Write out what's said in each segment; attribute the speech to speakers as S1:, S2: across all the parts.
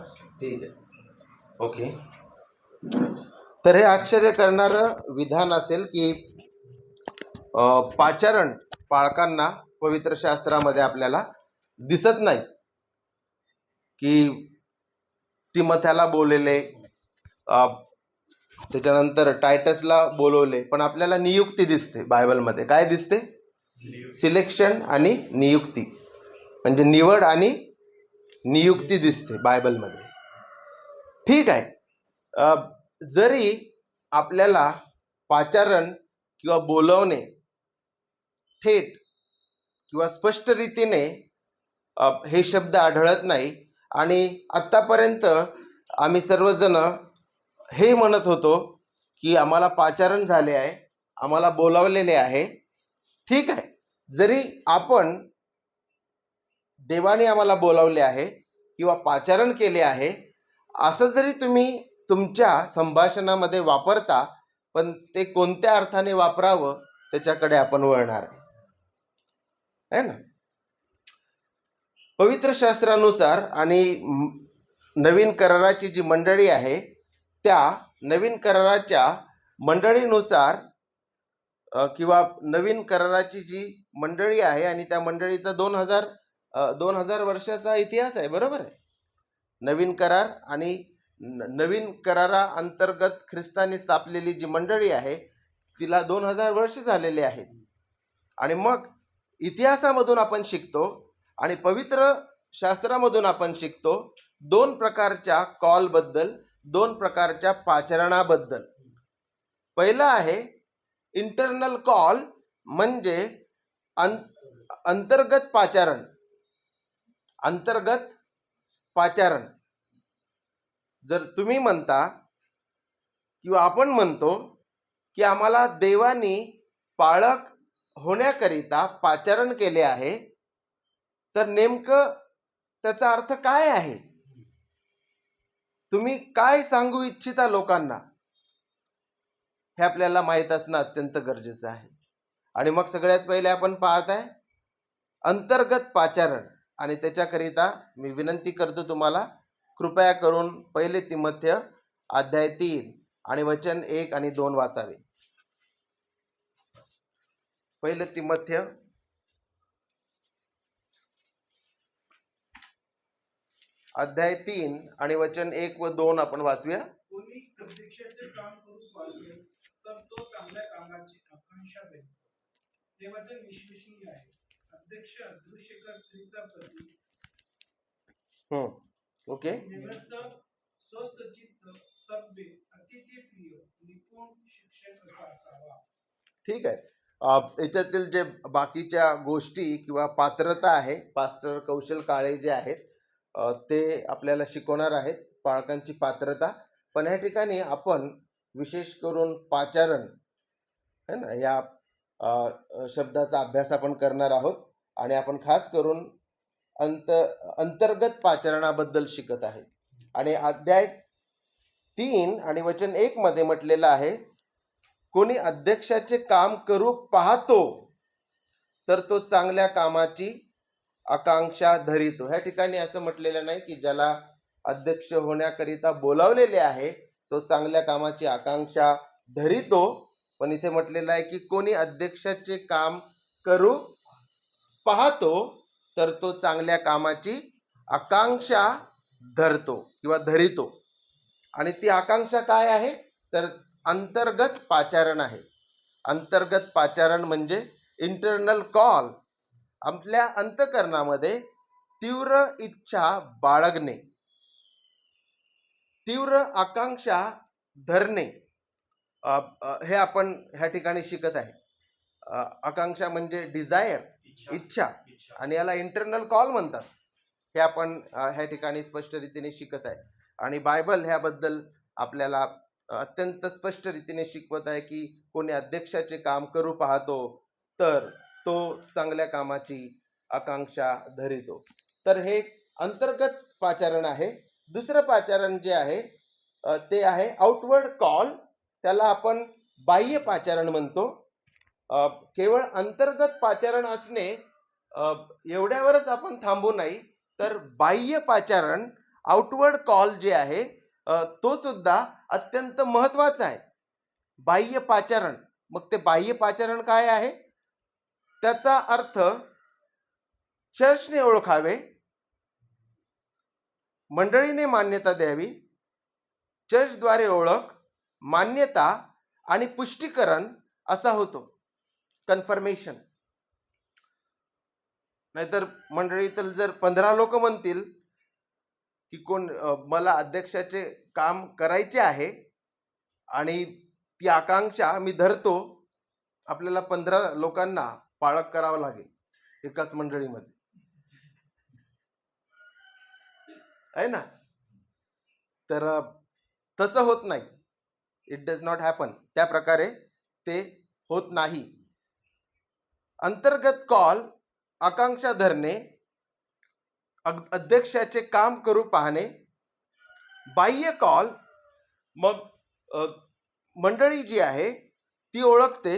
S1: ठीक आहे, ओके. तर हे आश्चर्य करणारं विधान असेल की पाचारण पाळकांना पवित्र शास्त्रामध्ये आपल्याला दिसत नाही, की तिमथ्याला बोललेले, त्याच्यानंतर टायटसला बोलवले, पण आपल्याला नियुक्ती दिसते बायबलमध्ये. काय दिसते? सिलेक्शन आणि नियुक्ती, म्हणजे निवड आणि नियुक्ती दिसते बायबलमध्ये. ठीक आहे, जरी आपल्याला पाचारण किंवा बोलवणे थेट किंवा स्पष्ट रीतीने हे शब्द आढळत नाही, आणि आत्तापर्यंत आम्ही सर्वजण हे म्हणत होतो की आम्हाला पाचारण झाले आहे, आम्हाला बोलावलेले आहे. ठीक आहे, जरी आपण देवाने आम्हाला बोलावले आहे किंवा पाचारण केले आहे असं जरी तुम्ही तुमच्या संभाषणामध्ये वापरता, पण ते कोणत्या अर्थाने वापरावं त्याच्याकडे आपण वळणार आहे ना. पवित्र शास्त्रानुसार आणि नवीन कराराची जी मंडळी आहे त्या नवीन कराराच्या मंडळीनुसार किंवा नवीन कराराची जी मंडळी आहे आणि त्या मंडळीचा 2000 वर्षाचा इतिहास आहे, बरोबर आहे. नवीन करार आणि नवीन करारा अंतर्गत ख्रिस्तांनी स्थापलेली जी मंडळी आहे तिला 2000 वर्ष झालेले आहेत. आणि मग इतिहासामधून आपण शिकतो आणि पवित्र शास्त्रामधून आपण शिकतो दोन प्रकारच्या कॉलबद्दल, दोन प्रकारच्या पाचारणाबद्दल. पहिला आहे इंटरनल कॉल, म्हणजे अंतर्गत पाचारण. अंतर्गत पाचारण जर तुम्ही म्हणता किंवा आपण म्हणतो की आम्हाला देवानी पाळक होण्याकरिता पाचारण केले आहे, तर नेमकं त्याचा अर्थ काय आहे? तुम्ही काय सांगू इच्छिता लोकांना हे आपल्याला माहीत असणं अत्यंत गरजेचं आहे. आणि मग सगळ्यात पहिले आपण पाहत आहे अंतर्गत पाचारण, आणि त्याच्याकरिता मी विनंती करतो तुम्हाला कृपया करून 1 तिमोथेय अध्याय 3 आणि वचन 1 आणि 2 वाचावे. 1 तिमोथेय अध्याय 3 आणि वचन 1 व 2 आपण वाचूया.
S2: कोणी अध्यक्षाचे काम करू पाहतो तर तो चांगल्या कामाची आकांक्षा देतो. हे वचन विश्वसनीय आहे. अध्यक्ष अदृश्य स्त्रीचा पती,
S1: ओके.
S2: व्यवस्थ, स्वस्थ चित्त, सभ्य, अतिथी प्रिय, निपुण शिक्षक असा असावा.
S1: ठीक आहे. याच्यातील जे बाकीच्या गोष्टी किंवा पात्रता आहे, पास्टर कौशल काळे जे आहेत ते आपल्याला शिकवणार आहेत पाळकांची पात्रता. पण या ठिकाणी आपण विशेष करून पाचारण है ना या शब्दाचा अभ्यास आपण करणार आहोत, आणि आपण खास करून अंतर्गत पाचारणाबद्दल शिकत आहे. आणि अध्याय 3 आणि वचन 1 मध्ये म्हटलेलं आहे कोणी अध्यक्षाचे काम करू पाहतो तर तो चांगल्या कामाची आकांक्षा धरितो. ह्या ठिकाणी असं म्हटलेलं नाही की ज्याला अध्यक्ष होण्याकरिता बोलावलेले आहे तो चांगल्या कामाची आकांक्षा धरितो, पण इथे म्हटलेलं आहे की कोणी अध्यक्षाचे काम करू पाहतो तर तो चांगल्या कामाची आकांक्षा धरतो किंवा धरितो. आणि ती आकांक्षा काय आहे तर अंतर्गत पाचारण आहे. अंतर्गत पाचारण म्हणजे इंटरनल कॉल, आपल्या अंतःकरणामध्ये तीव्र इच्छा बाळगणे, तीव्र आकांक्षा धरणे, हे आपण ह्या ठिकाणी शिकत आहे. आकांक्षा म्हणजे डिझायर, इच्छा, आणि याला इंटरनल कॉल म्हणतात. हे आपण ह्या ठिकाणी स्पष्ट रीतीने शिकत आहे. आणि बायबल ह्याबद्दल आपल्याला अत्यंत स्पष्ट रीतीने शिकवत आहे की कोणी अध्यक्षाचे काम करू पाहतो तर तो चांगल्या कामाची आकांक्षा धरितो. तर हे अंतर्गत पाचारण आहे. दुसरं पाचारण जे आहे ते आहे आउटवर्ड कॉल, त्याला आपण बाह्य पाचारण म्हणतो. केवळ अंतर्गत पाचारण असणे एवढ्यावरच आपण थांबू नाही, तर बाह्य पाचारण आउटवर्ड कॉल जे आहे तो सुद्धा अत्यंत महत्वाचा आहे. बाह्य पाचारण. मग ते बाह्य पाचारण काय आहे? त्याचा अर्थ चर्चने ओळखावे, मंडळीने मान्यता द्यावी, चर्चद्वारे ओळख, मान्यता आणि पुष्टीकरण असा होतो. कन्फर्मेशन. नाहीतर मंडळीतील जर 15 लोक म्हणतील की मला अध्यक्षाचे काम करायचे आहे आणि ती आकांक्षा मी धरतो, आपल्याला 15 लोकांना पाळक करावं लागेल एकाच मंडळीमध्ये, आहे ना. तर तसं होत नाही. It does not happen. त्या प्रकारे ते होत नाही. अंतर्गत कॉल, आकांक्षा धरणे, अध्यक्षाचे काम करू पाहणे. बाह्य कॉल, मग मंडळी जी आहे ती ओळखते,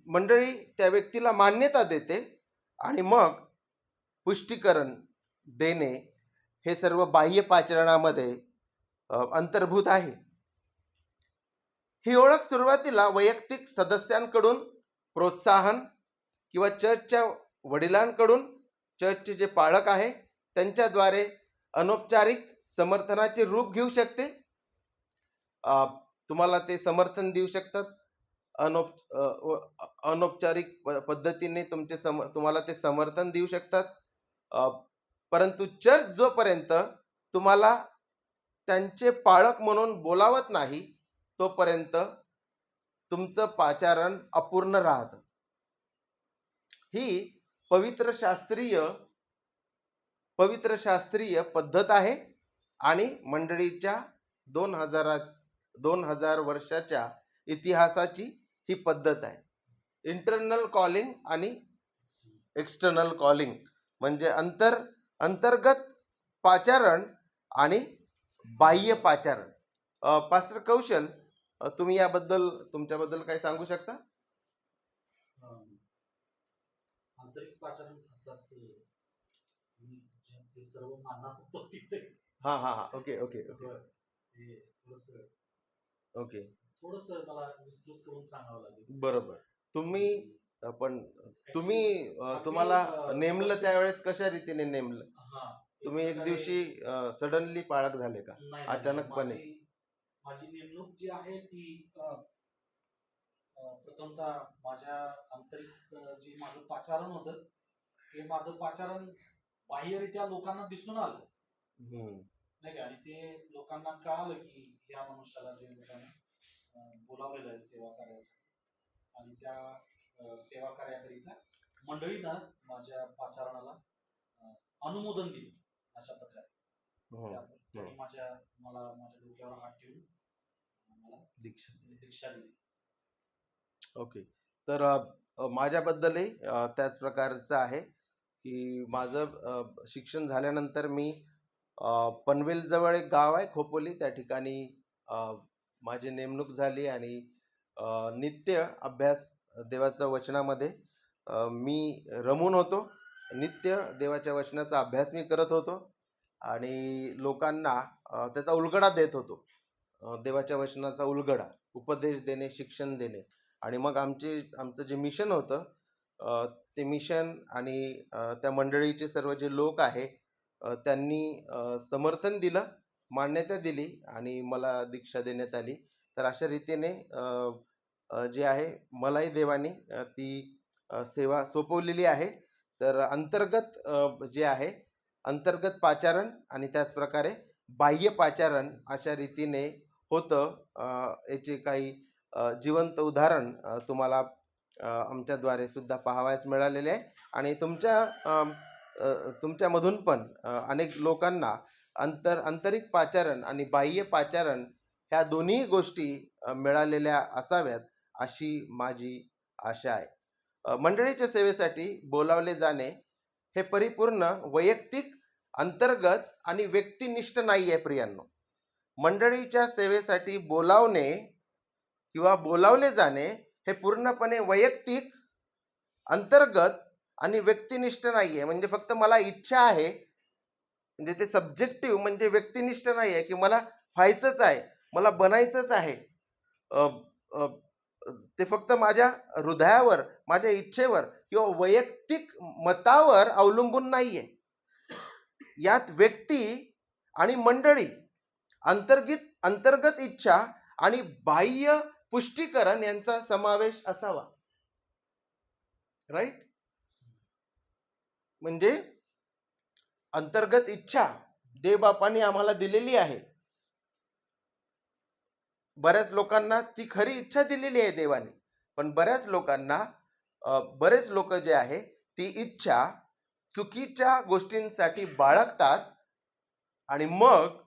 S1: मंडळी त्या व्यक्तीला मान्यता देते आणि मग पुष्टीकरण देणे हे सर्व बाह्य पाचारणामध्ये अंतर्भूत आहे. ही ओळख सुरुवातीला वैयक्तिक सदस्यांकडून प्रोत्साहन किंवा चर्चच्या वडिलांकडून, चर्चचे जे पाळक आहे त्यांच्याद्वारे अनौपचारिक समर्थनाचे रूप घेऊ शकते. तुम्हाला ते समर्थन देऊ शकतात. अनौपचारिक पद्धतीने तुम्हाला ते समर्थन देऊ शकतात. परंतु चर्च जोपर्यंत तुम्हाला त्यांचे पाळक म्हणून बोलावत नाही तोपर्यंत तुमचं पाचारण अपूर्ण राहतं. ही पवित्र शास्त्रीय पद्धत आहे आणि मंडळीच्या 2000 वर्षाच्या इतिहासाची ही पद्धत आहे. इंटरनल कॉलिंग आणि एक्सटर्नल कॉलिंग म्हणजे अंतर्गत पाचारण आणि बाह्य पाचारण. पास्टर कौशल, तुम्ही तुमच्याबद्दल काय सांगू शकता?
S3: आंतरिक पाचारण सर्व मानणार.
S1: हा ओके
S3: थोडस मला विस्तृत करून सांगावं लागेल.
S1: बरोबर. तुम्हाला नेमलं त्यावेळेस कशा रीतीने नेमलं? तुम्ही एक दिवशी सडनली पाळक झाले का? अचानकपणे?
S3: माझी नेमणूक जी आहे ती प्रथमतः माझ्या आंतरिक जे माझं पाचारण होतं ते माझं पाचारण बाह्यरित्या लोकांना दिसून आलं, नाही का. आणि ते लोकांना कळालं की या मनुष्याला देवाने बोलावलेलं आहे सेवा कार्यासाठी, आणि त्या सेवा कार्याकरिता मंडळीनं माझ्या पाचारणाला अनुमोदन दिले. अशा प्रकारे त्यांनी माझ्या डोक्यावर हात ठेवून मला दीक्षा दिली.
S1: ओके. तर माझ्याबद्दलही त्याच प्रकारचं आहे की माझं शिक्षण झाल्यानंतर मी पनवेल जवळ एक गाव आहे खोपोली, त्या ठिकाणी माझी नेमणूक झाली आणि नित्य अभ्यास देवाच्या वचनामध्ये मी रमून होतो. नित्य देवाच्या वचनाचा अभ्यास मी करत होतो आणि लोकांना त्याचा उलगडा देत होतो. देवाच्या वचनाचा उलगडा, उपदेश देणे, शिक्षण देणे. आणि मग आमचं जे मिशन होतं ते मिशन आणि त्या मंडळीचे सर्व जे लोक आहे त्यांनी समर्थन दिलं, मान्यता दिली आणि मला दीक्षा देण्यात आली. तर अशा रीतीने जे आहे मलाही देवाने ती सेवा सोपवलेली आहे. तर अंतर्गत जे आहे अंतर्गत पाचारण आणि त्याचप्रकारे बाह्य पाचारण अशा रीतीने होतं. याचे काही जिवंत उदाहरण तुम्हाला आमच्याद्वारे सुद्धा पाहावयास मिळालेले आहे. आणि तुमच्यामधून पण अनेक लोकांना आंतरिक पाचारण आणि बाह्य पाचारण ह्या दोन्ही गोष्टी मिळालेल्या असाव्यात अशी माझी आशा आहे. मंडळीच्या सेवेसाठी बोलावले जाणे हे परिपूर्ण वैयक्तिक, अंतर्गत आणि व्यक्तिनिष्ठ नाही आहे प्रियांनो. मंडळीच्या सेवेसाठी बोलावणे किंवा बोलावले जाणे हे पूर्णपणे वैयक्तिक, अंतर्गत आणि व्यक्तिनिष्ठ नाही आहे. म्हणजे फक्त मला इच्छा आहे म्हणजे ते सब्जेक्टिव्ह म्हणजे व्यक्तिनिष्ठ नाही आहे की मला व्हायचंच आहे, मला बनायचंच आहे. अ, अ, ते फक्त माझ्या हृदयावर, माझ्या इच्छेवर किंवा वैयक्तिक मतावर अवलंबून नाहीये. यात व्यक्ती आणि मंडळी, अंतर्गत इच्छा आणि बाह्य पुष्टीकरण यांचा समावेश असावा. राईट? म्हणजे अंतर्गत इच्छा देवबापांनी आम्हाला दिलेली आहे. बऱ्याच लोकांना ती खरी इच्छा दिलेली आहे देवाने, पण बऱ्याच लोकांना बरेच लोक जे आहे ती इच्छा चुकीच्या गोष्टींसाठी बाळगतात आणि मग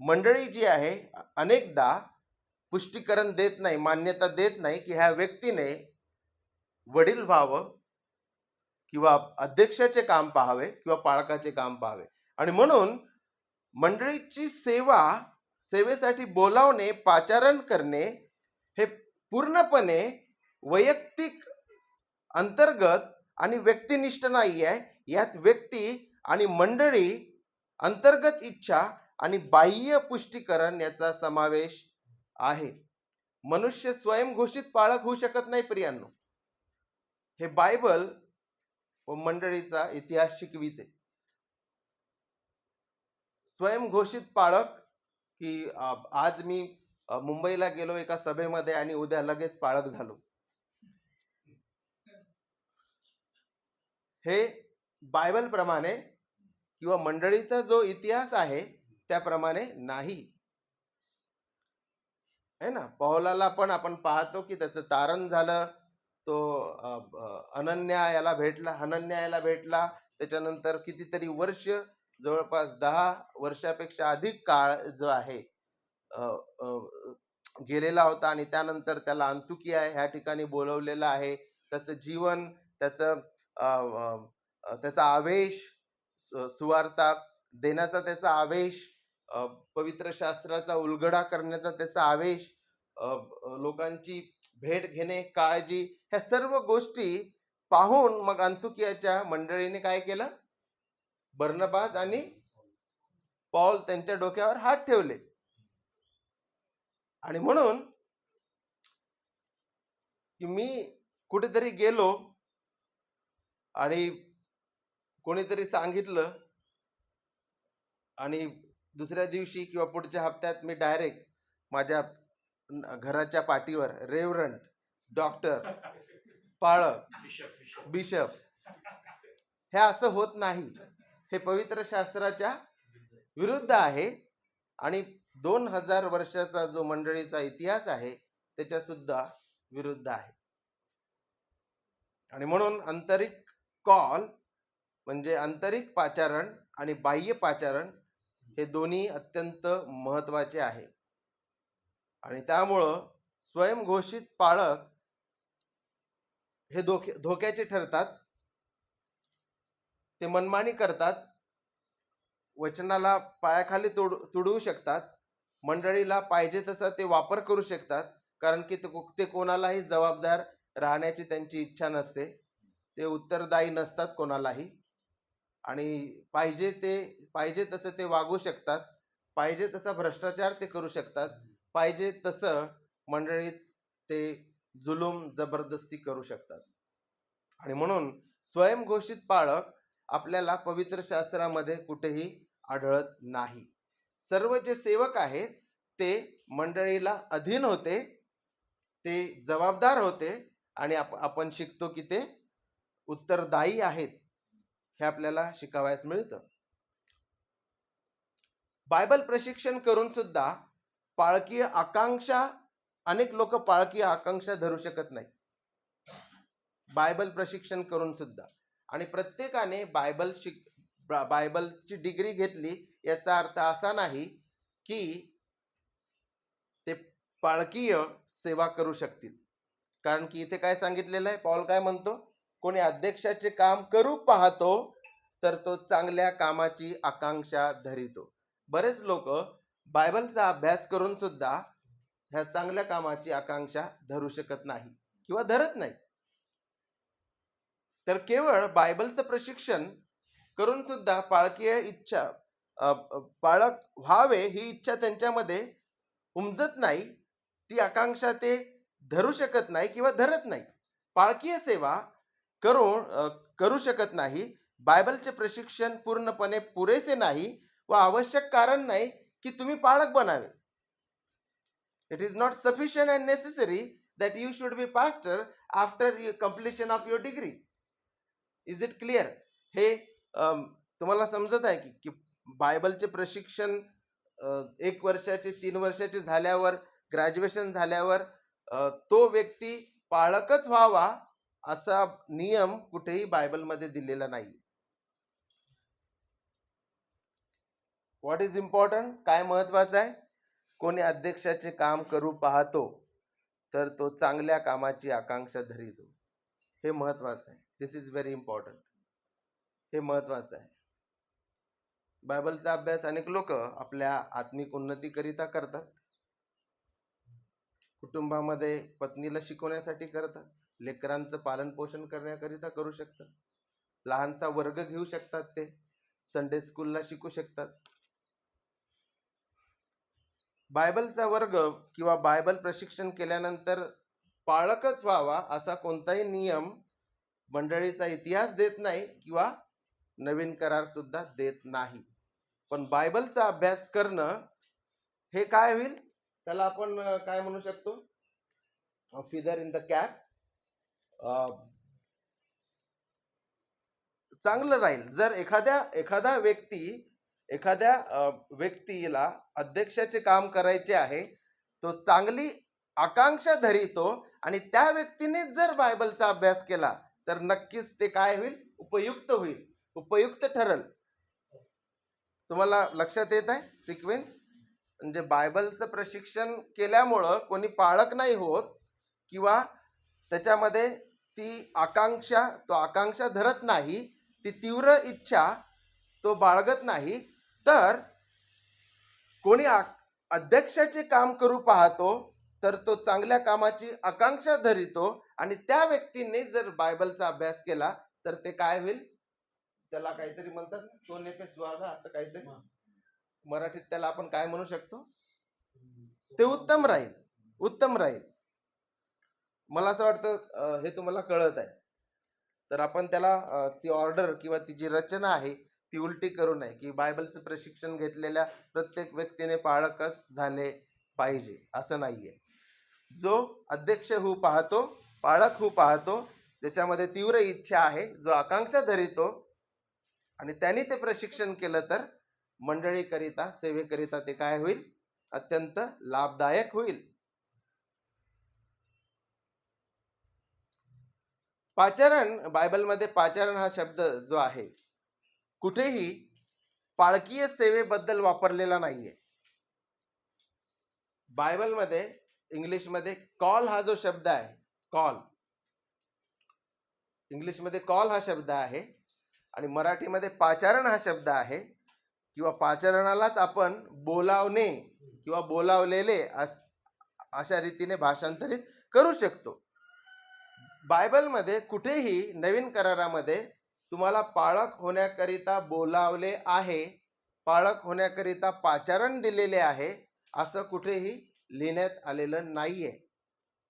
S1: मंडळी जी आहे अनेकदा पुष्टीकरण देत नाही, मान्यता देत नाही की ह्या व्यक्तीने वडील व्हावं किंवा अध्यक्षाचे काम पाहावे किंवा पालकाचे काम पाहावे. आणि म्हणून मंडळीची सेवेसाठी बोलावणे, पाचारण करणे हे पूर्णपणे वैयक्तिक, अंतर्गत आणि व्यक्तिनिष्ठ नाही आहे. यात व्यक्ती आणि मंडळी, अंतर्गत इच्छा आणि बाह्य पुष्टीकरण याचा समावेश आहे. मनुष्य स्वयंघोषित पाळक होऊ शकत नाही प्रियांनो. हे बायबल व मंडळीचा इतिहास शिकविते. स्वयंघोषित पाळक की आज मी मुंबईला गेलो एका सभेमध्ये आणि उद्या लगेच पाळक झालो, हे बायबल प्रमाणे किंवा मंडळीचा जो इतिहास आहे त्याप्रमाणे नाही है ना. पौलाला पण आपण पाहतो की त्याचं तारण झालं, तो हनन्या याला भेटला. त्याच्यानंतर कितीतरी वर्ष, जवळपास 10 वर्षापेक्षा अधिक काळ जो आहे गेलेला होता आणि त्यानंतर त्याला अंतुकिया ह्या ठिकाणी बोलवलेलं आहे. त्याचं जीवन, त्याचा आवेश, सुवार्ता देण्याचा त्याचा आवेश, पवित्र शास्त्राचा उलगडा करण्याचा त्याचा आवेश, लोकांची भेट घेणे, काळजी, ह्या सर्व गोष्टी पाहून मग अंतुकियाच्या मंडळीने काय केलं? बर्नबास आणि पौल त्यांच्या डोक्यावर हात ठेवले. आणि म्हणून की मी कुठेतरी गेलो आणि कोणीतरी सांगितलं आणि दुसऱ्या दिवशी किंवा पुढच्या हप्त्यात मी डायरेक्ट माझ्या घराच्या पाठीवर रेव्हरंट, डॉक्टर, पाळक, बिशप, हे असं होत नाही. हे पवित्र शास्त्राच्या विरुद्ध आहे आणि 2000 वर्षाचा जो मंडळीचा इतिहास आहे त्याच्या सुद्धा विरुद्ध आहे. आणि म्हणून आंतरिक कॉल म्हणजे आंतरिक पाचारण आणि बाह्य पाचारण हे दोन्ही अत्यंत महत्वाचे आहे. आणि त्यामुळं स्वयंघोषित पाळक हे धोक्याचे ठरतात. ते मनमानी करतात, वचनाला पायाखाली तुडवू शकतात, मंडळीला पाहिजे तसा ते वापर करू शकतात, कारण की ते कोणालाही जबाबदार राहण्याची त्यांची इच्छा नसते. ते उत्तरदायी नसतात कोणालाही आणि पाहिजे तसं ते वागू शकतात, पाहिजे तसा भ्रष्टाचार ते करू शकतात, पाहिजे तसं मंडळीत ते जुलूम, जबरदस्ती करू शकतात. आणि म्हणून स्वयंघोषित पाळक आपल्याला पवित्र शास्त्रामध्ये कुठेही आढळत नाही. सर्व जे सेवक आहेत ते मंडळीला अधीन होते, ते जबाबदार होते आणि आपण शिकतो की ते उत्तरदायी आहेत, हे आपल्याला शिकावयास मिळतं. बायबल प्रशिक्षण करून सुद्धा पाळकीय आकांक्षा, अनेक लोक पाळकीय आकांक्षा धरू शकत नाही बायबल प्रशिक्षण करून सुद्धा. आणि प्रत्येकाने बायबलची डिग्री घेतली याचा अर्थ असा नाही की ते पाळकीय सेवा करू शकतील. कारण की इथे काय सांगितलेलं आहे, पौल काय म्हणतो? कोणी अध्यक्षाचे काम करू पाहतो तर तो चांगल्या कामाची आकांक्षा धरितो. बरेच लोक बायबलचा अभ्यास करून सुद्धा ह्या चांगल्या कामाची आकांक्षा धरू शकत नाही किंवा धरत नाही. तर केवळ बायबलचं प्रशिक्षण करून सुद्धा पाळकीय इच्छा पाळक व्हावे ही इच्छा त्यांच्यामध्ये उमजत नाही, ती आकांक्षा ते धरू शकत नाही किंवा धरत नाही. पाळकीय सेवा करू शकत नाही. बायबलचे प्रशिक्षण पूर्णपणे पुरेसे नाही व आवश्यक कारण नाही की तुम्ही पाळक बनावे. It is not sufficient and necessary that you should be pastor after completion of your degree. Is it clear? हे तुम्हाला समजत आहे की बायबलचे प्रशिक्षण 1 वर्षाचे 3 वर्षाचे झाल्यावर ग्रॅज्युएशन झाल्यावर तो व्यक्ती पाळकच व्हावा असा नियम कुठेही बायबलमध्ये दिलेला नाही. What is important? काय महत्वाचं आहे? कोणी अध्यक्षाचे काम करू पाहतो तर तो चांगल्या कामाची आकांक्षा धरितो. हे महत्वाचं आहे. This is very important. हे महत्वाचं आहे. बायबलचा अभ्यास अनेक लोक आपल्या आत्मिक उन्नतीकरिता करतात, कुटुंबामध्ये पत्नीला शिकवण्यासाठी करतात, लेकरांचं पालन पोषण करण्याकरिता करू शकतात, लहानसा वर्ग घेऊ शकतात, ते संडे स्कूलला शिकू शकतात. बायबलचा वर्ग किंवा बायबल प्रशिक्षण केल्यानंतर पाळकच व्हावा असा कोणताही नियम मंडळीचा इतिहास देत नाही किंवा नवीन करार सुद्धा देत नाही. पण बायबलचा अभ्यास करणं हे काय होईल? त्याला आपण काय म्हणू शकतो? Feather in the cap. चांगलं राहील जर एखादा व्यक्तीला अध्यक्षाचे काम करायचे आहे, तो चांगली आकांक्षा धरितो आणि त्या व्यक्तीने जर बायबलचा अभ्यास केला तर नक्कीच ते काय होईल? उपयुक्त होईल, उपयुक्त ठरल. तुम्हाला लक्षात येत आहे सिक्वेन्स? म्हणजे बायबलचं प्रशिक्षण केल्यामुळं कोणी पाळक नाही होत किंवा त्याच्यामध्ये ती आकांक्षा धरत नाही, ती तीव्र इच्छा तो बाळगत नाही. तर कोणी अध्यक्षाचे काम करू पाहतो तर तो चांगल्या कामाची आकांक्षा धरितो आणि त्या व्यक्तीने जर बायबलचा अभ्यास केला तर ते काय होईल? त्याला काहीतरी म्हणतात सोने पे सुहागा, असं काहीतरी मराठीत त्याला आपण काय म्हणू शकतो? ते उत्तम राहील, उत्तम राहील. मला असं वाटतं हे तुम्हाला कळत आहे. तर आपण त्याला ती ऑर्डर किंवा ती जी रचना आहे ती उलटी करू नये की बायबलचं प्रशिक्षण घेतलेल्या प्रत्येक व्यक्तीने पाळकच झाले पाहिजे, असं नाहीये. जो अध्यक्ष होऊ पाहतो, पाळक होऊ पाहतो, ज्याच्यामध्ये तीव्र इच्छा आहे, जो आकांक्षा धरितो आणि त्यांनी ते प्रशिक्षण केलं तर मंडळीकरिता, सेवेकरिता ते काय होईल? अत्यंत लाभदायक होईल. पाचारण, बायबलमध्ये पाचारण हा शब्द जो आहे कुठेही पाळकीय सेवेबद्दल वापरलेला नाहीये. बायबलमध्ये इंग्लिशमध्ये कॉल हा जो शब्द आहे, कॉल, इंग्लिशमध्ये कॉल हा शब्द आहे आणि मराठीमध्ये पाचारण हा शब्द आहे किंवा पाचारणालाच आपण बोलावणे किंवा बोलावलेले अशा रीतीने भाषांतरित करू शकतो. बायबलमध्ये कुठेही नवीन करारामध्ये तुम्हाला पाळक होण्याकरिता बोलावले आहे, पाळक होण्याकरिता पाचारण दिलेले आहे, असं कुठेही लिहिण्यात आलेलं नाहीये.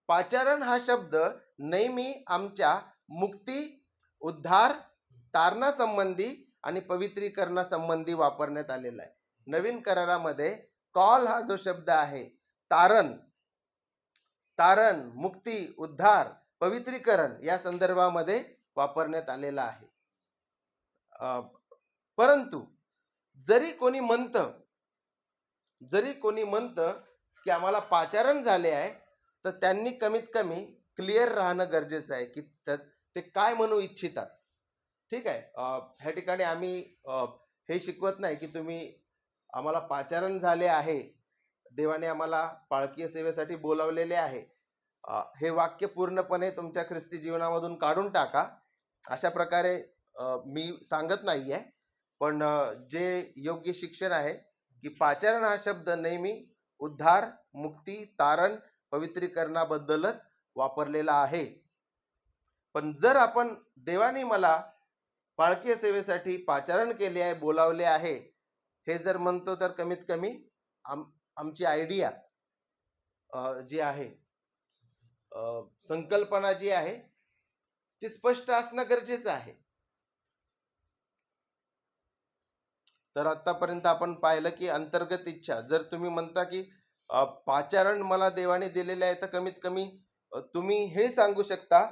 S1: पाचारण हा शब्द नेहमी आमच्या मुक्ती, उद्धार, तारणासंबंधी आणि पवित्रीकरणासंबंधी वापरण्यात आलेला आहे. नवीन करारामध्ये कॉल हा जो शब्द आहे, तारण, मुक्ती, उद्धार, पवित्रीकरण या संदर्भामध्ये वापरण्यात आलेला आहे. परंतु जरी कोणी म्हणतं की आम्हाला पाचारण झाले आहे, तर त्यांनी कमीत कमी क्लिअर राहणं गरजेचं आहे की ते काय म्हणू इच्छितात. ठीक आहे, ह्या ठिकाणी आम्ही हे शिकवत नाही की तुम्ही आम्हाला पाचारण झाले आहे, देवाने आम्हाला पाळकीय सेवेसाठी बोलावलेले आहे, हे वाक्य पूर्णपणे तुमच्या ख्रिस्ती जीवनामधून काढून टाका, अशा प्रकारे मी सांगत नाहीये. पण जे योग्य शिक्षण आहे की पाचारण हा शब्द नेहमी उद्धार, मुक्ती, तारण, पवित्रीकरणाबद्दलच वापरलेला आहे. पण जर आपण देवाने मला पाळकीय सेवेसाठी पाचारण केले आहे, बोलावले आहे, हे जर म्हणतो तर कमीत कमी आमची आयडिया जी आहे, संकल्पना जी आहे ती स्पष्ट असणं गरजेचं आहे. तर आतापर्यंत आपण पाहिलं की अंतर्गत इच्छा, जर तुम्ही म्हणता की पाचारण मला देवाने दिलेले आहे, तर कमीत कमी तुम्ही हे सांगू शकता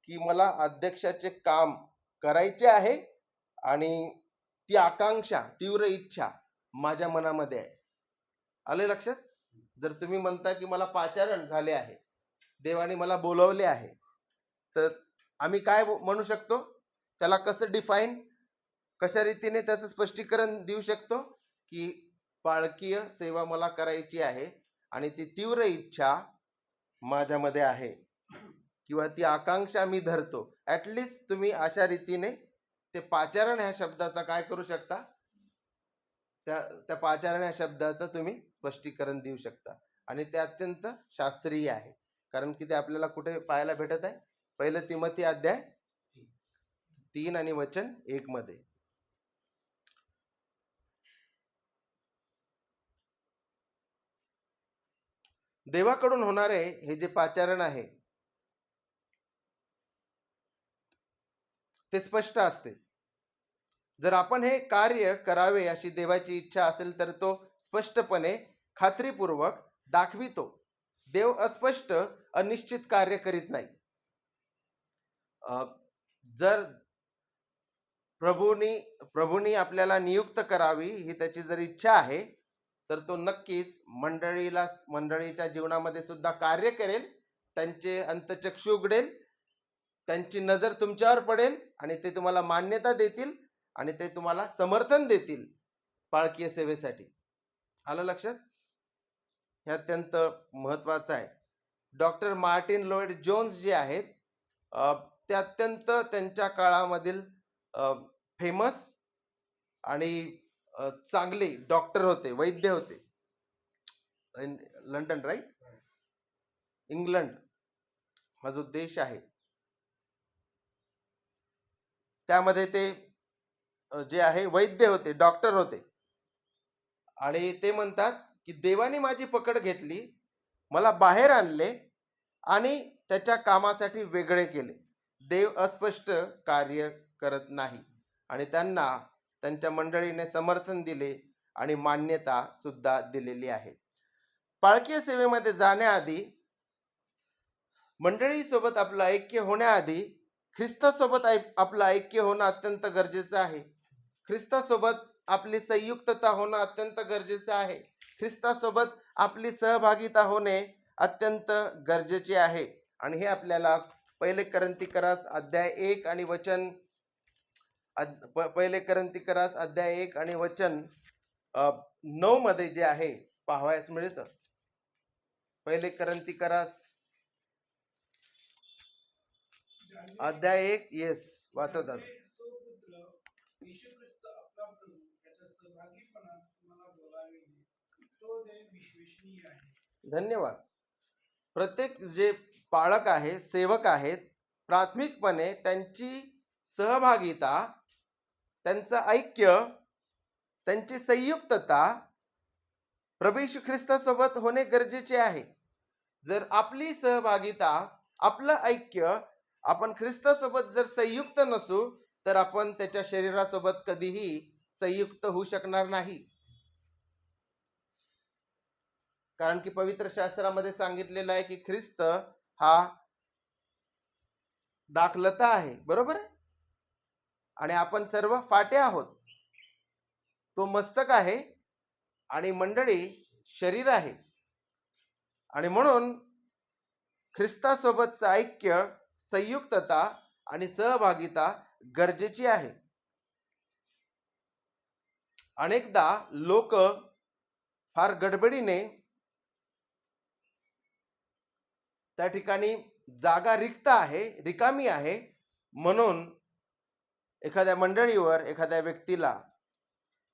S1: की मला अध्यक्षाचे काम करायचे आहे आणि ती आकांक्षा, तीव्र इच्छा माझ्या मनामध्ये आहे. आले लक्षात? जर तुम्ही म्हणता की मला पाचारण झाले आहे, देवाने मला बोलवले आहे, तर आम्ही काय म्हणू शकतो, त्याला कसं डिफाईन, कशा रीतीने त्याचं स्पष्टीकरण देऊ शकतो की पाळकीय सेवा मला करायची आहे आणि ती तीव्र इच्छा माझ्यामध्ये आहे किंवा ती आकांक्षा मी धरतो. ॲटलिस्ट तुम्ही अशा रीतीने ते पाचारण ह्या शब्दाचा काय करू शकता, त्या पाचारण ह्या शब्दाचं तुम्ही स्पष्टीकरण देऊ शकता आणि ते अत्यंत शास्त्रीय आहे. कारण की ते आपल्याला कुठे पाहायला भेटत आहे, 1 तिमोथी अध्याय 3 आणि वचन 1 मध्ये. देवाकडून होणारे हे जे पाचारण आहे ते स्पष्ट असते. जर आपण हे कार्य करावे अशी देवाची इच्छा असेल तर तो स्पष्टपणे, खात्रीपूर्वक दाखवितो. देव अस्पष्ट, अनिश्चित कार्य करीत नाही. जर प्रभूनी आपल्याला नियुक्त करावी ही त्याची जर इच्छा आहे, तर तो नक्कीच मंडळीच्या जीवनामध्ये सुद्धा कार्य करेल, त्यांचे अंतचक्षु उघडेल, त्यांची नजर तुमच्यावर पडेल आणि ते तुम्हाला मान्यता देतील आणि ते तुम्हाला समर्थन देतील पाळकीय सेवेसाठी. आलं लक्षात? हे अत्यंत महत्वाचं आहे. डॉक्टर मार्टिन लॉयड जोन्स जे आहेत, ते अत्यंत त्यांच्या काळामधील फेमस आणि चांगले डॉक्टर होते, वैद्य होते. London, right? इंग्लंड हा जो देश आहे त्यामध्ये ते जे आहे वैद्य होते, डॉक्टर होते. आणि ते म्हणतात की देवाने माझी पकड घेतली, मला बाहेर आणले आणि त्याच्या कामासाठी वेगळे केले. देव अस्पष्ट कार्य करत नाही आणि त्यांना त्यांच्या मंडळीने समर्थन दिले आणि मान्यता सुद्धा दिलेली आहे. पाळकीय सेवेमध्ये जाण्याआधी, मंडळीसोबत आपलं ऐक्य होण्याआधी, ख्रिस्तासोबत आपलं ऐक्य होणं अत्यंत गरजेचं आहे. ख्रिस्तासोबत आपली संयुक्तता होणं अत्यंत गरजेचं आहे. ख्रिस्तासोबत आपली सहभागिता होणे अत्यंत गरजेचे आहे. आणि हे आपल्याला 1 कोरिन्थिकरास अध्याय 1 आणि वचन 1 कोरिन्थिकरास अध्याय 1 आणि वचन 9 मध्ये जे आहे पाहावयास मिळतं. 1 कोरिन्थिकरास अध्याय 1, येस वाचत आहात.
S2: पुत्र येशू ख्रिस्त आपला प्रभू त्याच्या सहभागीपणात तुम्हाला बोलावे, तो देव विश्वसनीय आहे.
S1: धन्यवाद. प्रत्येक जे पाळक आहे, सेवक आहेत, प्राथमिकपणे त्यांची सहभागिता, त्यांचं ऐक्य, त्यांची संयुक्तता प्रभू येशू ख्रिस्तासोबत होणे गरजेचे आहे. जर आपली सहभागिता, आपलं ऐक्य आपण ख्रिस्तासोबत जर संयुक्त नसू, तर आपण त्याच्या शरीरासोबत कधीही संयुक्त होऊ शकणार नाही. कारण की पवित्र शास्त्रामध्ये सांगितलेलं आहे की ख्रिस्त हा दाखलता आहे, बरोबर आहे, आणि आपण सर्व फाटे आहोत. तो मस्तक आहे आणि मंडळी शरीर आहे. आणि म्हणून ख्रिस्तासोबतचं ऐक्य, संयुक्तता आणि सहभागिता गरजेची आहे. अनेकदा लोक फार गडबडीने त्या ठिकाणी जागा रिकामी आहे म्हणून एखाद्या मंडळीवर, एखाद्या व्यक्तीला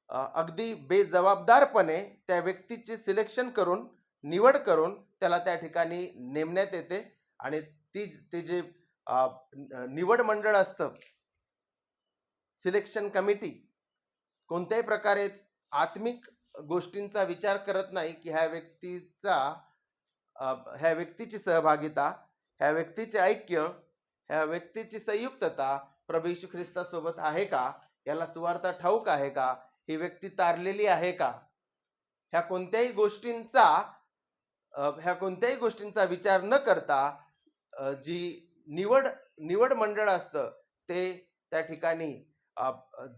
S1: अगदी बेजबाबदारपणे त्या व्यक्तीचे सिलेक्शन करून, निवड करून त्याला त्या ठिकाणी नेमण्यात येते आणि ते जे निवड मंडळ असतं सिलेक्शन कमिटी कोणत्याही प्रकारे आत्मिक गोष्टींचा विचार करत नाही की ह्या व्यक्तीची सहभागिता, ह्या व्यक्तीचे ऐक्य, ह्या व्यक्तीची संयुक्तता प्रभू येशू ख्रिस्तासोबत आहे का, याला सुवार्ता ठाऊक आहे का, ही व्यक्ती तारलेली आहे का, ह्या कोणत्याही गोष्टींचा विचार न करता जी निवड मंडळ असतं ते त्या ठिकाणी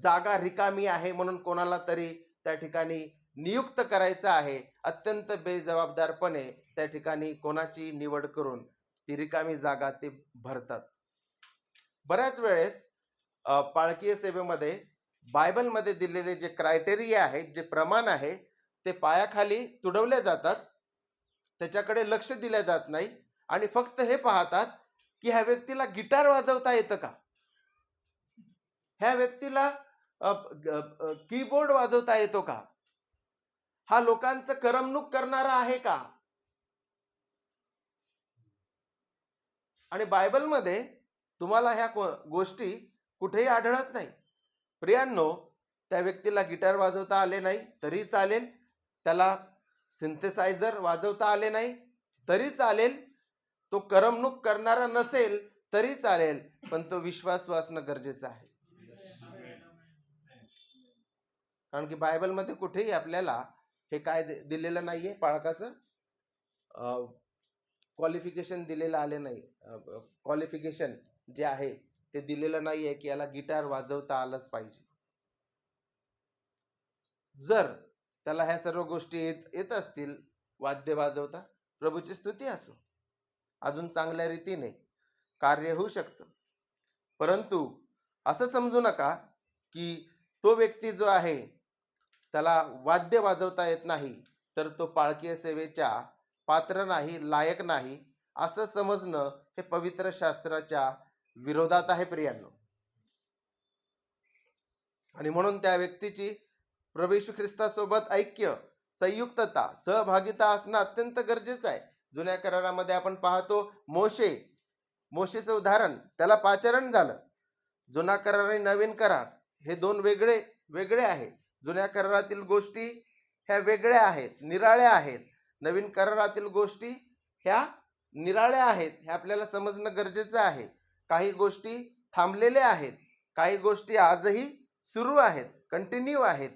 S1: जागा रिकामी आहे म्हणून कोणाला तरी त्या ठिकाणी नियुक्त करायचं आहे, अत्यंत बेजबाबदारपणे त्या ठिकाणी कोणाची निवड करून ती रिकामी जागा ते भरतात. बऱ्याच वेळेस पाळकीय सेवेमध्ये बायबलमध्ये दिलेले जे क्रायटेरिया आहेत, जे प्रमाण आहे, ते पायाखाली तुडवले जातात, त्याच्याकडे लक्ष दिले जात नाही आणि फक्त हे पाहतात की ह्या व्यक्तीला गिटार वाजवता येतं का, ह्या व्यक्तीला कीबोर्ड वाजवता येतो का, हा लोकांचं करमणूक करणारा आहे का. आणि बायबलमध्ये तुम्हाला ह्या गोष्टी कुठेही आढळत नाही. प्रियांनो, त्या व्यक्तीला गिटार वाजवता आले नाही तरी चालेल, त्याला सिंथेसायझर वाजवता आले नाही तरी चालेल, तो करमणूक करणारा नसेल तरी चालेल, पण तो विश्वासू असणं गरजेचं आहे. कारण की बायबलमध्ये कुठेही आपल्याला हे काय दिलेलं नाहीये, पाळकाचं क्वालिफिकेशन दिलेलं आले नाही, क्वालिफिकेशन जे आहे ते दिलेलं नाहीये की याला गिटार वाजवता आलंच पाहिजे. जर त्याला ह्या सर्व गोष्टी येत असतील, वाद्य वाजवता, प्रभूची स्तुती असो, अजून चांगल्या रीतीने कार्य होऊ शकतं. परंतु असं समजू नका की तो व्यक्ती जो आहे त्याला वाद्य वाजवता येत नाही तर तो पाळकीय सेवेच्या पात्र नाही, लायक नाही, असं समजणं हे पवित्र शास्त्राच्या विरोधात आहे प्रियांनो. आणि म्हणून त्या व्यक्तीची प्रभू येशू ख्रिस्तासोबत ऐक्य, संयुक्तता, सहभागिता असणं अत्यंत गरजेचं आहे. जुन्या करारामध्ये आपण पाहतो मोशेचं उदाहरण, त्याला पाचारण झालं. जुना करार आणि नवीन करार हे दोन वेगळे आहे. जुन्या करारातील गोष्टी ह्या वेगळ्या आहेत, निराळ्या आहेत. नवीन करारातील गोष्टी ह्या निराळ्या आहेत, हे आपल्याला समजणं गरजेचं आहे. काही गोष्टी थांबलेल्या आहेत, काही गोष्टी आजही सुरू आहेत, कंटिन्यू आहेत,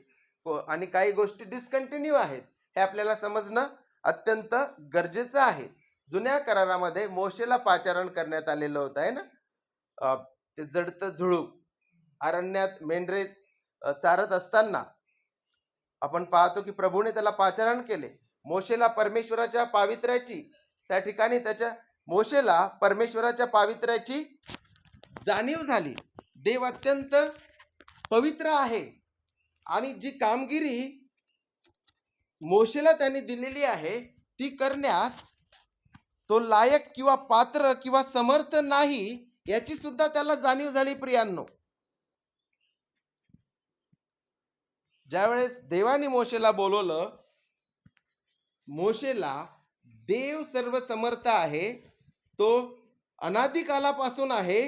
S1: आणि काही गोष्टी डिस्कंटिन्यू आहेत, हे आपल्याला समजणं अत्यंत गरजेचं आहे. जुन्या करारामध्ये मोशेला पाचारण करण्यात आलेलं होतं आहे ना, ते जडतं झुळूक अरण्यात मेंढरे चारत असताना आपण पाहतो की प्रभूने त्याला पाचारण केले. मोशेला परमेश्वराच्या पावित्र्याची जाणीव झाली. देव अत्यंत पवित्र आहे आणि जी कामगिरी मोशेला त्यांनी दिलेली आहे ती करण्यास तो लायक किंवा पात्र किंवा समर्थ नाही, याची सुद्धा त्याला जाणीव झाली. प्रियांनो, ज्यावेळेस देवाने मोशेला बोलवलं, मोशेला देव सर्व समर्थ आहे, तो अनादी कालापासून आहे,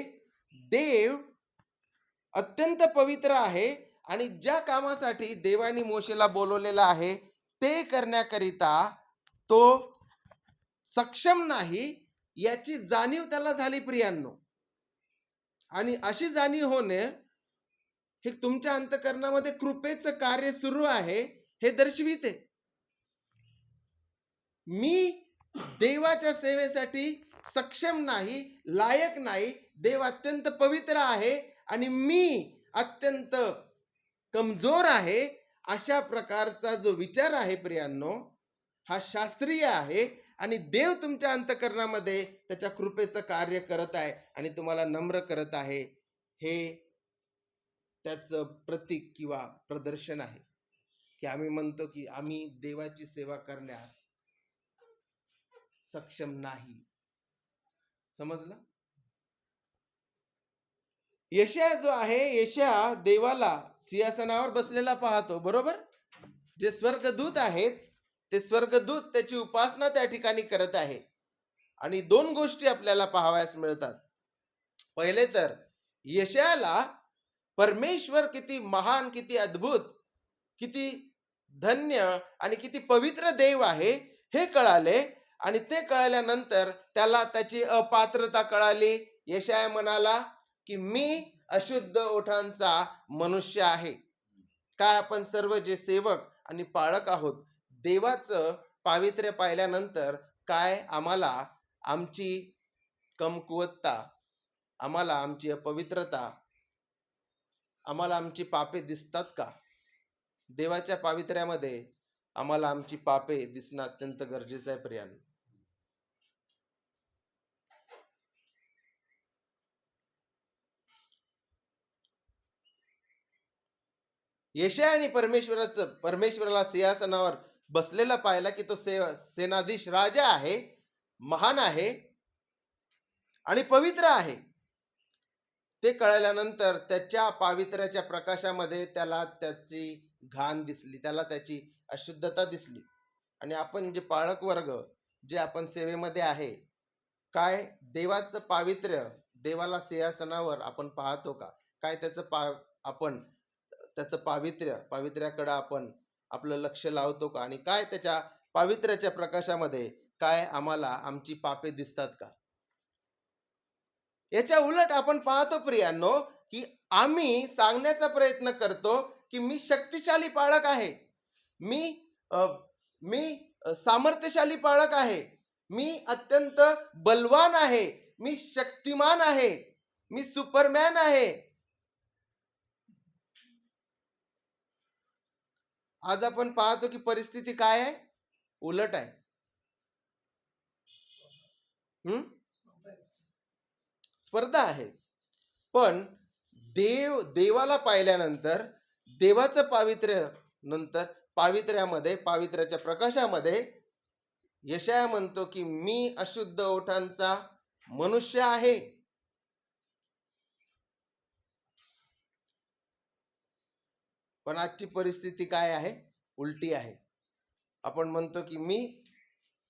S1: देव अत्यंत पवित्र आहे आणि ज्या कामासाठी देवाने मोशेला बोलवलेलं आहे ते करण्याकरिता तो सक्षम नाही, याची जाणीव त्याला झाली. प्रियांनो, आणि अशी जाणीव होणे हे तुमच्या अंतःकरणामध्ये कृपेचं कार्य सुरू आहे हे दर्शविते. मी देवाच्या सेवेसाठी सक्षम नाही, लायक नाही, देव अत्यंत पवित्र आहे आणि मी अत्यंत कमजोर आहे, अशा प्रकारचा जो विचार आहे प्रियांनो, हा शास्त्रीय आहे आणि देव तुमच्या अंतःकरणामध्ये त्याच्या कृपेचं कार्य करत आहे आणि तुम्हाला नम्र करत आहे. हे त्याचं प्रतीक किंवा प्रदर्शन आहे की आम्ही म्हणतो की आम्ही देवाची सेवा करण्यास सक्षम नाही. समजलं? यशया जो आहे, यशया देवाला सिंहासनावर बसलेला पाहतो, बरोबर? जे स्वर्गदूत आहेत ते स्वर्गदूत त्याची उपासना त्या ठिकाणी करत आहे आणि दोन गोष्टी आपल्याला पाहावयास मिळतात. पहिले तर यशयाला परमेश्वर किती महान, किती अद्भुत, किती धन्य आणि किती पवित्र देव आहे हे कळाले. आणि ते कळाल्यानंतर त्याला त्याची अपात्रता कळाली. यशाया म्हणाला की मी अशुद्ध ओठांचा मनुष्य आहे. काय आपण सर्व जे सेवक आणि पाळक आहोत, देवाचं पावित्र्य पाहिल्यानंतर काय आम्हाला आमची कमकुवतता, आम्हाला आमची अपवित्रता, आम्हाला आमची पापे दिसतात का? देवाच्या पावित्र्यामध्ये आम्हाला आमची पापे दिसणं अत्यंत गरजेचं आहे प्रियानो. यशायाने परमेश्वराला सिंहासनावर बसलेला पाहिला की तो सेनाधीश राजा आहे, महान आहे आणि पवित्र आहे. ते कळल्यानंतर त्याच्या पावित्र्याच्या प्रकाशामध्ये त्याला त्याची घाण दिसली, त्याला त्याची अशुद्धता दिसली. आणि आपण जे पाळक वर्ग, जे आपण सेवेमध्ये आहे, काय देवाचं पावित्र्य, देवाला सिंहासनावर आपण पाहतो का? काय आपण त्याचं पावित्र्याकडे आपण आपलं लक्ष लावतो का? आणि काय त्याच्या पावित्र्याच्या प्रकाशामध्ये काय आम्हाला आमची पापे दिसतात का? याच्या उलट आपण पाहतो प्रियांनो की आम्ही सांगण्याचा प्रयत्न करतो की मी शक्तिशाली पाळक आहे, मी सामर्थ्यशाली पाळक आहे, मी अत्यंत बलवान आहे, मी शक्तिमान आहे, मी सुपरमॅन आहे. आज आपण पाहतो की परिस्थिती काय आहे? उलट आहे. स्पर्धा आहे. पण देवाला पाहिल्यानंतर, देवाचं पावित्र्याच्या प्रकाशामध्ये यशाया म्हणतो की मी अशुद्ध ओठांचा मनुष्य आहे. पण आजची परिस्थिती काय आहे? उलटी आहे. आपण म्हणतो की मी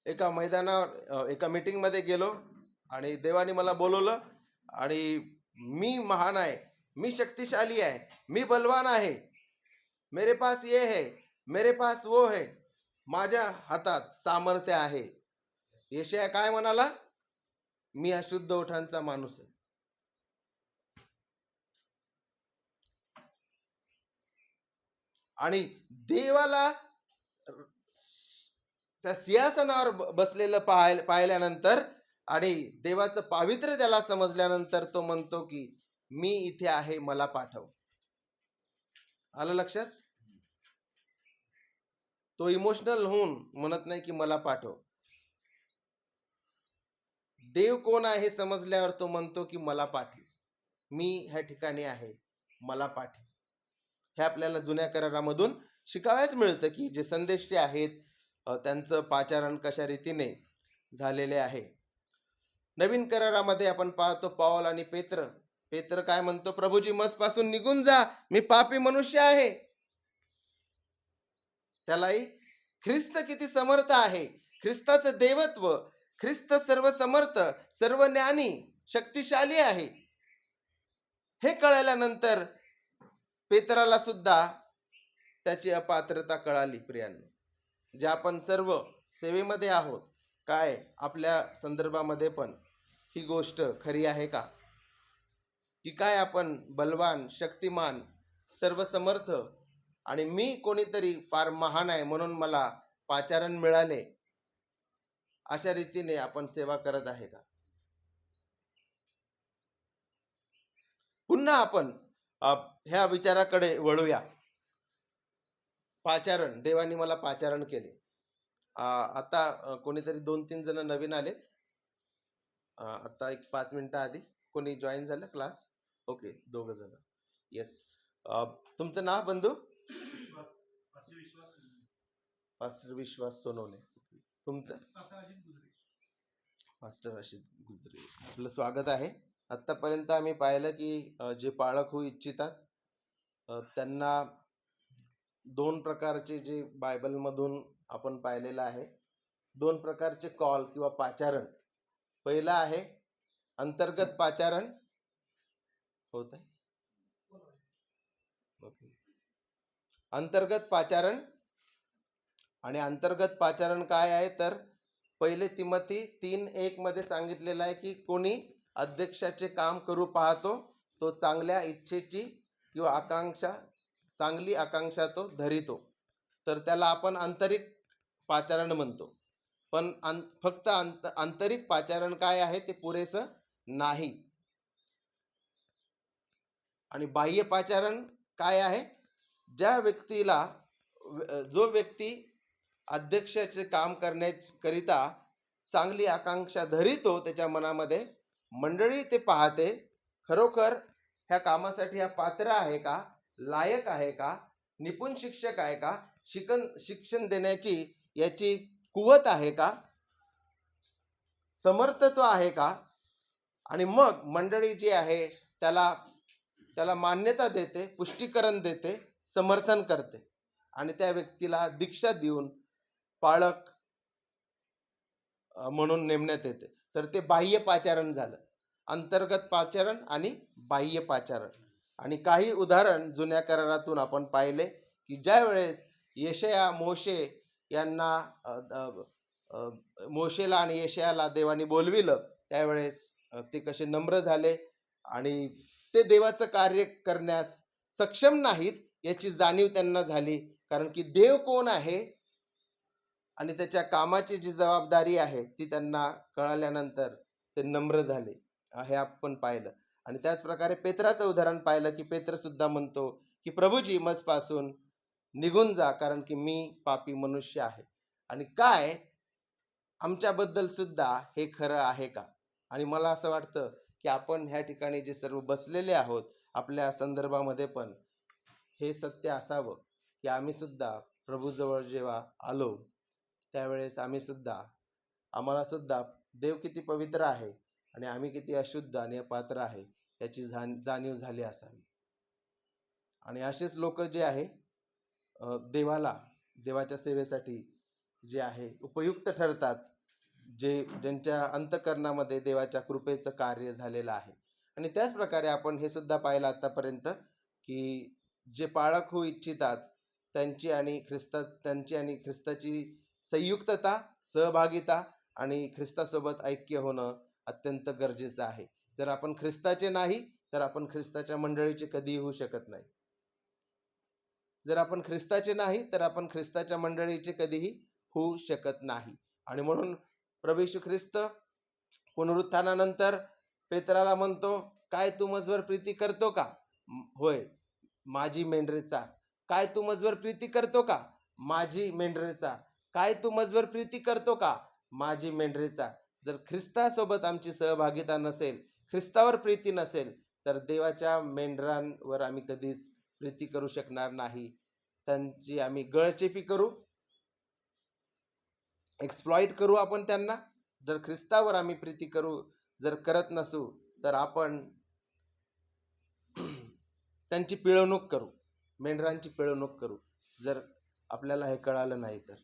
S1: एका मैदानावर एका मीटिंग मध्ये गेलो आणि देवाने मला बोलवलं आणि मी महान आहे, मी शक्तिशाली आहे, मी बलवान आहे, मेरे पास ये है, मेरे पास वो है, माझ्या हातात सामर्थ्य आहे. यशाया काय म्हणाला? मी अशुद्ध ओठांचा माणूस आहे. आणि देवाला त्या सिंहासनावर बसलेलं पाहिल्यानंतर आणि देवाचं पावित्र्य त्याला समजल्यानंतर तो म्हणतो की मी इथे आहे, मला पाठव. आलं लक्षात? तो इमोशनल होऊन म्हणत नाही की मला पाठव. देव कोण आहे हे समजल्यावर तो म्हणतो की मला पाठव, मी ह्या ठिकाणी आहे, मला पाठव. हे आपल्याला जुन्या करारामधून शिकावयास मिळतं की जे संदेष्टे आहेत त्यांचं पाचारण कशा रीतीने झालेले आहे. नवीन करारामध्ये आपण पाहतो पौल आणि पेत्र काय म्हणतो? प्रभूजी मजपासून निघून जा, मी पापी मनुष्य आहे. त्यालाही ख्रिस्त किती समर्थ आहे, ख्रिस्ताचं देवत्व, ख्रिस्त सर्व समर्थ, सर्व ज्ञानी, शक्तिशाली आहे हे कळल्यानंतर पेत्राला सुद्धा त्याची अपात्रता कळाली. प्रियांनो, जे आपण सर्व सेवेमध्ये आहोत, काय आपल्या संदर्भामध्ये पण ही गोष्ट खरी आहे का? की काय आपण बलवान, शक्तिमान, सर्वसमर्थ आणि मी कोणीतरी फार महान आहे म्हणून मला पाचारण मिळाले, अशा रीतीने आपण सेवा करत आहे का? पुन्हा आपण ह्या विचाराकडे वळूया. पाचारण, देवाने मला पाचारण केले. आता कोणीतरी 2-3 जण नवीन आले. आता एक 5 मिनिटं आधी कोणी जॉईन झालं क्लास? ओके, 2 जण. येस. तुमचं नाव बंधू? पास्टर विश्वास सोनवणे. तुमचं? पास्टर रशीद गुजरे. आपलं स्वागत आहे. आतापर्यंत आम्ही पाहिलं की जे पाळक होऊ इच्छितात त्यांना 2 प्रकारचे, जे बायबलमधून आपण पाहिलेलं आहे, 2 प्रकारचे कॉल किंवा पाचारण. पहिला आहे अंतर्गत पाचारण. होत आहे? अंतर्गत पाचारण. आणि अंतर्गत पाचारण काय आहे तर पहिले तिमोथी 3:1 मध्ये सांगितलेलं आहे की कोणी अध्यक्षाचे काम करू पाहतो तो चांगल्या इच्छेची किंवा आकांक्षा चांगली आकांक्षा तो धरितो, तर त्याला आपण आंतरिक पाचारण म्हणतो. पण फक्त आंतरिक पाचारण काय आहे ते पुरेसं नाही. आणि बाह्य पाचारण काय आहे? ज्या व्यक्तीला जो व्यक्ती अध्यक्षाचे काम करण्याकरिता चांगली आकांक्षा धरितो त्याच्या मनामध्ये, मंडळी ते पाहते खरोखर ह्या कामासाठी हा पात्र आहे का, लायक आहे का, निपुण शिक्षक आहे का, शिक्षण देण्याची याची कुवत आहे का, समर्थत्व आहे का. आणि मग मंडळी जी आहे त्याला मान्यता देते, पुष्टीकरण देते, समर्थन करते आणि त्या व्यक्तीला दीक्षा देऊन पाळक म्हणून नेमण्यात येते. तर ते बाह्य पाचारण झालं. अंतर्गत पाचारण आणि बाह्य पाचारण. आणि काही उदाहरण जुन्या करारातून आपण पाहिले की ज्या वेळेस यशया मोशे यांना मोशेला आणि यशयाला देवाने बोलविलं त्यावेळेस ते कसे नम्र झाले आणि ते देवाचं कार्य करण्यास सक्षम नाहीत याची जाणीव त्यांना झाली, कारण की देव कोण आहे आणि त्याच्या कामाची जी जबाबदारी आहे ती त्यांना कळाल्यानंतर ते नम्र झाले, हे आपण पाहिलं. आणि त्याच प्रकारे पेत्राचं उदाहरण पाहिलं की पेत्र सुद्धा म्हणतो की प्रभूजी मजपासून निघून जा, कारण की मी पापी मनुष्य आहे. आणि काय आमच्याबद्दल सुद्धा हे खरं आहे का? आणि मला असं वाटतं की आपण ह्या ठिकाणी जे सर्व बसलेले आहोत आपल्या संदर्भामध्ये पण हे सत्य असावं की आम्ही सुद्धा प्रभूजवळ जेव्हा आलो त्यावेळेस आम्हाला सुद्धा देव किती पवित्र आहे आणि आम्ही किती अशुद्ध आणि अपात्र आहे याची जाणीव झाली असावी. आणि असेच लोक जे आहे देवाच्या सेवेसाठी जे आहे उपयुक्त ठरतात, ज्यांच्या अंतःकरणामध्ये देवाच्या कृपेचं कार्य झालेलं आहे. आणि त्याच प्रकारे आपण हे सुद्धा पाहिलं आतापर्यंत की जे पाळक होऊ इच्छितात त्यांची आणि ख्रिस्ताची संयुक्तता, सहभागिता आणि ख्रिस्तासोबत ऐक्य होणं अत्यंत गरजेचं आहे. जर आपण ख्रिस्ताचे नाही तर आपण ख्रिस्ताच्या मंडळीचे कधीही होऊ शकत नाही. जर आपण ख्रिस्ताचे नाही तर आपण ख्रिस्ताच्या मंडळीचे कधीही होऊ शकत नाही. आणि म्हणून प्रभू येशू ख्रिस्त पुनरुत्थानानंतर पेत्राला म्हणतो, काय तू मजवर प्रीती करतो का? होय, माझी मेंढरेचा. काय तू मजवर प्रीती करतो का? माझी मेंढरेचा. काय तू मजवर प्रीती करतो का? माझी मेंढरेचा. जर ख्रिस्तासोबत आमची सहभागिता नसेल, ख्रिस्तावर प्रीती नसेल, तर देवाच्या मेंढरांवर आम्ही कधीच प्रीती करू शकणार नाही. त्यांची आम्ही गळचेपी करू, एक्सप्लॉइट करू आपण त्यांना. जर ख्रिस्तावर आम्ही प्रीती जर करत नसू तर आपण त्यांची पिळवणूक करू, मेंढरांची पिळवणूक करू, जर आपल्याला हे कळालं नाही तर.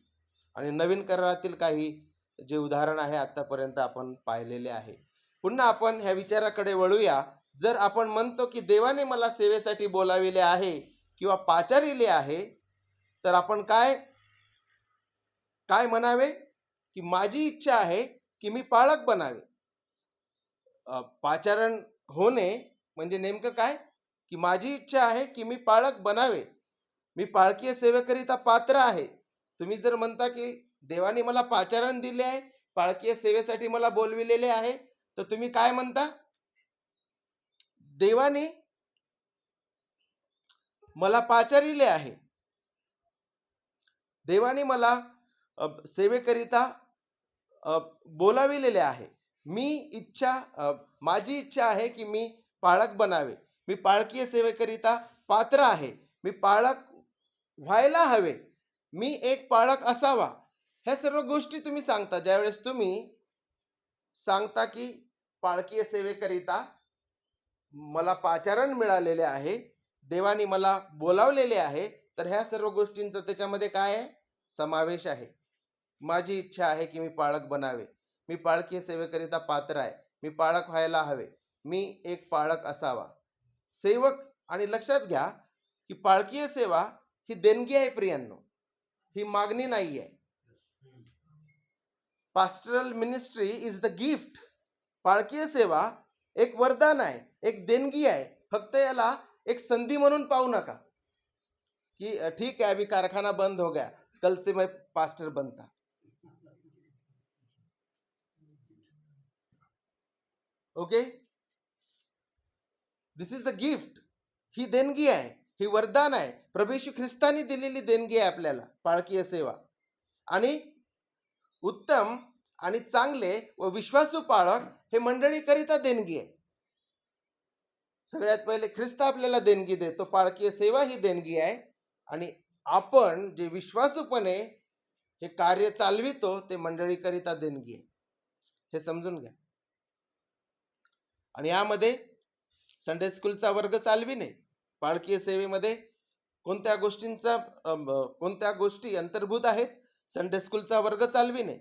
S1: आणि नवीन करारातील काही जे उदाहरण आहे आतापर्यंत आपण पाहिलेले आहे. पुन्हा आपण ह्या विचाराकडे वळूया. जर आपण म्हणतो की देवाने मला सेवेसाठी बोलाविले आहे किंवा पाचारिले आहे, तर आपण काय म्हणावे की माझी इच्छा आहे की मी पाळक बनावे. पाचारण होणे म्हणजे नेमकं काय की माझी इच्छा आहे की मी पाळक बनावे, मी पाळकीय सेवेकरिता पात्र आहे. तुम्ही जर म्हणता की देवाने मला पाचारण दिले आहे, पाळकीय सेवेसाठी मला बोलविलेले आहे, तर तुम्ही काय म्हणता? देवाने मला पाचारिले आहे, देवाने मला सेवेकरिता बोलाविलेले आहे. माझी इच्छा आहे की मी पाळक बनावे, मी पाळकीय सेवेकरिता पात्र आहे, मी पाळक व्हायला हवे, मी एक पाळक असावा. ह्या सर्व गोष्टी तुम्ही सांगता. ज्यावेळेस तुम्ही सांगता की पाळकीय सेवेकरिता मला पाचारण मिळालेले आहे, देवाने मला बोलावलेले आहे, तर ह्या सर्व गोष्टींचा त्याच्यामध्ये काय आहे? समावेश आहे. माझी इच्छा आहे की मी पाळक बनावे, मी पाळकीय सेवेकरिता पात्र आहे, मी पाळक व्हायला हवे, मी एक पाळक असावा. सेवक, आणि लक्षात घ्या की पाळकीय सेवा ही देणगी आहे प्रियांनो, ही मागणी नाही आहे. Pastoral ministry is the gift. पाळकीय सेवा एक वरदान आहे, एक देणगी आहे. फक्त याला एक संधी म्हणून पाहू नका कि ठीक है अभी कारखाना बंद हो गया, कल से मैं पास्टर बनता. Okay, this is a gift. ही देणगी आहे, ही वरदान आहे. प्रभू येशू ख्रिस्तानी दिलेली देणगी आहे आपल्याला पाळकीय सेवा. आणि उत्तम आणि चांगले व विश्वासू पाळक हे मंडळीकरिता देणगी आहे. सगळ्यात पहिले ख्रिस्त आपल्याला देणगी देतो, पाळकीय सेवा ही देणगी आहे. आणि आपण जे विश्वासूपणे हे कार्य चालवितो ते मंडळीकरिता देणगी आहे, हे समजून घ्या. आणि यामध्ये संडे स्कूलचा वर्ग चालविणे, पाळकीय सेवेमध्ये कोणत्या गोष्टी अंतर्भूत आहेत. संडे स्कूलचा वर्ग चालविणे,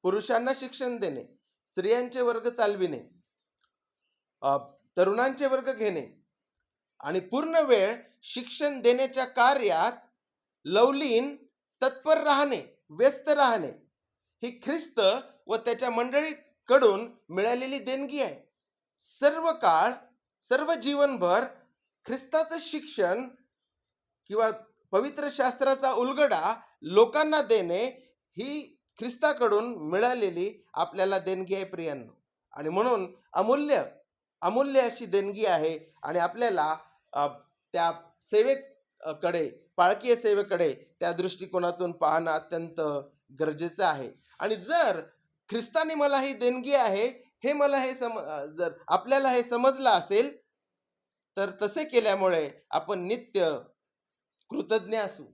S1: पुरुषांना शिक्षण देणे, स्त्रियांचे वर्ग चालविणे, तरुणांचे वर्ग घेणे आणि पूर्ण वेळ शिक्षण देण्याच्या कार्यात लवलीन तत्पर राहणे, व्यस्त राहणे ही ख्रिस्त व त्याच्या मंडळीकडून मिळालेली देणगी आहे. सर्व काळ, सर्व जीवनभर ख्रिस्ताचं शिक्षण किंवा पवित्र शास्त्राचा उलगडा लोकांना देणे ही ख्रिस्ताकडून मिळालेली आपल्याला देणगी आहे प्रियांनो. आणि म्हणून अमूल्य अशी देणगी आहे. आणि आपल्याला त्या सेवेकडे, पाळकीय सेवेकडे त्या दृष्टिकोनातून पाहणं अत्यंत गरजेचं आहे. आणि जर ख्रिस्ताने मला ही देणगी आहे हे मला जर आपल्याला हे समजलं असेल तर तसे केल्यामुळे आपण नित्य कृतज्ञ असू.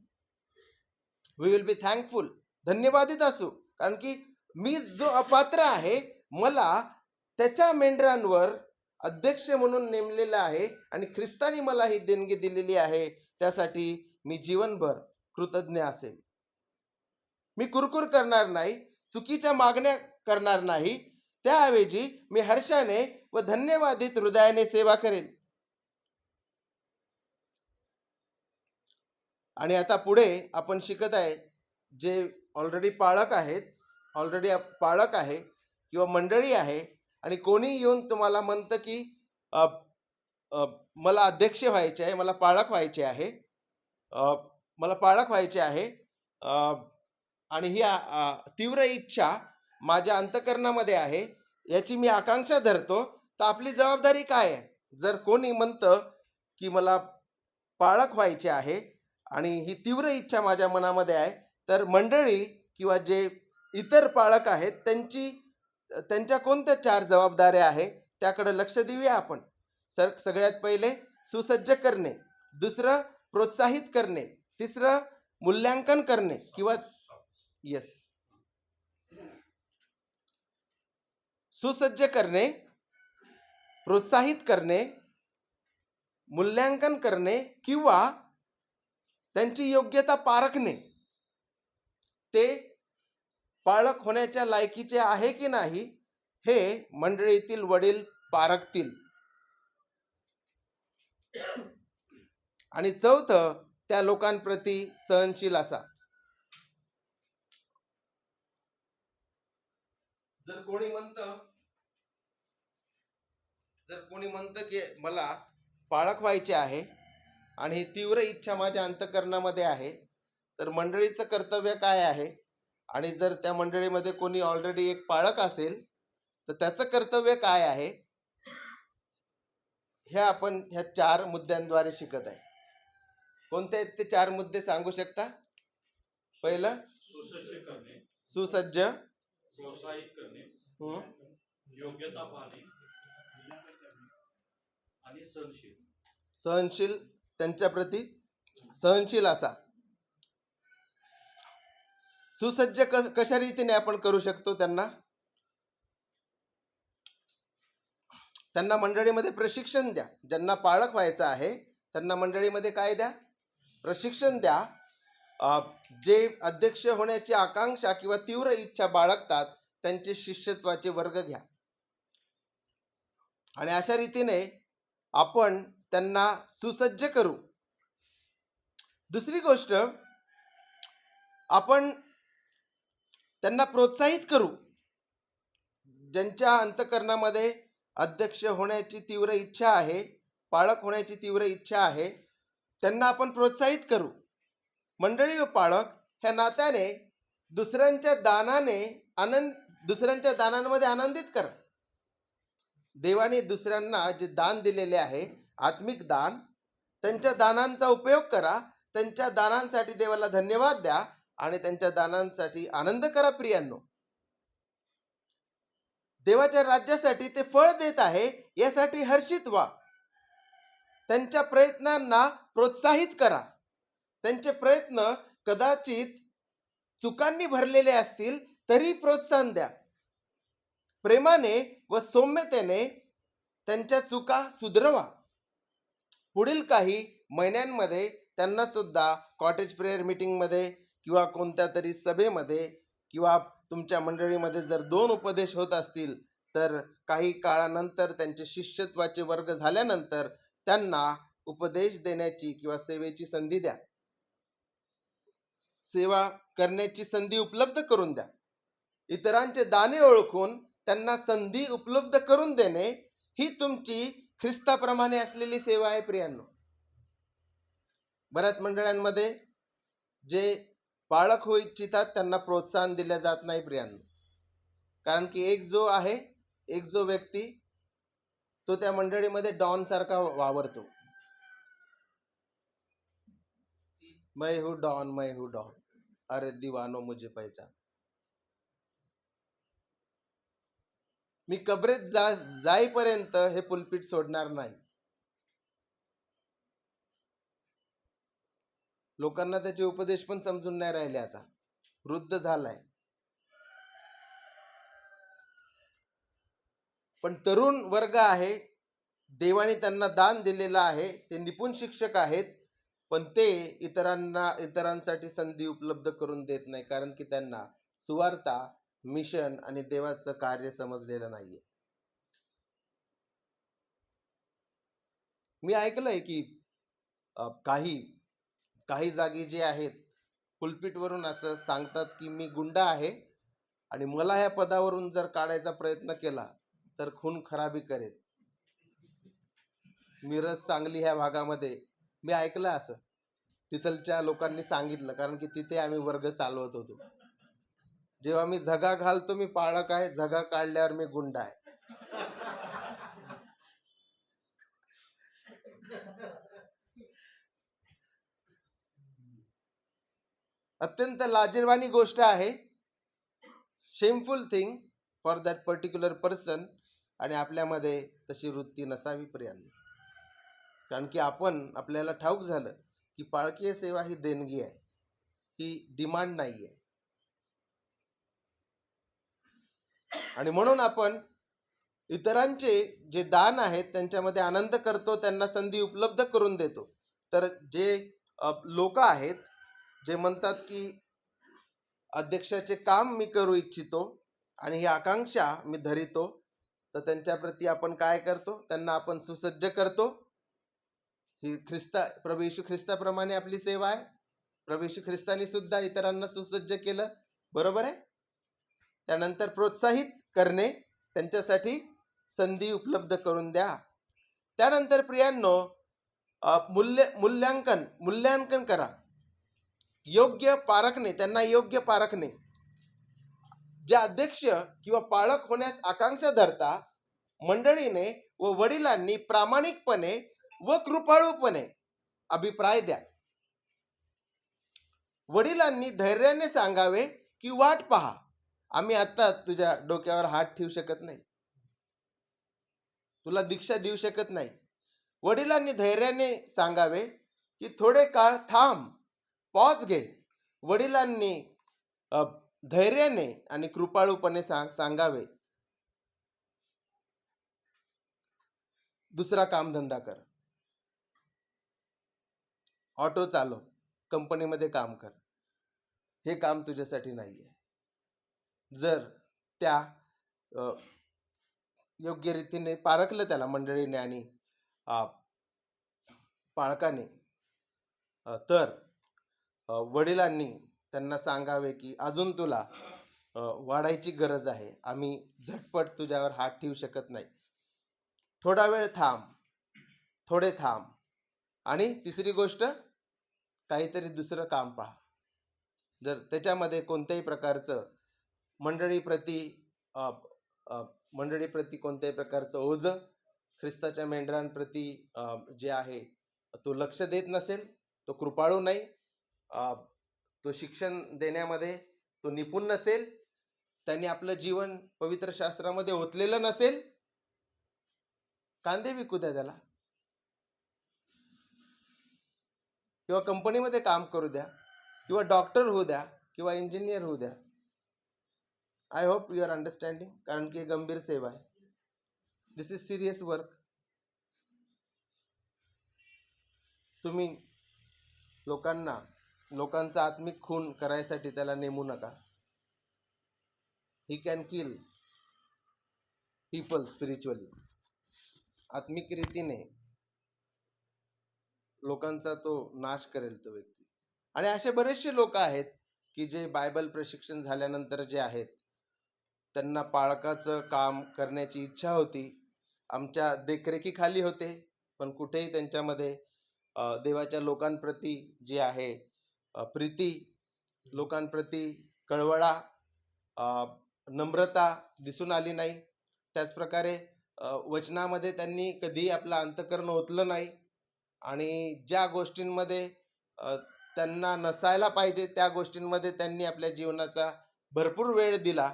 S1: वी विल बी थँकफुल, धन्यवादित असू. कारण की मी जो अपात्र आहे, मला त्याच्या मेंढरांवर अध्यक्ष म्हणून नेमलेला आहे आणि ख्रिस्तानी मला ही देणगी दिलेली आहे. त्यासाठी मी जीवनभर कृतज्ञ असेल. मी कुरकुर करणार नाही, चुकीच्या मागण्या करणार नाही. त्याऐवजी मी हर्षाने व धन्यवादित हृदयाने सेवा करेन. आणि आता पुढे आपण शिकत आहे, जे ऑलरेडी पाळक आहे किंवा मंडळी आहे आणि कोणी येऊन तुम्हाला म्हणतं की मला अध्यक्ष व्हायचे आहे, मला पाळक व्हायचे आहे, आणि ही तीव्र इच्छा माझ्या अंतःकरणामध्ये आहे, याची मी आकांक्षा धरतो. तर आपली जबाबदारी काय आहे? जर कोणी म्हणतं की मला पाळक व्हायचे आहे आणि ही तीव्र इच्छा माझ्या मनामध्ये आहे, तर मंडळी किंवा जे इतर पाळक आहेत त्यांच्या कोणत्या 4 जबाबदाऱ्या आहेत त्याकडे लक्ष देऊया आपण. सगळ्यात पहिले सुसज्ज करणे, दुसरं प्रोत्साहित करणे, तिसरं मूल्यांकन करणे किंवा सुसज्ज करणे, प्रोत्साहित करणे, मूल्यांकन करणे किंवा त्यांची योग्यता पारखणे. ते पाळक होण्याच्या लायकीचे आहे की नाही हे मंडळीतील वडील पारखतील. आणि चौथं, त्या लोकांप्रती सहनशील असा. जर कोणी म्हणतं की मला पाळक व्हायचे आहे आणि ही तीव्र इच्छा माझ्या अंतःकरणामध्ये आहे, तर मंडळीचं कर्तव्य काय आहे? आणि जर त्या मंडळीमध्ये कोणी ऑलरेडी एक पाळक असेल तर त्याचं कर्तव्य काय आहे, हे आपण ह्या 4 मुद्द्यांद्वारे शिकत आहे. कोणते आहेत ते 4 मुद्दे सांगू शकता? पहिलं सुसज्ज,
S4: प्रोत्साहित करणे, योग्यता पाहणे आणि
S1: सहनशील, त्यांच्या प्रती सहनशील असा. सुसज्ज कशा रीतीने आपण करू शकतो? त्यांना मंडळीमध्ये प्रशिक्षण द्या. ज्यांना पाळक व्हायचं आहे त्यांना मंडळीमध्ये काय द्या? प्रशिक्षण द्या. जे अध्यक्ष होण्याची आकांक्षा किंवा तीव्र इच्छा बाळगतात त्यांचे शिष्यत्वाचे वर्ग घ्या. आणि अशा रीतीने आपण त्यांना सुसज्ज करू. दुसरी गोष्ट, आपण त्यांना प्रोत्साहित करू. ज्यांच्या अंतःकरणामध्ये अध्यक्ष होण्याची तीव्र इच्छा आहे, पाळक होण्याची तीव्र इच्छा आहे, त्यांना आपण प्रोत्साहित करू. मंडळी व पाळक ह्या नात्याने दुसऱ्यांच्या दानांमध्ये आनंदित करा. देवाने दुसऱ्यांना जे दान दिलेले आहे, आत्मिक दान, त्यांच्या दानांचा उपयोग करा. त्यांच्या दानांसाठी देवाला धन्यवाद द्या आणि त्यांच्या दानांसाठी आनंद करा. प्रियांनो, देवाच्या राज्यासाठी ते फळ देत आहे यासाठी हर्षित व्हा. त्यांच्या प्रयत्नांना प्रोत्साहित करा. त्यांचे प्रयत्न कदाचित चुकांनी भरलेले असतील तरी प्रोत्साहन द्या. प्रेमाने व सौम्यतेने त्यांच्या चुका सुधरवा. पुढील काही महिन्यांमध्ये त्यांना सुद्धा कॉटेज प्रेयर मीटिंगमध्ये किंवा कोणत्या तरी सभेमध्ये किंवा तुमच्या मंडळीमध्ये जर 2 उपदेश होत असतील तर काही काळानंतर त्यांचे शिष्यत्वाचे वर्ग झाल्यानंतर त्यांना उपदेश देण्याची किंवा सेवेची संधी द्या. सेवा करण्याची संधी उपलब्ध करून द्या. इतरांचे दाने ओळखून त्यांना संधी उपलब्ध करून देणे ही तुमची ख्रिस्ताप्रमाणे असलेली सेवा आहे. प्रियांनो, बऱ्याच मंडळांमध्ये जे पाळक होऊ इच्छितात त्यांना प्रोत्साहन दिले जात नाही. प्रियांनो, कारण की एक जो व्यक्ती तो त्या मंडळीमध्ये डॉन सारखा वावरतो. मैं हूँ डॉन, अरे दीवानो मुझे पहचान. मी कबरेत जाईपर्यंत हे पुलपीट सोडणार नाही. लोकांना त्याचे उपदेश पण समजून नाही राहिले. आता वृद्ध झालाय. पण तरुण वर्ग आहे, देवाने त्यांना दान दिलेलं आहे, ते निपुण शिक्षक आहेत, पण ते इतरांसाठी संधी उपलब्ध करून देत नाही, कारण की त्यांना सुवार्ता, मिशन आणि देवाचं कार्य समजलेलं नाहीये. मी ऐकलंय की काही जागी जे आहेत पुलपीटवरून असं सांगतात की मी गुंडा आहे आणि मला ह्या पदावरून जर काढायचा प्रयत्न केला तर खून खराबी करेल. मिरज, सांगली ह्या भागामध्ये मी ऐकलं असं. तिथलच्या लोकांनी सांगितलं, कारण की तिथे आम्ही वर्ग चालवत होतो. जेव्हा मी झगा घालतो मी पाळक आहे, झगा काढल्यावर मी गुंडा आहे. अत्यंत लाजिरवाणी गोष्ट आहे. Shameful thing for that particular person. आणि आपल्यामध्ये तशी वृत्ती नसावी प्रियांनो, कारण की आपल्याला ठाऊक झालं की पाळकीय सेवा ही देणगी आहे, ही डिमांड नाहीये. आणि म्हणून आपण इतरांचे जे दान आहेत त्यांच्यामध्ये आनंद करतो, त्यांना संधी उपलब्ध करून देतो. तर जे लोक आहेत जे म्हणतात की अध्यक्षाचे काम मी करू इच्छितो आणि ही आकांक्षा मी धरितो, तर त्यांच्याप्रती आपण काय करतो? त्यांना आपण सुसज्ज करतो. ही प्रभू येशू ख्रिस्ताप्रमाणे आपली सेवा आहे. प्रभू येशू ख्रिस्ताने सुद्धा इतरांना सुसज्ज केलं, बरोबर आहे. त्यानंतर प्रोत्साहित करणे, त्यांच्यासाठी संधी उपलब्ध करून द्या. त्यानंतर प्रियांनो, मूल्यांकन करा. योग्य पारखणे, त्यांना योग्य पारखणे. जे अध्यक्ष किंवा पाळक होण्यास आकांक्षा धरता, मंडळीने व वडिलांनी प्रामाणिकपणे व कृपाळूपणे अभिप्राय द्या. वडिलांनी धैर्याने सांगावे की वाट पहा, आम्ही आता तुझ्या डोक्यावर हात ठेवू शकत नाही, तुला दीक्षा देऊ शकत नाही. वडिलांनी धैर्याने सांगावे की थोडे काळ थांब, पॉज घे. वडिलांनी धैर्याने आणि कृपाळूपणे सांगावे, दुसरा कामधंदा कर, ऑटो चालव, कंपनीमध्ये काम कर, हे काम तुझ्यासाठी नाहीये. जर त्या योग्य रीतीने पारखलं त्याला मंडळीने आणि पाळकाने, तर वडिलांनी त्यांना सांगावे की अजून तुला वाढायची गरज आहे, आम्ही झटपट तुझ्यावर हात ठेवू शकत नाही, थोडा वेळ थांब, थोडे थांब. आणि तिसरी गोष्ट, काहीतरी दुसरं काम पहा. जर त्याच्यामध्ये कोणत्याही प्रकारचं मंडळीप्रती अ, अ, मंडळीप्रती कोणत्याही प्रकारचं ओझं, ख्रिस्ताच्या मेंढरांप्रती जे आहे तो लक्ष देत नसेल, तो कृपाळू नाही, अ, तो शिक्षण देण्यामध्ये तो निपुण नसेल, त्यांनी आपलं जीवन पवित्र शास्त्रामध्ये ओतलेलं नसेल, कांदे विकू द्या त्याला, किंवा कंपनीमध्ये काम करू द्या, किंवा डॉक्टर होऊ द्या, किंवा इंजिनियर होऊ द्या. I hope you are understanding. कारण की गंभीर सेवा आहे. This is serious work. तुम्ही लोकांचा आत्मिक खून करायसाठी त्याला नेमू नका. He can kill people spiritually. आत्मिक रीतीने लोकांचा तो नाश करेल तो व्यक्ती. आणि असे बरेचसे लोक आहेत की जे बायबल प्रशिक्षण झाल्यानंतर जे आहेत, त्यांना पाळकाचं काम करण्याची इच्छा होती, आमच्या देखरेखीखाली होते, पण कुठेही त्यांच्यामध्ये देवाच्या लोकांप्रती जी आहे प्रीती, लोकांप्रती कळवळा, नम्रता दिसून आली नाही. त्याचप्रकारे वचनामध्ये त्यांनी कधी आपलं अंतःकरण ओतलं नाही, आणि ज्या गोष्टींमध्ये त्यांना नसायला पाहिजे त्या गोष्टींमध्ये त्यांनी आपल्या जीवनाचा भरपूर वेळ दिला,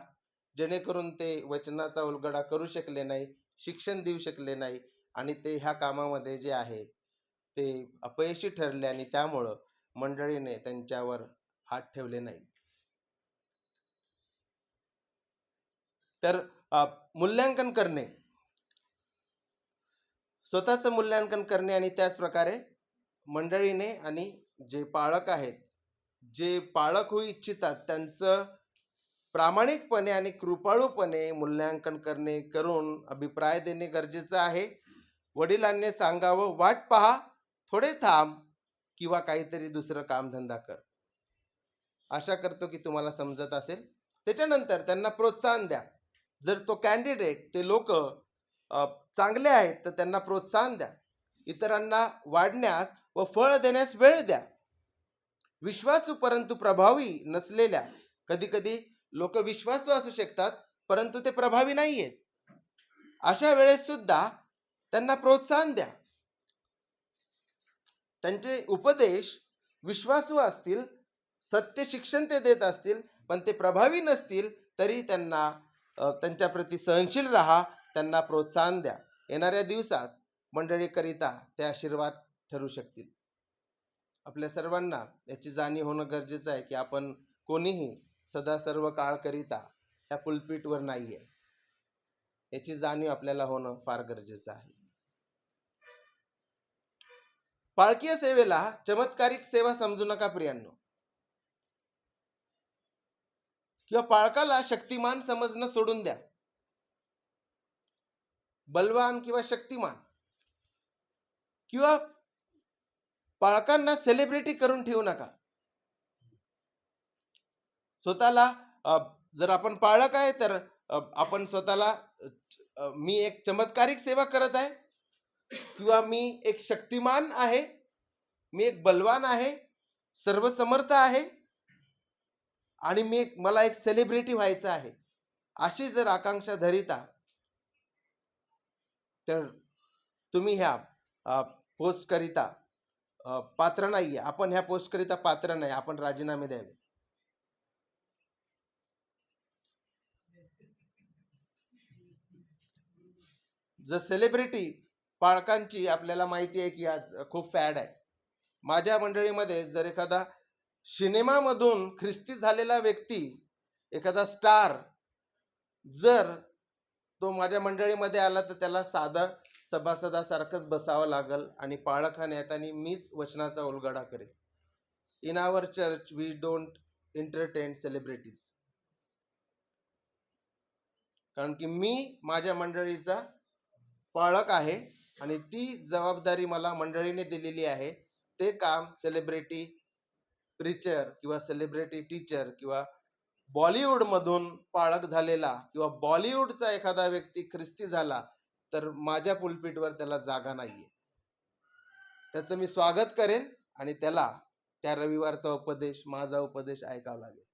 S1: जेणेकरून ते वचनाचा उलगडा करू शकले नाही, शिक्षण देऊ शकले नाही, आणि ते ह्या कामामध्ये जे आहे ते अपयशी ठरले, आणि त्यामुळं मंडळीने त्यांच्यावर हात ठेवले नाही. तर मूल्यांकन करणे, स्वतःचं मूल्यांकन करणे, आणि त्याच प्रकारे मंडळीने आणि जे पाळक आहेत, जे पाळक होऊ इच्छितात, त्यांचं प्रामाणिकपणे आणि कृपाळूपणे मूल्यांकन करणे, करून अभिप्राय देणे गरजेचं आहे. वडिलांनी सांगावं, वाट पहा, थोडे थांब, किंवा काहीतरी दुसरं कामधंदा कर. आशा करतो की तुम्हाला समजत असेल. त्याच्यानंतर त्यांना प्रोत्साहन द्या. जर तो कॅन्डिडेट, ते लोक चांगले आहेत, तर त्यांना प्रोत्साहन द्या. इतरांना वाढण्यास व फळ देण्यास वेळ द्या. विश्वासू परंतु प्रभावी नसलेल्या, कधी कधी लोक विश्वासू असू शकतात परंतु ते प्रभावी नाही आहेत, अशा वेळेस सुद्धा त्यांना प्रोत्साहन द्या. त्यांचे उपदेश विश्वासू असतील, सत्य शिक्षण ते देत असतील, पण ते प्रभावी नसतील तरी त्यांना त्यांच्याप्रती सहनशील राहा, त्यांना प्रोत्साहन द्या. येणाऱ्या दिवसात मंडळीकरिता ते आशीर्वाद ठरू शकतील. आपल्या सर्वांना याची जाणीव होणं गरजेचं आहे की आपण कोणीही सदा सर्व काळ करिता त्या पुलपीटवर नाही आहे. याची जाणीव आपल्याला होणं फार गरजेचं आहे. पाळकीय सेवेला चमत्कारिक सेवा समजू नका प्रियांनो, किंवा पाळकाला शक्तिमान समजणं सोडून द्या. बलवान किंवा शक्तिमान किंवा पाळकांना सेलिब्रिटी करून ठेवू नका. स्वतःला जर आपण पाळक आहे तर आपण स्वतःला मी एक चमत्कारिक सेवा करत आहे, किंवा मी एक शक्तिमान आहे, मी एक बलवान आहे, सर्वसमर्थ आहे, आणि मला एक सेलिब्रिटी व्हायचं आहे, अशी जर आकांक्षा धरिता, तर तुम्ही ह्या पोस्ट करिता पात्र नाहीये. आपण ह्या पोस्ट करिता पात्र नाही. आपण राजीनामे द्यावे. जर सेलिब्रिटी पाळकांची आपल्याला माहिती आहे की आज खूप फॅड आहे. माझ्या मंडळीमध्ये जर एखादा सिनेमामधून ख्रिस्ती झालेला व्यक्ती, एखादा स्टार, जर तो माझ्या मंडळीमध्ये आला तर त्याला साधा सभासदासारखंच बसावं लागल, आणि पाळखाने येताना मीच वचनाचा उलगडा करेन. In our church we don't entertain celebrities. कारण की मी माझ्या मंडळीचा पाळक आहे, आणि ती जबाबदारी मला मंडळीने दिलेली आहे. ते काम सेलिब्रिटी प्रिचर किंवा सेलिब्रिटी टीचर किंवा बॉलिवूड मधून पाळक झालेला किंवा बॉलिवूडचा एखादा व्यक्ती ख्रिस्ती झाला तर माझ्या पुलपीटवर त्याला जागा नाहीये. त्याचं मी स्वागत करेन आणि त्याला त्या रविवारचा उपदेश, माझा उपदेश ऐकावा लागेल.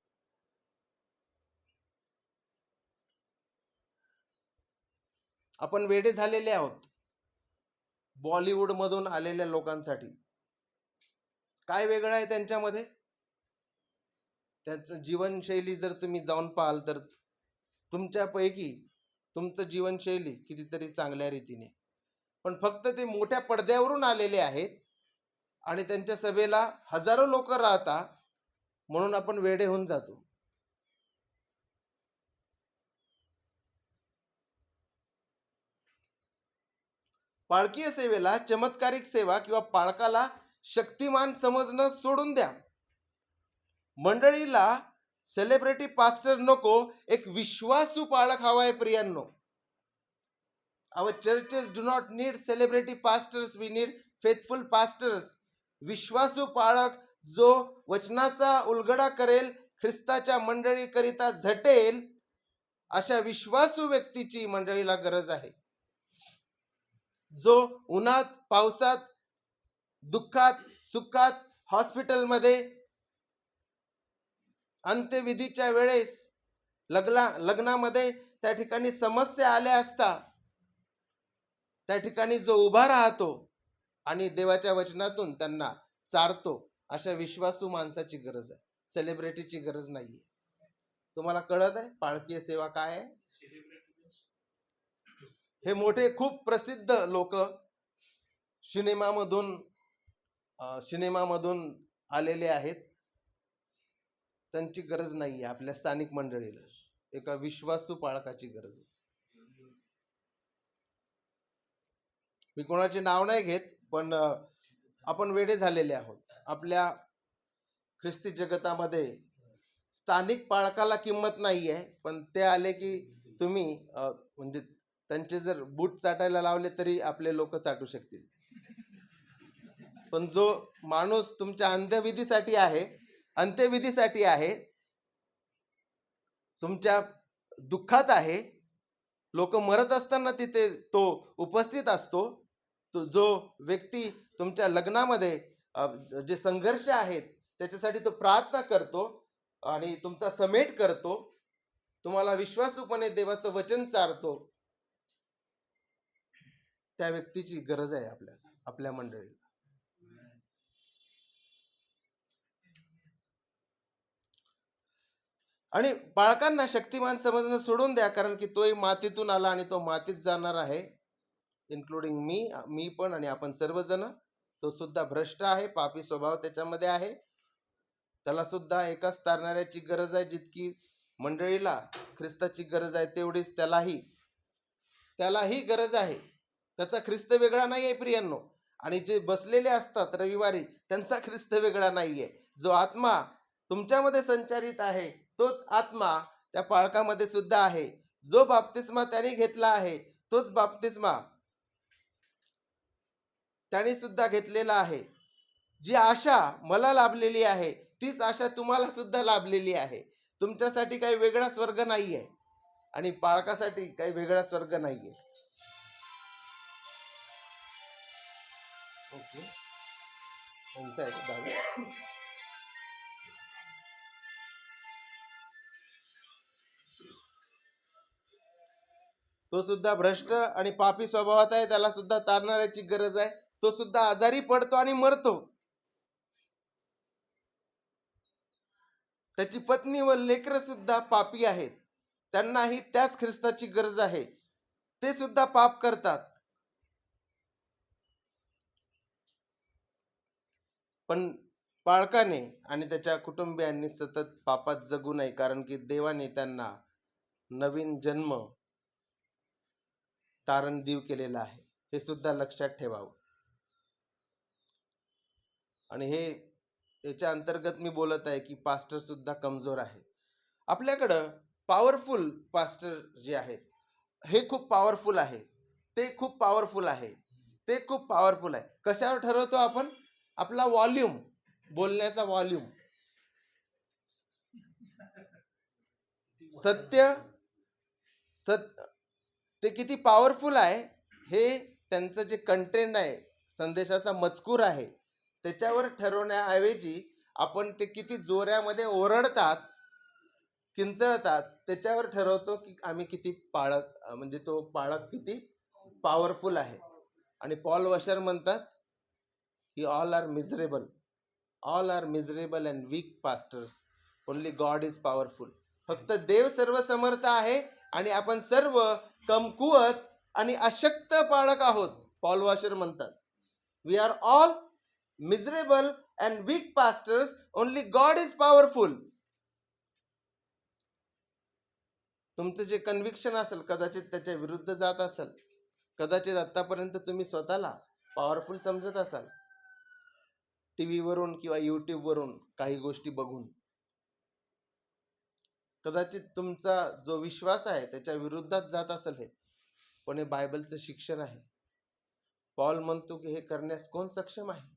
S1: आपण वेडे झालेले आहोत बॉलिवूड मधून आलेल्या लोकांसाठी. काय वेगळं आहे त्यांच्यामध्ये? त्यांचं जीवनशैली जर तुम्ही जाऊन पाहाल तर तुमच्यापैकी तुमचं जीवनशैली कितीतरी चांगल्या रीतीने, पण फक्त ते मोठ्या पडद्यावरून आलेले आहेत आणि त्यांच्या सभेला हजारो लोक राहतात म्हणून आपण वेडे होऊन जातो. पाळकीय सेवेला चमत्कारिक सेवा किंवा पाळकाला शक्तिमान समजणं सोडून द्या. मंडळीला सेलिब्रिटी पास्टर नको, एक विश्वासू पाळक हवाय प्रियांनो. Our churches do not need celebrity pastors, we need faithful pastors. विश्वासू पाळक जो वचनाचा उलगडा करेल, ख्रिस्ताच्या मंडळीकरिता झटेल, अशा विश्वासू व्यक्तीची मंडळीला गरज आहे. जो उन्हात पावसात दुःखात सुखात हॉस्पिटलमध्ये अंत्यविधीच्या वेळेस लग्नामध्ये त्या ठिकाणी समस्या आल्या असता त्या ठिकाणी जो उभा राहतो आणि देवाच्या वचनातून त्यांना चारतो, अशा विश्वासू माणसाची गरज आहे. सेलिब्रिटीची गरज नाहीये. तुम्हाला कळत आहे पाळकीय सेवा काय आहे? हे मोठे खूप प्रसिद्ध लोक सिनेमामधून आलेले आहेत. त्यांची गरज नाहीये. आपल्या स्थानिक मंडळीला एका विश्वासू पाळकाची गरज आहे. मी कोणाचे नाव नाही घेत, पण आपण वेडे झालेले आहोत. आपल्या ख्रिस्ती जगतामध्ये स्थानिक पाळकाला किंमत नाहीये, पण ते आले की तुम्ही म्हणजे त्यांचे जर बूट चाटायला लावले तरी आपले लोक चाटू शकतील. पण जो माणूस तुमच्या अंत्यविधीसाठी आहे, तुमच्या दुःखात आहे, लोक मरत असताना तिथे तो उपस्थित असतो, तो जो व्यक्ती तुमच्या लग्नामध्ये जे संघर्ष आहेत त्याच्यासाठी तो प्रार्थना करतो आणि तुमचा समेट करतो, तुम्हाला विश्वासूपणे देवाचं वचन चारतो, त्या व्यक्तीची गरज आहे आपल्या मंडळीला. आणि बाळकांना शक्तिमान समजणं सोडून द्या, कारण की तोही मातीतून आला आणि तो मातीत जाणार आहे, इन्क्लुडिंग मी पण आणि आपण सर्वजण. तो सुद्धा भ्रष्ट आहे, पापी स्वभाव त्याच्यामध्ये आहे. त्याला सुद्धा एकाच तारणाऱ्याची गरज आहे. जितकी मंडळीला ख्रिस्ताची गरज आहे तेवढीच त्यालाही गरज आहे. त्याचा ख्रिस्त वेगळा नाही आहे प्रियांनो. आणि जे बसलेले असतात रविवारी त्यांचा ख्रिस्त वेगळा नाहीये. जो आत्मा तुमच्यामध्ये संचारित आहे तोच आत्मा त्या पाळकामध्ये सुद्धा आहे. जो बाप्तिस्मा त्याने घेतला आहे तोच बाप्तिस्मा त्याने सुद्धा घेतलेला आहे. जी आशा मला लाभलेली आहे तीच आशा तुम्हाला सुद्धा लाभलेली आहे. तुमच्यासाठी काही वेगळा स्वर्ग नाहीये आणि पाळकासाठी काही वेगळा स्वर्ग नाहीये. ओके, त्यांचा आहे दावी. तो सुद्धा भ्रष्ट आणि पापी स्वभावात आहे, त्याला सुद्धा तारणाऱ्याची गरज आहे. तो सुद्धा आजारी पडतो आणि मरतो. त्याची पत्नी व लेकरं सुद्धा पापी आहेत, त्यांनाही त्याच ख्रिस्ताची गरज आहे. ते सुद्धा पाप करतात, पण पाळकाने आणि त्याच्या कुटुंबियांनी सतत पापात जगू नये, कारण की देवाने त्यांना नवीन जन्म तारण देव केलेला आहे. हे सुद्धा लक्षात ठेवावं. आणि याच्या अंतर्गत मी बोलत आहे की पास्टर सुद्धा कमजोर आहे. आपल्याकडं पॉवरफुल पास्टर जे आहेत हे खूप पॉवरफुल आहे, ते खूप पॉवरफुल आहे, ते खूप पॉवरफुल आहे. कशावर ठरवतो आपण? आपला व्हॉल्यूम, बोलण्याचा व्हॉल्यूम. सत्य ते किती पॉवरफुल आहे हे त्यांचं जे कंटेंट आहे, संदेशाचा मजकूर आहे, त्याच्यावर ठरवण्याऐवजी आपण ते किती जोऱ्यामध्ये ओरडतात, किंचळतात, त्याच्यावर ठरवतो की आम्ही किती म्हणजे तो पाळक किती पॉवरफुल आहे. आणि पॉल वॉशर म्हणतात की all are miserable and weak pastors, only God is powerful. फक्त देव सर्व समर्थ आहे आणि आपण सर्व कमकुवत आणि अशक्त पाळक आहोत. पॉल वॉशर म्हणतात we are all miserable and weak pastors, only God is powerful. तुमचं जे कन्व्हिक्शन असेल कदाचित त्याच्या विरुद्ध जात असेल, कदाचित आतापर्यंत तुम्ही स्वतःला पॉवरफुल समजत असाल टीव्ही वरून किंवा युट्यूब वरून काही गोष्टी बघून, कदाचित तुमचा जो विश्वास आहे त्याच्या विरुद्धात जात असेल हे, पण हे बायबलचं शिक्षण आहे. पॉल म्हणतो की हे करण्यास कोण सक्षम आहे?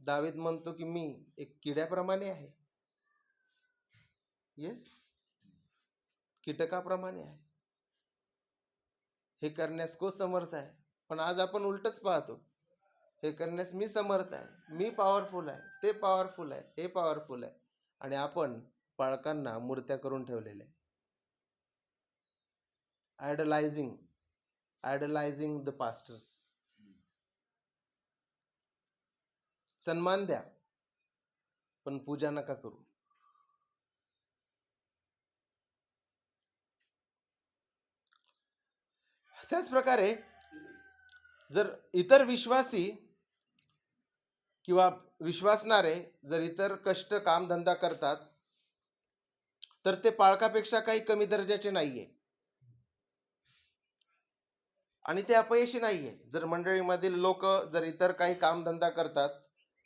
S1: दावीद म्हणतो की मी एक किड्याप्रमाणे आहे, येस, कीटकाप्रमाणे आहे. हे करण्यास कोण समर्थ आहे? पण आज आपण उलटच पाहतो, हे करण्यास मी समर्थ आहे, मी पॉवरफुल आहे, ते पॉवरफुल आहे, हे पॉवरफुल आहे. आणि आपण पाळकांना मूर्त्या करून ठेवलेल्या आहे. आयडलायझिंग द पास्टर्स. सन्मान द्या पण पूजा नका करू. त्याच प्रकारे जर इतर विश्वासी किंवा विश्वासणारे जर इतर कष्ट कामधंदा करतात तर ते पाळकापेक्षा काही कमी दर्जाचे नाहीये आणि ते अपयशी नाहीये. जर मंडळीमधील लोक जर इतर काही कामधंदा करतात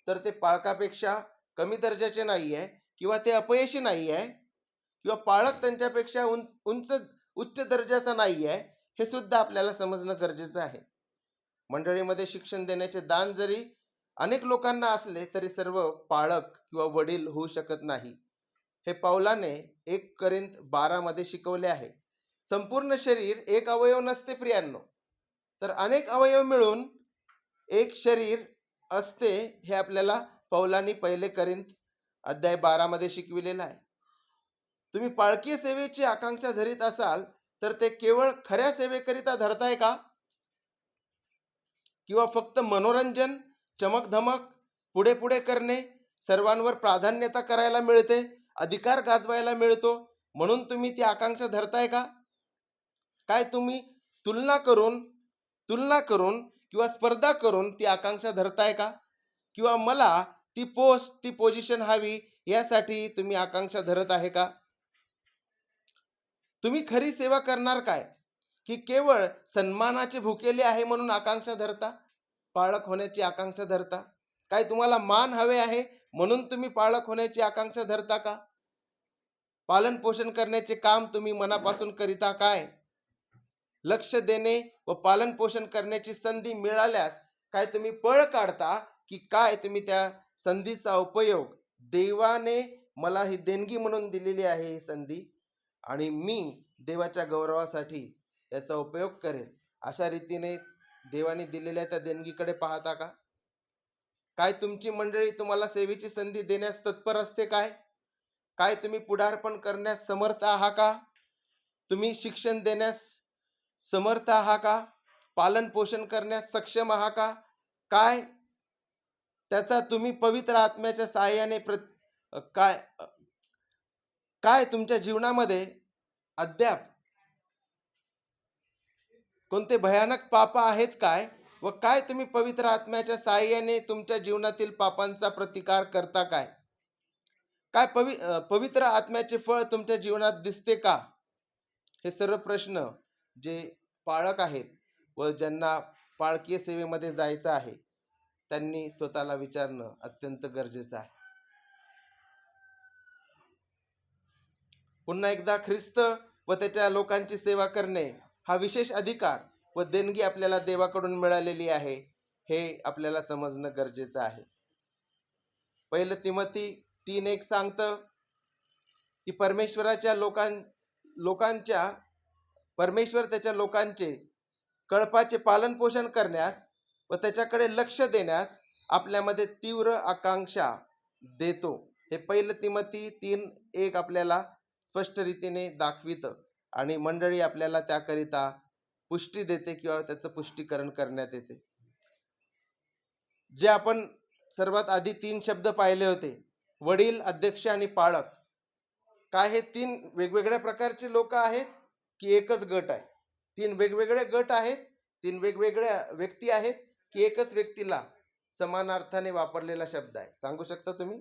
S1: तर ते पाळकापेक्षा कमी दर्जाचे नाहीये किंवा ते अपयशी नाहीये किंवा पाळक त्यांच्यापेक्षा उच्च दर्जाचा नाहीये, हे सुद्धा आपल्याला समजणं गरजेचं आहे. मंडळीमध्ये शिक्षण देण्याचे दान जरी अनेक लोकांना असले तरी सर्व पाळक किंवा वडील होऊ शकत नाही. हे पौलाने 1 कोरिंथ 12 मध्ये शिकवले आहे. संपूर्ण शरीर एक अवयव नसते प्रियांनो, तर अनेक अवयव मिळून एक शरीर असते, हे आपल्याला पौलानी 1 कोरिंथ अध्याय 12 मध्ये शिकविलेलं आहे. तुम्ही पाळकीय सेवेची आकांक्षा धरीत असाल तर ते केवळ खऱ्या सेवेकरिता धरताय का, किंवा फक्त मनोरंजन, चमकधमक, पुढे पुढे करणे, सर्वांवर प्राधान्यता करायला मिळते, अधिकार गाजवायला मिळतो म्हणून तुम्ही ती आकांक्षा धरताय का? काय तुम्ही तुलना करून किंवा स्पर्धा करून ती आकांक्षा धरताय का? किंवा मला ती पोस्ट, ती पोझिशन हवी यासाठी तुम्ही आकांक्षा धरत आहे का? तुम्ही खरी सेवा करणार काय, की केवळ सन्मानाचे भुकेले आहे म्हणून आकांक्षा धरता, पाळक होण्याची आकांक्षा धरता? काय तुम्हाला मान हवे आहे म्हणून तुम्ही पाळक होण्याची आकांक्षा धरता का? पालन पोषण करण्याचे काम तुम्ही मनापासून करिता काय? लक्ष देणे व पालन पोषण करण्याची संधी मिळाल्यास काय तुम्ही पळ काढता, की काय तुम्ही त्या संधीचा उपयोग, देवाने मला ही देणगी म्हणून दिलेली आहे ही संधी आणि मी देवाच्या गौरवासाठी याचा उपयोग करेल, अशा रीतीने देवाने दिलेल्या त्या देणगीकडे पाहता का? काय तुमची मंडळी तुम्हाला सेवेची संधी देण्यास तत्पर असते काय? काय तुम्ही पुढारपण करण्यास समर्थ आहात का? तुम्ही शिक्षण देण्यास समर्थ आहात का? पालन पोषण करण्यास सक्षम आहात का? काय त्याचा तुम्ही पवित्र आत्म्याच्या सहाय्याने काय तुमच्या जीवनामध्ये अद्याप कोणते भयानक पाप आहेत काय, व काय तुम्ही पवित्र आत्म्याच्या सहाय्याने तुमच्या जीवनातील पापांचा प्रतिकार करता काय? काय पवित्र आत्म्याचे फळ तुमच्या जीवनात दिसते का? हे सर्व प्रश्न जे पाळक आहेत व ज्यांना पाळकीय सेवेमध्ये जायचं आहे त्यांनी स्वतःला विचारणं अत्यंत गरजेचं आहे. पुन्हा एकदा ख्रिस्त व त्याच्या लोकांची सेवा करणे हा विशेष अधिकार व देणगी आपल्याला देवाकडून मिळालेली आहे, हे आपल्याला समजणं गरजेचं आहे. 1 तिमोथी 3:1 सांगतं की परमेश्वर त्याच्या लोकांचे कळपाचे पालन पोषण करण्यास व त्याच्याकडे लक्ष देण्यास आपल्यामध्ये तीव्र आकांक्षा देतो. हे 1 तिमोथी 3:1 आपल्याला स्पष्ट रीतीने दाखवितं आणि मंडळी आपल्याला त्याकरिता पुष्टी देते किंवा त्याचं पुष्टीकरण करण्यात येते. जे आपण सर्वात आधी 3 शब्द पाहिले होते, वडील, अध्यक्ष आणि पाळक. काय हे 3 वेगवेगळ्या प्रकारचे लोक आहेत की एकच गट आहे? 3 वेगवेगळे गट आहेत, 3 वेगवेगळ्या व्यक्ती आहेत की एकच व्यक्तीला समानार्थाने वापरलेला शब्द आहे? सांगू शकता तुम्ही?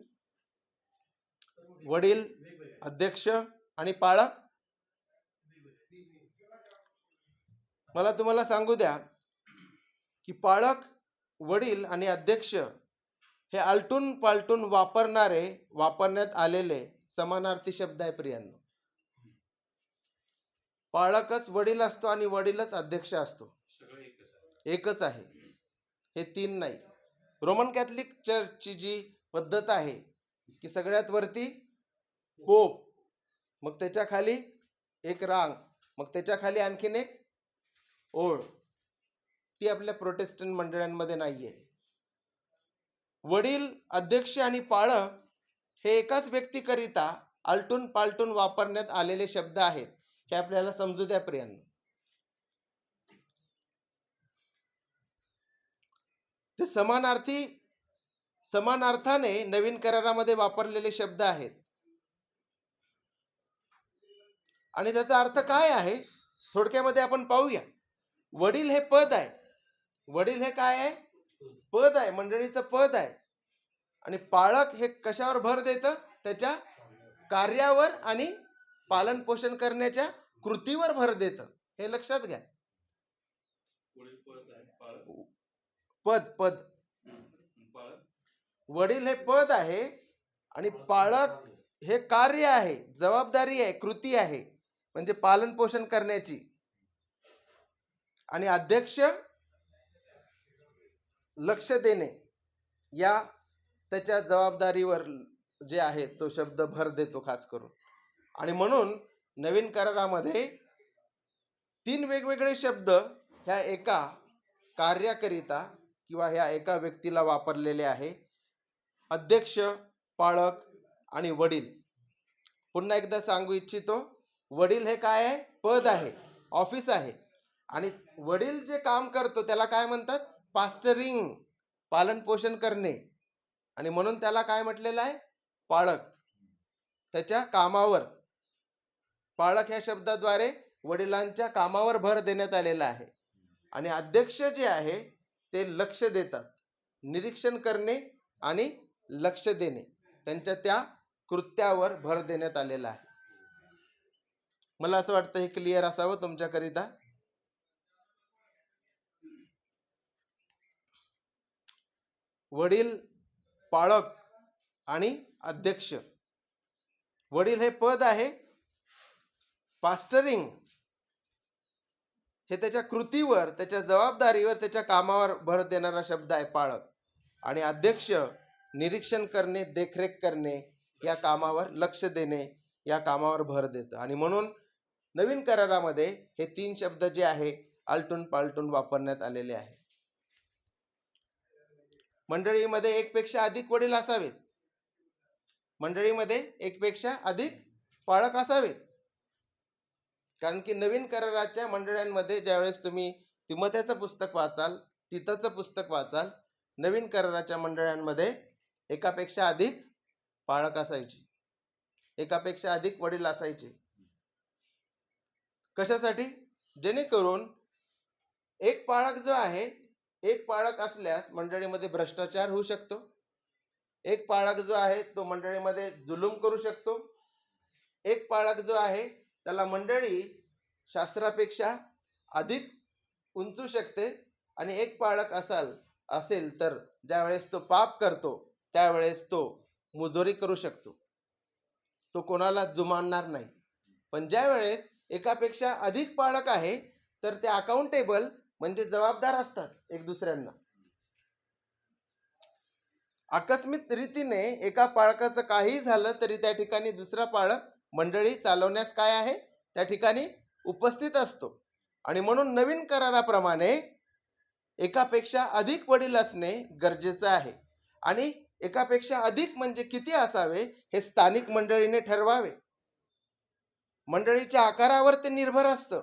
S1: वडील, अध्यक्ष आणि पाळक. मला तुम्हाला सांगू द्या की पाळक, वडील आणि अध्यक्ष हे आलटून पालटून वापरण्यात आलेले समानार्थी शब्द आहे प्रियांनो. पाळकच वडील असतो आणि वडीलच अध्यक्ष असतो,
S4: सगळं एकच आहे.
S1: एकच आहे. हे 3 नाही. रोमन कॅथलिक चर्चची जी पद्धत आहे की सगळ्यात वरती पोप, मग त्याच्या खाली एक रांग, मग त्याच्या खाली आणखीन एक ओळ, ती आपल्या प्रोटेस्टंट मंडळांमध्ये नाहीये. वडील, अध्यक्ष आणि पाळक हे एकाच व्यक्तीकरिता आलटून पालटून वापरण्यात आलेले शब्द आहेत, हे आपल्याला समजू द्या प्रियांनो. ते समानार्थाने नवीन करारामध्ये वापरलेले शब्द आहेत. आणि त्याचा अर्थ काय आहे थोडक्यामध्ये आपण पाहूया. वडील हे पद आहे. वडील हे काय आहे? पद आहे, मंडळीचं पद आहे. आणि पाळक हे कशावर भर देतं? त्याच्या कार्यावर आणि पालन पोषण करण्याच्या कृतीवर भर देतं. हे लक्षात घ्या.
S4: पुढील पद आहे पाळक.
S1: पद
S4: पाळक.
S1: वडील हे पद आहे आणि पाळक हे कार्य आहे, जबाबदारी आहे, कृती आहे, म्हणजे पालन पोषण करण्याची. आणि अध्यक्ष लक्ष देणे या त्याच्या जबाबदारीवर जे आहे तो शब्द भर देतो खास करून. आणि म्हणून नवीन करारामध्ये 3 वेगवेगळे शब्द ह्या एका कार्याकरिता किंवा ह्या एका व्यक्तीला वापरलेले आहे. अध्यक्ष, पाळक आणि वडील. पुन्हा एकदा सांगू इच्छितो, वडील हे काय आहे? पद आहे, ऑफिस आहे. आणि वडील जे काम करतो त्याला काय म्हणतात? पास्टरिंग, पालन पोषण करणे. आणि म्हणून त्याला काय म्हटलेलं आहे? पाळक. त्याच्या कामावर, पाळक ह्या शब्दाद्वारे वडिलांच्या कामावर भर देण्यात आलेला आहे. आणि अध्यक्ष जे आहे ते लक्ष देतात, निरीक्षण करणे आणि लक्ष देणे, त्यांच्या त्या कृत्यावर भर देण्यात आलेला आहे. मला असं वाटतं हे क्लिअर असावं तुमच्याकरिता. वडील, पाळक आणि अध्यक्ष. वडील हे पद आहे, पास्टरिंग हे त्याच्या कृतीवर, त्याच्या जबाबदारीवर, त्याच्या कामावर भर देणारा शब्द आहे पाळक. आणि अध्यक्ष निरीक्षण करणे, देखरेख करणे, या कामावर लक्ष देणे, या कामावर भर देतं. आणि म्हणून नवीन करारामध्ये हे 3 शब्द जे आहे आलटून पालटून वापरण्यात आलेले आहे. मंडळीमध्ये एकपेक्षा अधिक वडील असावेत, मंडळीमध्ये एकपेक्षा अधिक पाळक असावेत. कारण की नवीन कराराच्या मंडळांमध्ये ज्यावेळेस तुम्ही तिमोथेचं पुस्तक वाचाल, तीतचं पुस्तक वाचाल, नवीन कराराच्या मंडळांमध्ये एकापेक्षा अधिक पाळक असायचे, एकापेक्षा अधिक वडील असायचे. कशासाठी? जेणेकरून एक पाळक जो आहे, एक पाळक असल्यास मंडळीमध्ये भ्रष्टाचार होऊ शकतो. एक पाळक जो आहे तो मंडळीमध्ये जुलूम करू शकतो. एक पाळक जो आहे त्याला मंडळी शास्त्रापेक्षा अधिक उंचू शकते. आणि एक पाळक असेल तर ज्यावेळेस तो पाप करतो त्यावेळेस तो मुजोरी करू शकतो, तो कोणाला जुमानणार नाही. पण ज्यावेळेस एकापेक्षा अधिक पाळक आहे तर ते अकाउंटेबल म्हणजे जबाबदार असतात एक दुसऱ्यांना. आकस्मिक रीतीने एका पाळकाचं काही झालं तरी त्या ठिकाणी दुसरा पाळक मंडळी चालवण्यास काय आहे त्या ठिकाणी उपस्थित असतो. आणि म्हणून नवीन कराराप्रमाणे एकापेक्षा अधिक वडील असणे गरजेचं आहे. आणि एकापेक्षा अधिक म्हणजे किती असावे हे स्थानिक मंडळीने ठरवावे. मंडळीच्या आकारावर ते निर्भर असतं.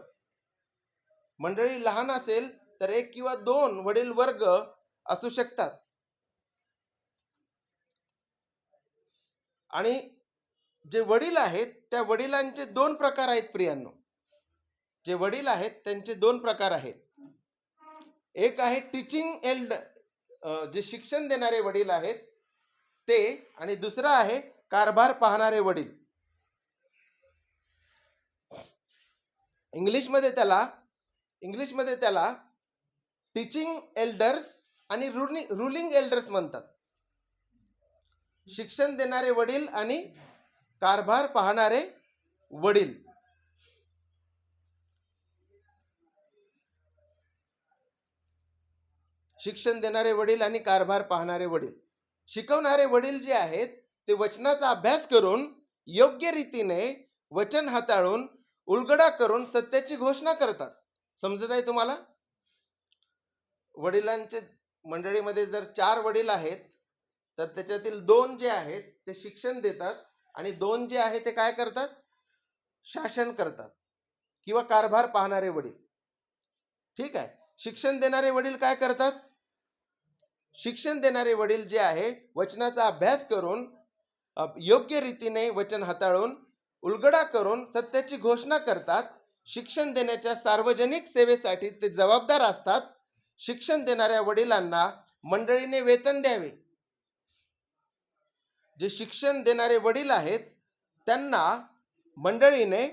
S1: मंडळी लहान असेल तर 1 किंवा 2 वडील वर्ग असू शकतात. आणि जे वडील आहेत त्या वडिलांचे 2 प्रकार आहेत प्रियांनो. जे वडील आहेत त्यांचे 2 प्रकार आहेत. एक आहे टीचिंग एल्ड, जे शिक्षण देणारे वडील आहेत ते, आणि दुसरा आहे कारभार पाहणारे वडील. इंग्लिशमध्ये त्याला टीचिंग एल्डर्स आणि रुलिंग एल्डर्स म्हणतात. शिक्षण देणारे वडील आणि कारभार पाहणारे वडील. शिक्षण देणारे वडील आणि कारभार पाहणारे वडील. शिकवणारे वडील जे आहेत ते वचनाचा अभ्यास करून योग्य रीतीने वचन हाताळून उलगडा करून सत्याची घोषणा करतात. समजत आहे तुम्हाला? वडिलांचे मंडळीमध्ये जर 4 वडील आहेत तर त्याच्यातील 2 जे आहेत ते शिक्षण देतात आणि 2 जे आहे ते काय करतात? शासन करतात किंवा कारभार पाहणारे वडील. ठीक आहे. शिक्षण देणारे वडील काय करतात? शिक्षण देणारे वडील जे आहे वचनाचा अभ्यास करून योग्य रीतीने वचन हाताळून उलगडा करून सत्याची घोषणा करतात. शिक्षण देण्याच्या सार्वजनिक सेवेसाठी ते जबाबदार असतात. शिक्षण देणाऱ्या वडिलांना मंडळीने वेतन द्यावे. जे शिक्षण देणारे वडील आहेत त्यांना मंडळीने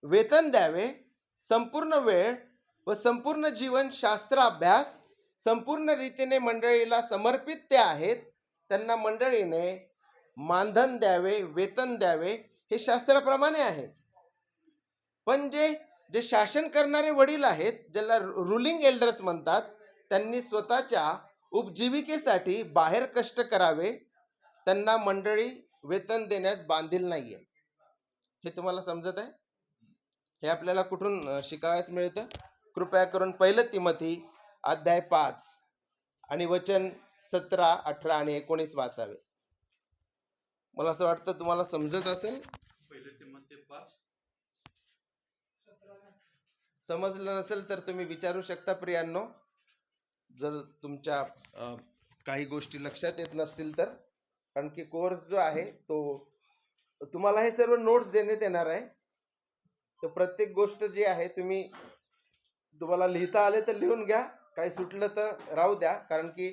S1: वेतन द्यावे. संपूर्ण वेळ व संपूर्ण जीवन शास्त्र अभ्यास संपूर्ण रीतीने मंडळीला समर्पित ते आहेत. त्यांना मंडळीने मानधन द्यावे, वेतन द्यावे, हे शास्त्राप्रमाणे आहे. पण जे शासन करणारे वडील आहेत, ज्याला रुलिंग एल्डर्स म्हणतात, त्यांनी स्वतःच्या उपजीविकेसाठी बाहेर कष्ट करावे. त्यांना मंडळी वेतन देण्यास बांधील नाहीये. हे तुम्हाला समजत आहे? हे आपल्याला कुठून शिकायला मिळतं? कृपया करून 1 तिमोथी अध्याय 5 आणि वचन 17, 18 आणि 19 वाचावे. मला असं वाटतं तुम्हाला समजत असेल.
S4: 1 तिमोथी 5.
S1: समजलं नसेल तर तुम्ही विचारू शकता प्रियांनो. जर तुमच्या काही गोष्टी लक्षात येत नसतील तर. कारण की कोर्स जो आहे तो तुम्हाला हे सर्व नोट्स देण्यात येणार आहे. तर प्रत्येक गोष्ट जी आहे तुम्हाला लिहिता आले तर लिहून घ्या, काही सुटलं तर राहू द्या. कारण की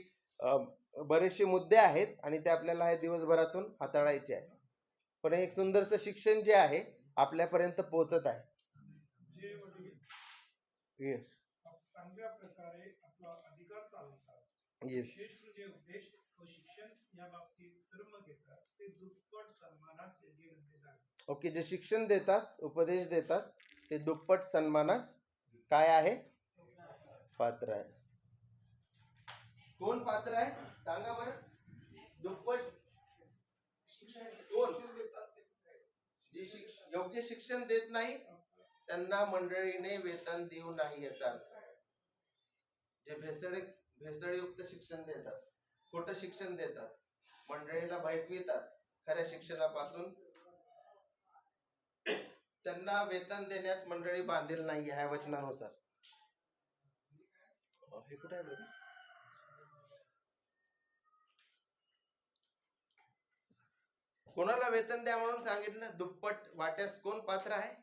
S1: बरेचसे मुद्दे आहेत आणि ते आपल्याला हे दिवसभरातून हाताळायचे आहे. पण एक सुंदरसं शिक्षण जे आहे आपल्यापर्यंत पोहोचत आहे.
S2: जे वडील
S1: येस
S2: चांगल्या प्रकारे आपला अधिकार चालवतात,
S1: येस
S2: विशेष म्हणजे उपदेश व शिक्षण या बाबतीत श्रम घेतात, ते दुप्पट सन्मानास योग्य गणले जावे.
S1: ओके. जे शिक्षण देतात, उपदेश देतात, ते दुप्पट सन्मानास काय आहे? पात्र आहे. कोण पात्र आहे सांगा बरं? दुप्पट कोण? जे योग्य शिक्षण देत नाही त्यांना मंडळीने वेतन देऊ नाही याचा अर्थ. जे भेसळयुक्त शिक्षण देतात, खोटं शिक्षण देतात, मंडळीला भयकवितात खऱ्या शिक्षणापासून, त्यांना वेतन देण्यास मंडळी बांधील नाही ह्या वचनानुसार. हे कुठे आहे बरं? कोणाला वेतन द्या म्हणून सांगितलं? दुप्पट वाट्यास कोण पात्र आहे?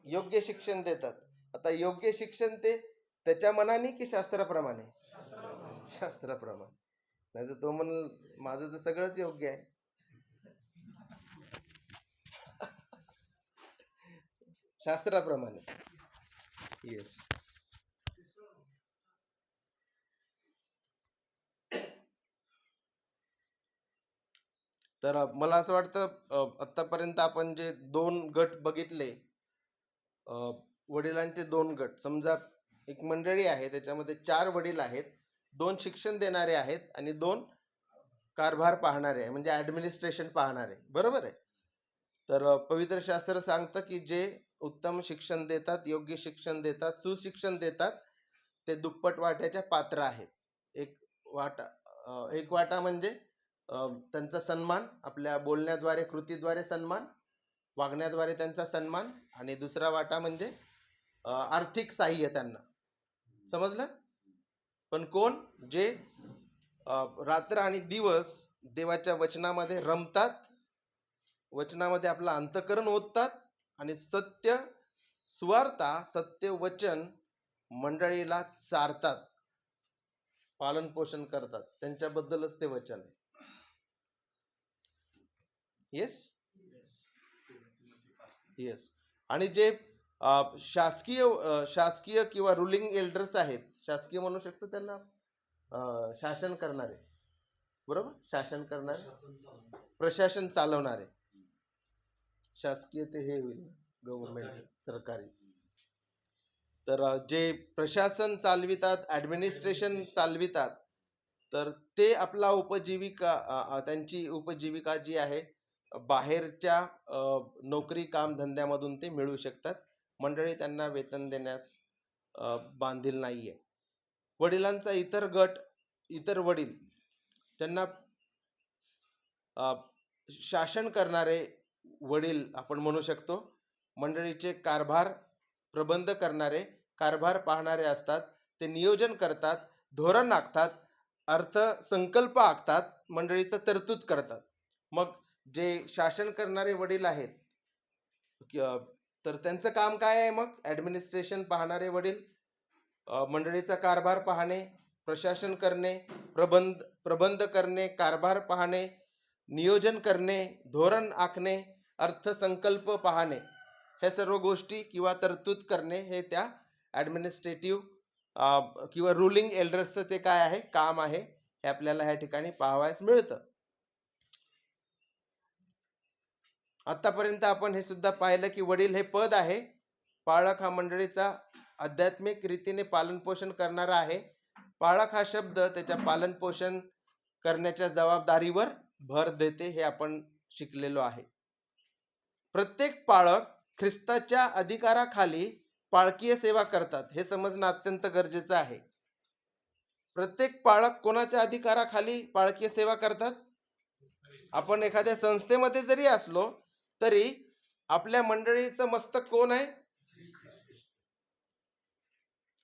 S1: योग्य शिक्षण देतात. आता योग्य शिक्षण ते त्याच्या मनाने की शास्त्राप्रमाणे? शास्त्राप्रमाणे. नाही तर तो म्हण माझं तर सगळंच योग्य आहे. शास्त्राप्रमाणे. येस. तर मला असं वाटतं आतापर्यंत आपण जे 2 गट बघितले, वडिलांचे 2 गट. समजा एक मंडळी आहे त्याच्यामध्ये 4 वडील आहेत, 2 शिक्षण देणारे आहेत आणि 2 कारभार पाहणारे आहे, म्हणजे ऍडमिनिस्ट्रेशन पाहणारे. बरोबर आहे? तर पवित्र शास्त्र सांगतं की जे उत्तम शिक्षण देतात, योग्य शिक्षण देतात, सुशिक्षण देतात, ते दुप्पट वाट्याच्या पात्र आहेत. एक एक वाटा म्हणजे त्यांचा सन्मान, आपल्या बोलण्याद्वारे, कृतीद्वारे सन्मान, वागण्याद्वारे त्यांचा सन्मान, आणि दुसरा वाटा म्हणजे आर्थिक साह्य त्यांना. समजलं? पण कोण? जे रात्र आणि दिवस देवाच्या वचनामध्ये रमतात, वचनामध्ये आपलं अंतःकरण ओततात आणि सत्य सुवार्ता, सत्य वचन मंडळीला चारतात, पालन पोषण करतात, त्यांच्याबद्दलच ते वचन आहे. Yes yes. आणि जे शासकीय किंवा रुलिंग एल्डर्स आहेत, शासकीय म्हणू शकतो त्यांना, शासन करणारे, बरोबर, शासन करणारे, प्रशासन चालवणारे, शासकीय ते हे होईल गव्हर्नमेंट, सरकारी. तर जे प्रशासन चालवितात, ऍडमिनिस्ट्रेशन चालवितात, तर ते आपला उपजीविका, त्यांची उपजीविका जी आहे बाहेरच्या नोकरी काम धंद्यामधून ते मिळू शकतात. मंडळी त्यांना वेतन देण्यास बांधील नाहीये. वडिलांचा इतर गट, इतर वडील, त्यांना शासन करणारे वडील आपण म्हणू शकतो. मंडळीचे कारभार प्रबंध करणारे, कारभार पाहणारे असतात. ते नियोजन करतात, धोरण आखतात, अर्थसंकल्प आखतात, मंडळीचं तरतूद करतात. मग जे शासन करणारे वडील आहेत, तर त्यांचं काम काय आहे? मग ऍडमिनिस्ट्रेशन पाहणारे वडील, मंडळीचा कारभार पाहणे, प्रशासन करणे, प्रबंध करणे, कारभार पाहणे, नियोजन करणे, धोरण आखणे, अर्थसंकल्प पाहणे, हे सर्व गोष्टी किंवा तरतूद करणे, हे त्या ऍडमिनिस्ट्रेटिव्ह किंवा रुलिंग एल्डर्सचं ते काय आहे? काम आहे. हे आपल्याला ह्या ठिकाणी पाहावयास मिळतं. आतापर्यंत आपण हे सुद्धा पाहिलं की वडील हे पद आहे. पाळक हा मंडळीचा आध्यात्मिक रीतीने पालनपोषण करणारा आहे. पाळक हा शब्द त्याच्या पालनपोषण करण्याच्या जबाबदारीवर भर देते, हे आपण शिकलेलो आहे. प्रत्येक पाळक ख्रिस्ताच्या अधिकाराखाली पाळकीय सेवा करतात, हे समजणं अत्यंत गरजेचं आहे. प्रत्येक पाळक कोणाच्या अधिकाराखाली पाळकीय सेवा करतात? आपण एखाद्या संस्थेमध्ये जरी असलो तरी आपल्या मंडळीचं मस्तक कोण आहे?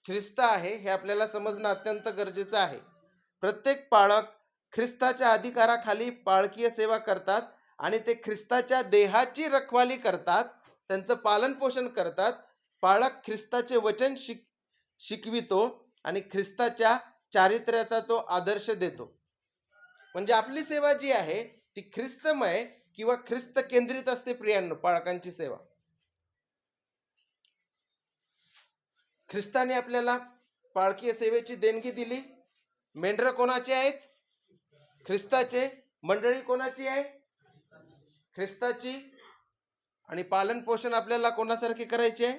S1: ख्रिस्त आहे, हे आपल्याला समजणं अत्यंत गरजेचं आहे. प्रत्येक पाळक ख्रिस्ताच्या अधिकाराखाली पाळकीय सेवा करतात आणि ते ख्रिस्ताच्या देहाची रखवाली करतात, त्यांचं पालन पोषण करतात. पाळक ख्रिस्ताचे वचन शिकवितो आणि ख्रिस्ताच्या चारित्र्याचा तो आदर्श देतो. म्हणजे आपली सेवा जी आहे ती ख्रिस्तमय किंवा ख्रिस्त केंद्रित असते. प्रियांनो, पाळकांची सेवा ख्रिस्ताने आपल्याला पाळकीय सेवेची देणगी दिली. मेंढरं कोणाचे आहेत? ख्रिस्ताचे. मंडळी कोणाची आहे? ख्रिस्ताची. आणि पालन पोषण आपल्याला कोणासारखे करायचे आहे?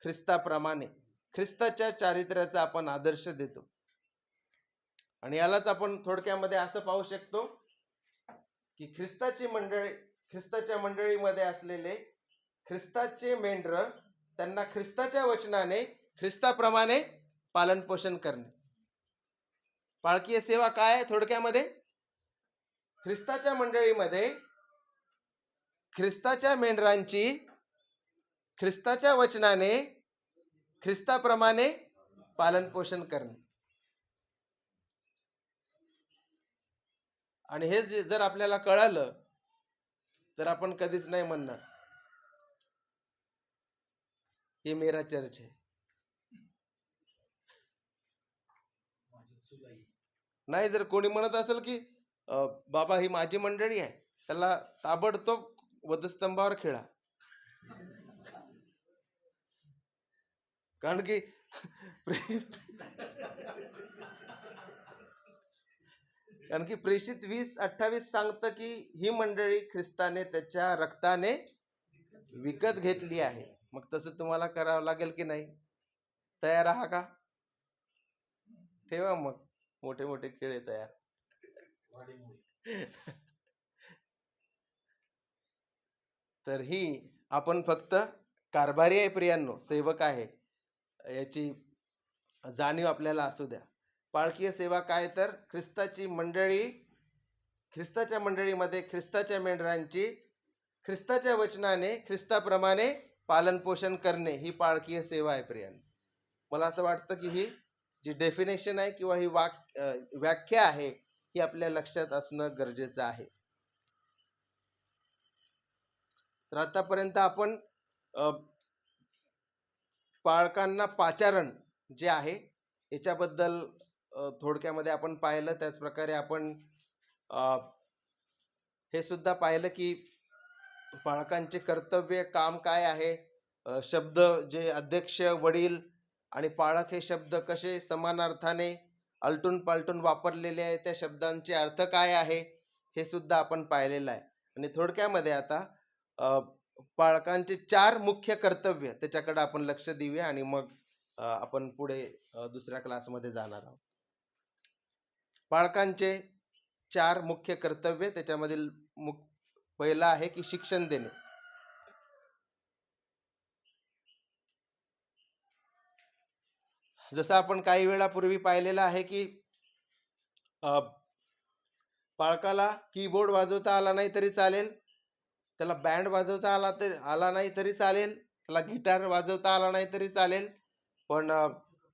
S1: ख्रिस्ताप्रमाणे. ख्रिस्ताच्या चारित्र्याचा आपण आदर्श देतो. आणि यालाच आपण थोडक्यामध्ये असं पाहू शकतो की ख्रिस्ताच्या मंडळीमध्ये असलेले ख्रिस्ताचे मेंढर, त्यांना ख्रिस्ताच्या वचनाने ख्रिस्ताप्रमाणे पालन पोषण करणे. पाळकीय सेवा काय आहे थोडक्यामध्ये? ख्रिस्ताच्या मंडळीमध्ये ख्रिस्ताच्या मेंढरांची ख्रिस्ताच्या वचनाने ख्रिस्ताप्रमाणे पालन पोषण करणे. आणि हे जर आपल्याला कळालं तर आपण कधीच नाही म्हणणार हे मेरा चर्च आहे. नाही, जर कोणी म्हणत असेल की बाबा ही माझी मंडळी आहे, त्याला ताबडतोब वधस्तंभावर खेळा. कारण की प्रेषित 20:28 सांगतं की ही मंडळी ख्रिस्ताने त्याच्या रक्ताने विकत घेतली आहे. मग तसं तुम्हाला करावं लागेल की नाही? तयार आहात का? ठेवा मग मोठे मोठे खेळ तयार. तर ही आपण फक्त कारभारी आहे प्रियांनो, सेवक आहे, याची जाणीव आपल्याला असू द्या. पाळकीय सेवा काय तर ख्रिस्ताच्या मंडळीमध्ये ख्रिस्ताच्या मेंढरांची ख्रिस्ताच्या वचनाने ख्रिस्ताप्रमाणे पालन पोषण करणे ही पाळकीय सेवा आहे प्रियांनो. मला असं वाटतं की ही जी डेफिनेशन आहे किंवा ही व्याख्या आहे ही आपल्या लक्षात असणं गरजेचं आहे. तर आतापर्यंत आपण पाळकांना पाचारण जे आहे याच्याबद्दल थोडक्यामध्ये आपण पाहिलं. त्याच प्रकारे आपण हे सुद्धा पाहिलं की पाळकांचे कर्तव्य काम काय आहे. शब्द जे अध्यक्ष, वडील आणि पाळक हे शब्द कसे समानार्थाने आलटून पालटून वापरलेले आहे, त्या शब्दांचे अर्थ काय आहे हे सुद्धा आपण पाहिलेलं आहे. आणि थोडक्यामध्ये आता पाळकांचे 4 मुख्य कर्तव्य त्याच्याकडे आपण लक्ष देऊया आणि मग आपण पुढे दुसऱ्या क्लासमध्ये जाणार आहोत. पाळकांचे 4 मुख्य कर्तव्य त्याच्यामधील पहिला आहे की शिक्षण देणे. जसं आपण काही वेळापूर्वी पाहिलेलं आहे की पाळकाला कीबोर्ड वाजवता आला नाही तरी चालेल, त्याला बँड वाजवता आला नाही तरी चालेल, त्याला गिटार वाजवता आला नाही तरी चालेल, पण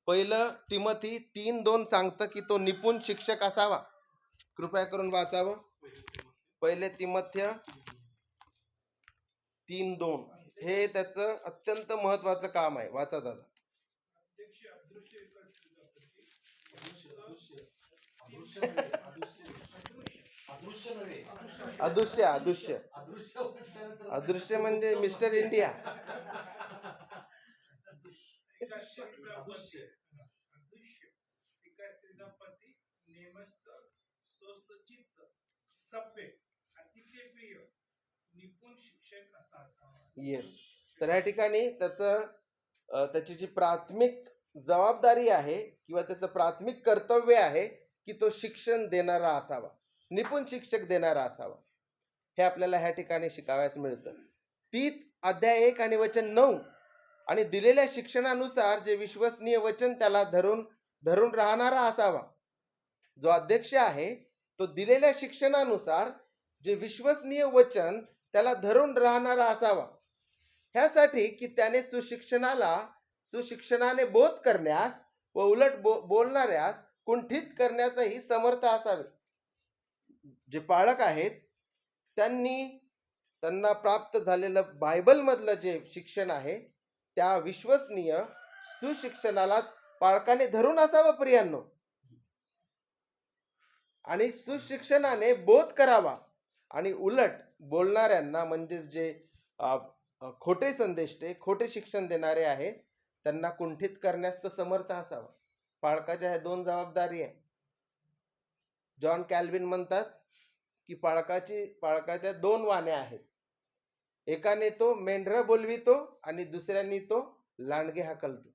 S1: पहिलं तिमोथी 3:2 सांगतं की तो निपुण शिक्षक असावा. कृपया करून वाचावं. पहिले तिमोथी 3:2 हे त्याचं अत्यंत महत्वाचं काम आहे. वाचा दादा.
S2: अध्यक्ष अदृश्य एका स्त्रीचा पती
S1: अदृश्य म्हणजे मिस्टर इंडिया.
S2: एका स्त्रीचा पती नेमस्त, स्वस्थ चित्त, सभ्य, अतिशय प्रिय, निपुण शिक्षक असा असावा.
S1: येस. तर या ठिकाणी त्याची जी प्राथमिक जबाबदारी आहे किंवा त्याचं प्राथमिक कर्तव्य आहे की तो शिक्षण देणारा असावा, निपुण शिक्षक देणारा असावा. हे आपल्याला ह्या ठिकाणी शिकावयास मिळतं. 3 अध्याय 1 आणि वचन 9 आणि दिलेल्या शिक्षणानुसार जे विश्वसनीय वचन त्याला धरून राहणारा असावा. जो अध्यक्ष आहे तो दिलेल्या शिक्षणानुसार जे विश्वसनीय वचन त्याला धरून राहणारा असावा. ह्यासाठी की त्याने सुशिक्षणाने बोध करण्यास व उलट बोलणाऱ्यास कुंठित करण्यासही समर्थ असावे. जे पाळक आहेत त्यांना प्राप्त झालेलं बायबल मधलं जे शिक्षण आहे त्या विश्वसनीय सुशिक्षणाला पाळकाने धरून असावं प्रियांनो, आणि सुशिक्षणाने बोध करावा आणि उलट बोलणाऱ्यांना म्हणजेच जे खोटे संदेष्टे, खोटे शिक्षण देणारे आहेत त्यांना कुंठित करण्यास तो समर्थ असावा. पाळकाच्या ह्या 2 जबाबदारी आहे. जॉन कॅल्विन म्हणतात की पाळकाच्या 2 वाण्या आहेत. एकाने तो मेंढरं बोलवितो आणि दुसऱ्याने तो लांडगे हाकलतो.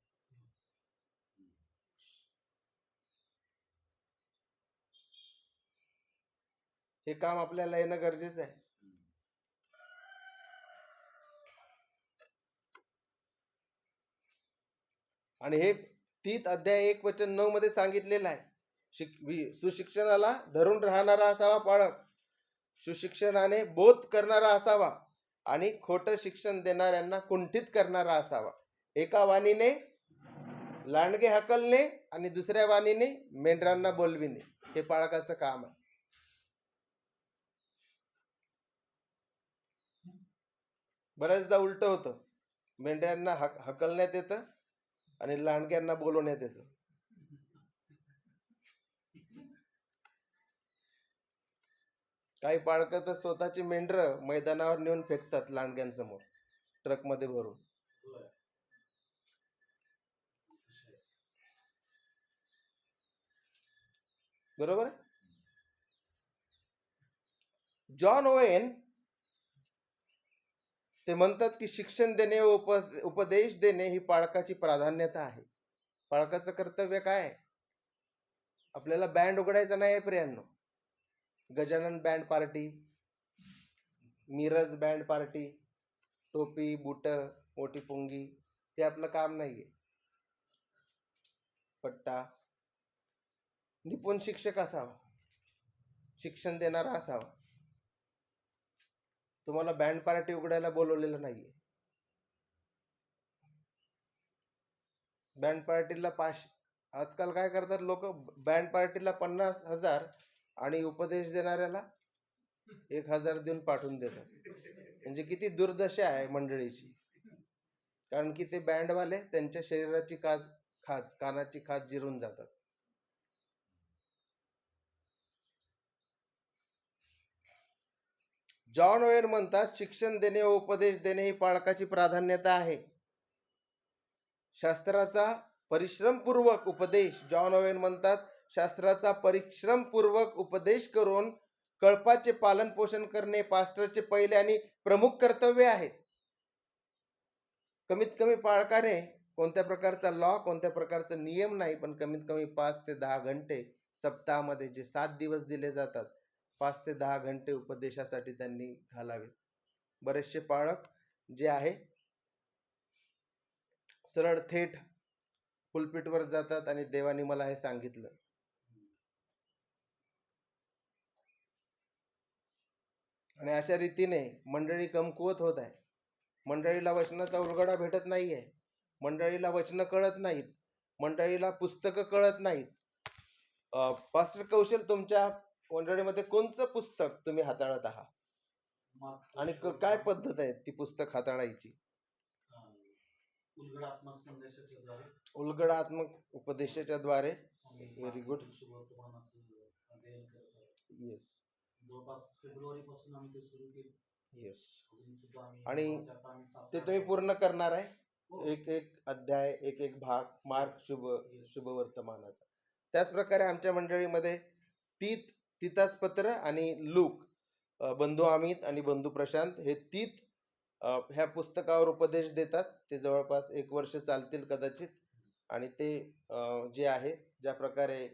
S1: हे काम आपल्याला येणं गरजेचं आहे. आणि हे 3 अध्याय 1 वचन 9 मध्ये सांगितलेलं आहे. सुशिक्षणाला धरून राहणारा असावा पाळक, सुशिक्षणाने बोध करणारा असावा आणि खोटं शिक्षण देणाऱ्यांना कुंठित करणारा असावा. एका वाणीने लांडगे हाकलणे आणि दुसऱ्या वाणीने मेंढरांना बोलविणे हे पाळकाचं काम आहे. बऱ्याचदा उलट होतं, मेंढ्यांना हकलण्यात येतं आणि लांडग्यांना बोलवण्यात येतं. काही पाळक तर स्वतःची मेंढरं मैदानावर नेऊन फेकतात लांडग्यांसमोर ट्रक मध्ये भरून. बरोबर. जॉन ओवेन ते म्हणतात की शिक्षण देणे व उपदेश देणे ही पाळकाची प्राधान्यता आहे. पाळकाचं कर्तव्य काय आहे? आपल्याला बँड उघडायचा नाही प्रियांनो. Gajanan band party, Miraj band party, टोपी बुट मोठी पुंगी ते आपलं काम नाहीये. पट्टा. निपुण शिक्षक असावा, शिक्षण देणारा असावा. तुम्हाला बँड पार्टी उघडायला बोलवलेलं नाहीये. बँड पार्टीला आजकाल काय करतात लोक, बँड पार्टीला 50,000 आणि उपदेश देणाऱ्याला 1,000 देऊन पाठवून देतात. म्हणजे किती दुर्दशा आहे मंडळीची. कारण की ते बँडवाले त्यांच्या शरीराची कानाची खाज जिरून जातात. जॉन ओवेन म्हणतात, शिक्षण देणे व उपदेश देणे ही पालकाची प्राधान्यता आहे. शास्त्राचा परिश्रमपूर्वक उपदेश, जॉन ओवेन म्हणतात, शास्त्राचा परिश्रमपूर्वक उपदेश करून कळपाचे पालन पोषण करणे पास्टरचे पहिले आणि प्रमुख कर्तव्य आहे. कमीत कमी पालकाने कोणत्या प्रकारचा लॉ, कोणत्या प्रकारचा नियम नाही, पण कमीत कमी 5 ते 10 घंटे सप्ताहामध्ये, जे 7 दिवस दिले जातात, 5 ते 10 घंटे उपदेशासाठी त्यांनी घालावे. बरेचसे पालक जे आहे सरळ थेट पुलपिटवर जातात आणि देवाने मला हे सांगितलं. आणि अशा रीतीने मंडळी कमकुवत होत आहे. मंडळीला वचनाचा उलगडा भेटत नाहीये. मंडळीला वचनं कळत नाहीत. मंडळीला पुस्तकं कळत नाहीत. पास्टर कौशल, तुमच्या मंडळीमध्ये कोणतं पुस्तक तुम्ही हाताळत आहात आणि काय पद्धत आहे ती पुस्तक हाताळायची?
S3: उलगडात्मक संदेशाच्या द्वारे,
S1: उलगडात्मक उपदेशाच्या द्वारे.
S3: Very
S1: good.
S3: अध्ययन करत आहोत.
S1: येस.
S3: जवळपास फेब्रुवारी पासून आम्ही ते सुरू केले.
S1: येस.
S3: अजून सुद्धा
S1: आणि
S3: आम्ही
S1: ते तुम्ही पूर्ण करणार आहे.
S3: हो.
S1: एक एक अध्याय, एक एक भाग, मार्क शुभ वर्तमानाचा. त्याच प्रकारे आमच्या मंडळीमध्ये तीतास पत्र आणि लूक, बंधू अमित आणि बंधू प्रशांत हे ह्या पुस्तकावर उपदेश देतात. ते जवळपास 1 वर्ष चालतील कदाचित. आणि ते जे आहे, ज्या प्रकारे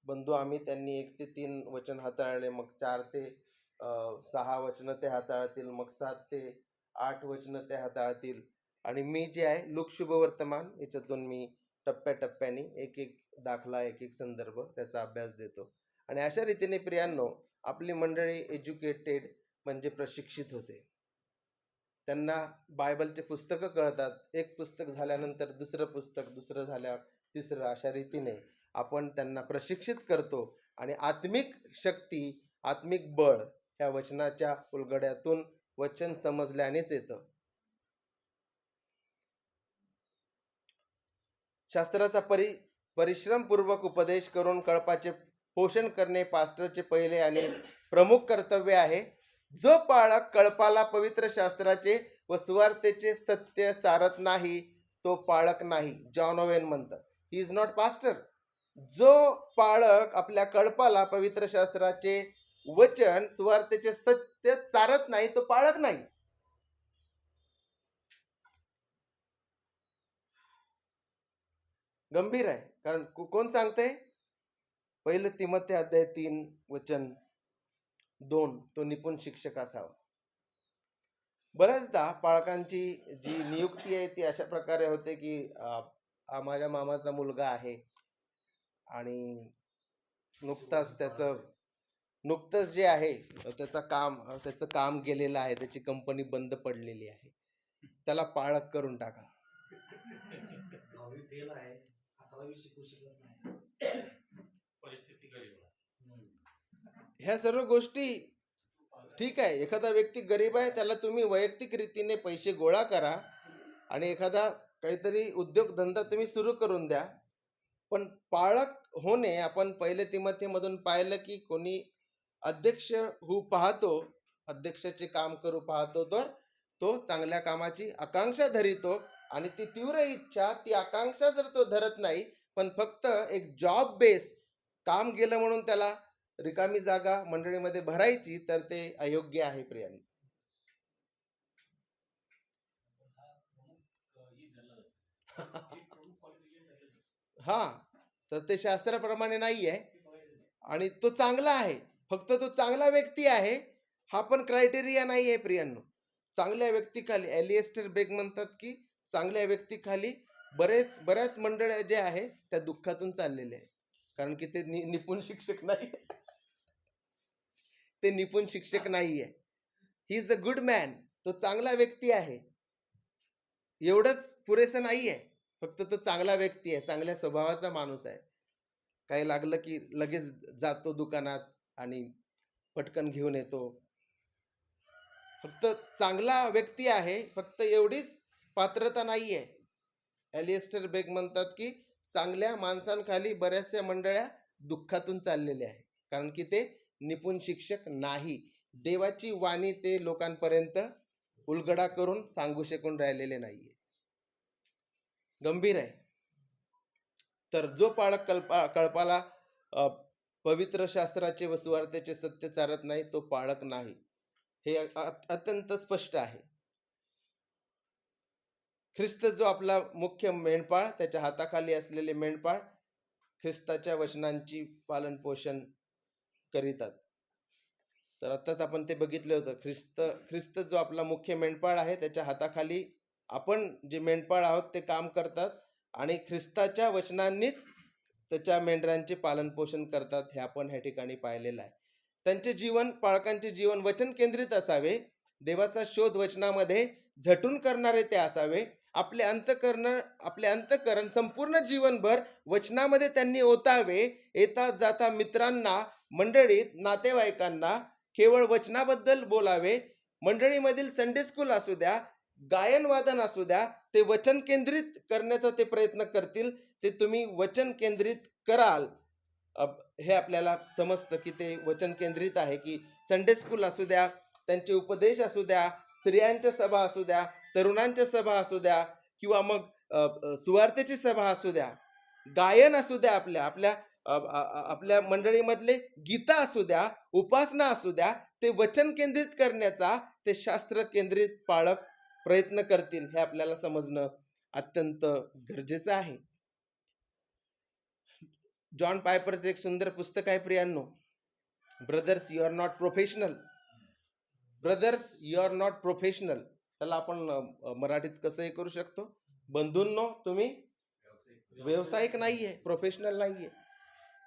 S1: बंधू अमित यांनी 1 ते 3 वचन हाताळले, मग 4 ते 6 वचनं ते हाताळतील, मग 7 ते 8 वचनं ते हाताळतील. आणि मी जे आहे लूक शुभ वर्तमान, याच्यातून मी टप्प्याटप्प्याने एक एक दाखला, एक एक संदर्भ त्याचा अभ्यास देतो. आणि अशा रीतीने प्रियांनो, आपली मंडळी एज्युकेटेड म्हणजे प्रशिक्षित होते. त्यांना बायबलचे पुस्तकं कळतात. एक पुस्तक झाल्यानंतर दुसरं पुस्तक, दुसरं झाल्यावर तिसरं, अशा रीतीने आपण त्यांना प्रशिक्षित करतो. आणि आत्मिक शक्ती, आत्मिक बळ ह्या वचनाच्या उलगड्यातून, वचन समजल्यानेच येतं. शास्त्राचा परिश्रमपूर्वक उपदेश करून कळपाचे पोषण करणे पास्टरचे पहिले आणि प्रमुख कर्तव्य आहे. जो पालक कळपाला पवित्र शास्त्राचे व सुवार्तेचे सत्य चारत नाही, तो पालक नाही. जॉन ओवेन म्हणतात, ही इज नॉट पास्टर. जो पालक आपल्या कळपाला पवित्र शास्त्राचे वचन, सुवार्तेचे सत्य चारत नाही, तो पालक नाही. गंभीर आहे. कारण कोण सांगतंय? 1 तिमोथेय अध्याय 3 वचन 2, तो निपुण शिक्षक असावा. बऱ्याचदा पालकांची जी नियुक्ती आहे ती अशा प्रकारे होते की माझ्या मामाचा मुलगा आहे आणि नुकतंच जे आहे त्याचं काम गेलेलं आहे, त्याची कंपनी बंद पडलेली आहे, त्याला पालक करून टाका.
S3: 10वी फेल आहे, 11वी शिकू शकत नाही,
S4: परिस्थिती गरीब आहे.
S1: ह्या सर्व गोष्टी ठीक आहे. एखादा व्यक्ती गरीब आहे, त्याला तुम्ही वैयक्तिक रीतीने पैसे गोळा करा आणि एखादा काहीतरी उद्योगधंदा तुम्ही सुरू करून द्या. पण पालक होणे, आपण 1 तिमोथेय मधून पाहिलं की कोणी अध्यक्ष पाहतो, अध्यक्षाचे काम करू पाहतो, तर तो चांगल्या कामाची आकांक्षा धरितो. आणि ती तीव्र इच्छा, ती आकांक्षा जर तो धरत नाही, पण फक्त एक जॉब बेस काम गेलं म्हणून त्याला रिकामी जागा मंडळीमध्ये भरायची, तर ते अयोग्य आहे प्रियांनो. हा, तर ते शास्त्राप्रमाणे नाही आहे. आणि तो चांगला आहे, फक्त तो चांगला व्यक्ती आहे, हा पण क्रायटेरिया नाही आहे प्रियांनो. चांगल्या व्यक्तीखाली एलिएस्टर बेग म्हणतात की चांगल्या व्यक्तीखाली बऱ्याच मंडळ्या जे आहे त्या दुःखातून चाललेल्या आहे, कारण की ते निपुण शिक्षक नाही. ते निपुण शिक्षक नाहीये. He is a good man. तो चांगला व्यक्ती आहे. एवढंच पुरेसं नाहीये. फक्त तो चांगला व्यक्ती आहे, चांगल्या स्वभावाचा माणूस आहे. काही लागलं की लगेच जातो दुकानात आणि पटकन घेऊन येतो. फक्त चांगला व्यक्ती आहे, फक्त एवढीच पात्रता नाहीये. एलिएस्टर बेग म्हणतात की चांगल्या माणसांखाली बऱ्याचशा मंडळ्या दुःखातून चाललेल्या आहे, कारण की ते निपुण शिक्षक नाही. देवाची वाणी ते लोकांपर्यंत उलगडा करून सांगू शकून राहिलेले नाहीये. गंभीर आहे. तर जो पाळक कळपाला पवित्र शास्त्राचे व सुवार्तेचे सत्य चारत नाही, तो पाळक नाही. हे अत्यंत स्पष्ट आहे. ख्रिस्त जो आपला मुख्य मेंढपाळ, त्याच्या हाताखाली असलेले मेंढपाळ ख्रिस्ताच्या वचनांची पालन पोषण करीतात. तर आताच आपण ते बघितलं होतं. ख्रिस्त जो आपला मुख्य मेंढपाळ आहे, त्याच्या हाताखाली आपण जे मेंढपाळ आहोत ते काम करतात आणि ख्रिस्ताच्या वचनांनीच त्याच्या मेंढरांचे पालन पोषण करतात. हे आपण ह्या ठिकाणी पाहिलेलं आहे. त्यांचे जीवन, पाळकांचे जीवन वचन केंद्रित असावे. देवाचा शोध वचनामध्ये झटून करणारे ते असावे. आपले अंतःकरण संपूर्ण जीवनभर वचनामध्ये त्यांनी ओतावे. येता जाता मित्रांना, मंडळीत, नातेवाईकांना केवळ वचनाबद्दल बोलावे. मंडळीमधील संडे स्कूल असू द्या, गायन वादन असू द्या, ते वचन केंद्रित करण्याचा ते प्रयत्न करतील. ते तुम्ही वचन केंद्रित कराल, हे आपल्याला समजतं की ते वचन केंद्रित आहे. की संडे स्कूल असू द्या, त्यांचे उपदेश असू द्या, स्त्रियांच्या सभा असू द्या, तरुणांच्या सभा असू द्या, किंवा मग सुवार्तेची सभा असू द्या, गायन असू द्या, आपल्या मंडळीमधले गीता असू द्या, उपासना असू द्या, ते वचन केंद्रित करण्याचा ते शास्त्र केंद्रित पाळक प्रयत्न करतील. हे आपल्याला समजणं अत्यंत गरजेचं आहे. जॉन पायपरचं एक सुंदर पुस्तक आहे प्रियांनो, brothers you are not professional. Brothers you are not professional. त्याला आपण मराठीत कसंही करू शकतो, बंधूंनो तुम्ही व्यावसायिक नाहीये, प्रोफेशनल नाहीये.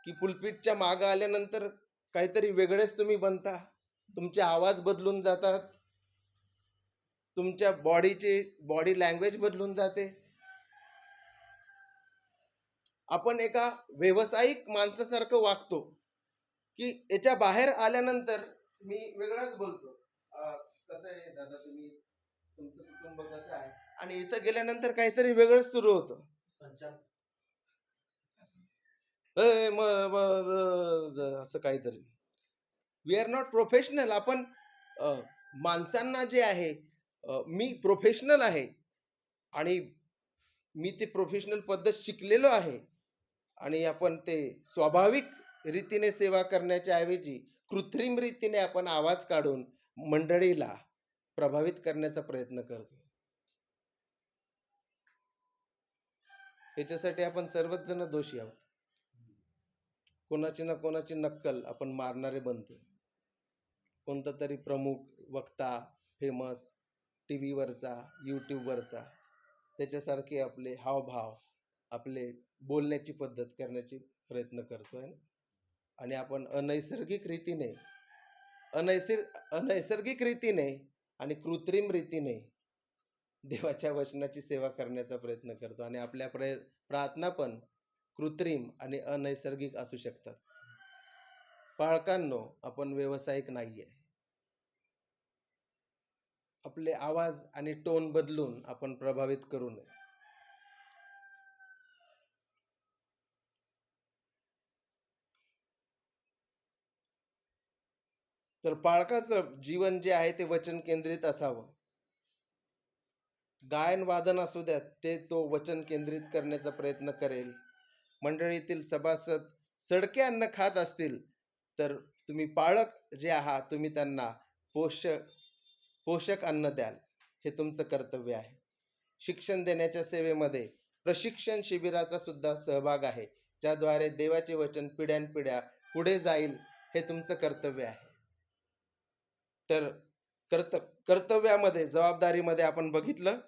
S1: की पुलपिटच्या मागं आल्यानंतर काहीतरी वेगळेच तुम्ही बनता, तुमचे आवाज बदलून जातात, तुमच्या बॉडी लँग्वेज बदलून जाते. आपण एका व्यावसायिक माणसासारखं वागतो, की याच्या बाहेर आल्यानंतर मी वेगळाच बोलतो. कसं आहे दादा, तुमचं कुटुंब कसं आहे, आणि इथं गेल्यानंतर काहीतरी वेगळंच सुरू होतं. असं काहीतरी. We are not professional. आपण माणसांना जे आहे, मी प्रोफेशनल आहे आणि मी ते प्रोफेशनल पद्धत शिकलेलो आहे, आणि आपण ते स्वाभाविक रीतीने सेवा करण्याच्या ऐवजी कृत्रिम रीतीने आपण आवाज काढून मंडळीला प्रभावित करण्याचा प्रयत्न करतो. याच्यासाठी आपण सर्वच जण दोषी आहोत. कोणाची ना कोणाची नक्कल आपण मारणारे बनतो. कोणता तरी प्रमुख वक्ता, फेमस, टीव्हीवरचा, यूट्यूबवरचा, त्याच्यासारखे आपले हावभाव, आपले बोलण्याची पद्धत करण्याची प्रयत्न करतोय. आणि आपण अनैसर्गिक रीतीने आणि कृत्रिम रीतीने देवाच्या वचनाची सेवा करण्याचा प्रयत्न करतो. आणि आपल्या प्रार्थना पण कृत्रिम आणि अनैसर्गिक असू शकतात. पाळकांनो, आपण व्यावसायिक नाहीये. आपले आवाज आणि टोन बदलून आपण प्रभावित करू नये. तर पाळकाचं जीवन जे आहे ते वचन केंद्रित असावं. गायन वादन असू द्या, ते तो वचन केंद्रित करण्याचा प्रयत्न करेल. मंडळीतील सभासद सडके अन्न खात असतील तर तुम्ही पाळक जे आहात, तुम्ही त्यांना पोषक अन्न द्याल. हे तुमचं कर्तव्य आहे. शिक्षण देण्याच्या सेवेमध्ये प्रशिक्षण शिबिराचा सुद्धा सहभाग आहे, ज्याद्वारे देवाचे वचन पिढ्यानपिढ्या पुढे जाईल. हे तुमचं कर्तव्य आहे. तर कर्तव्यामध्ये, जबाबदारीमध्ये आपण बघितलं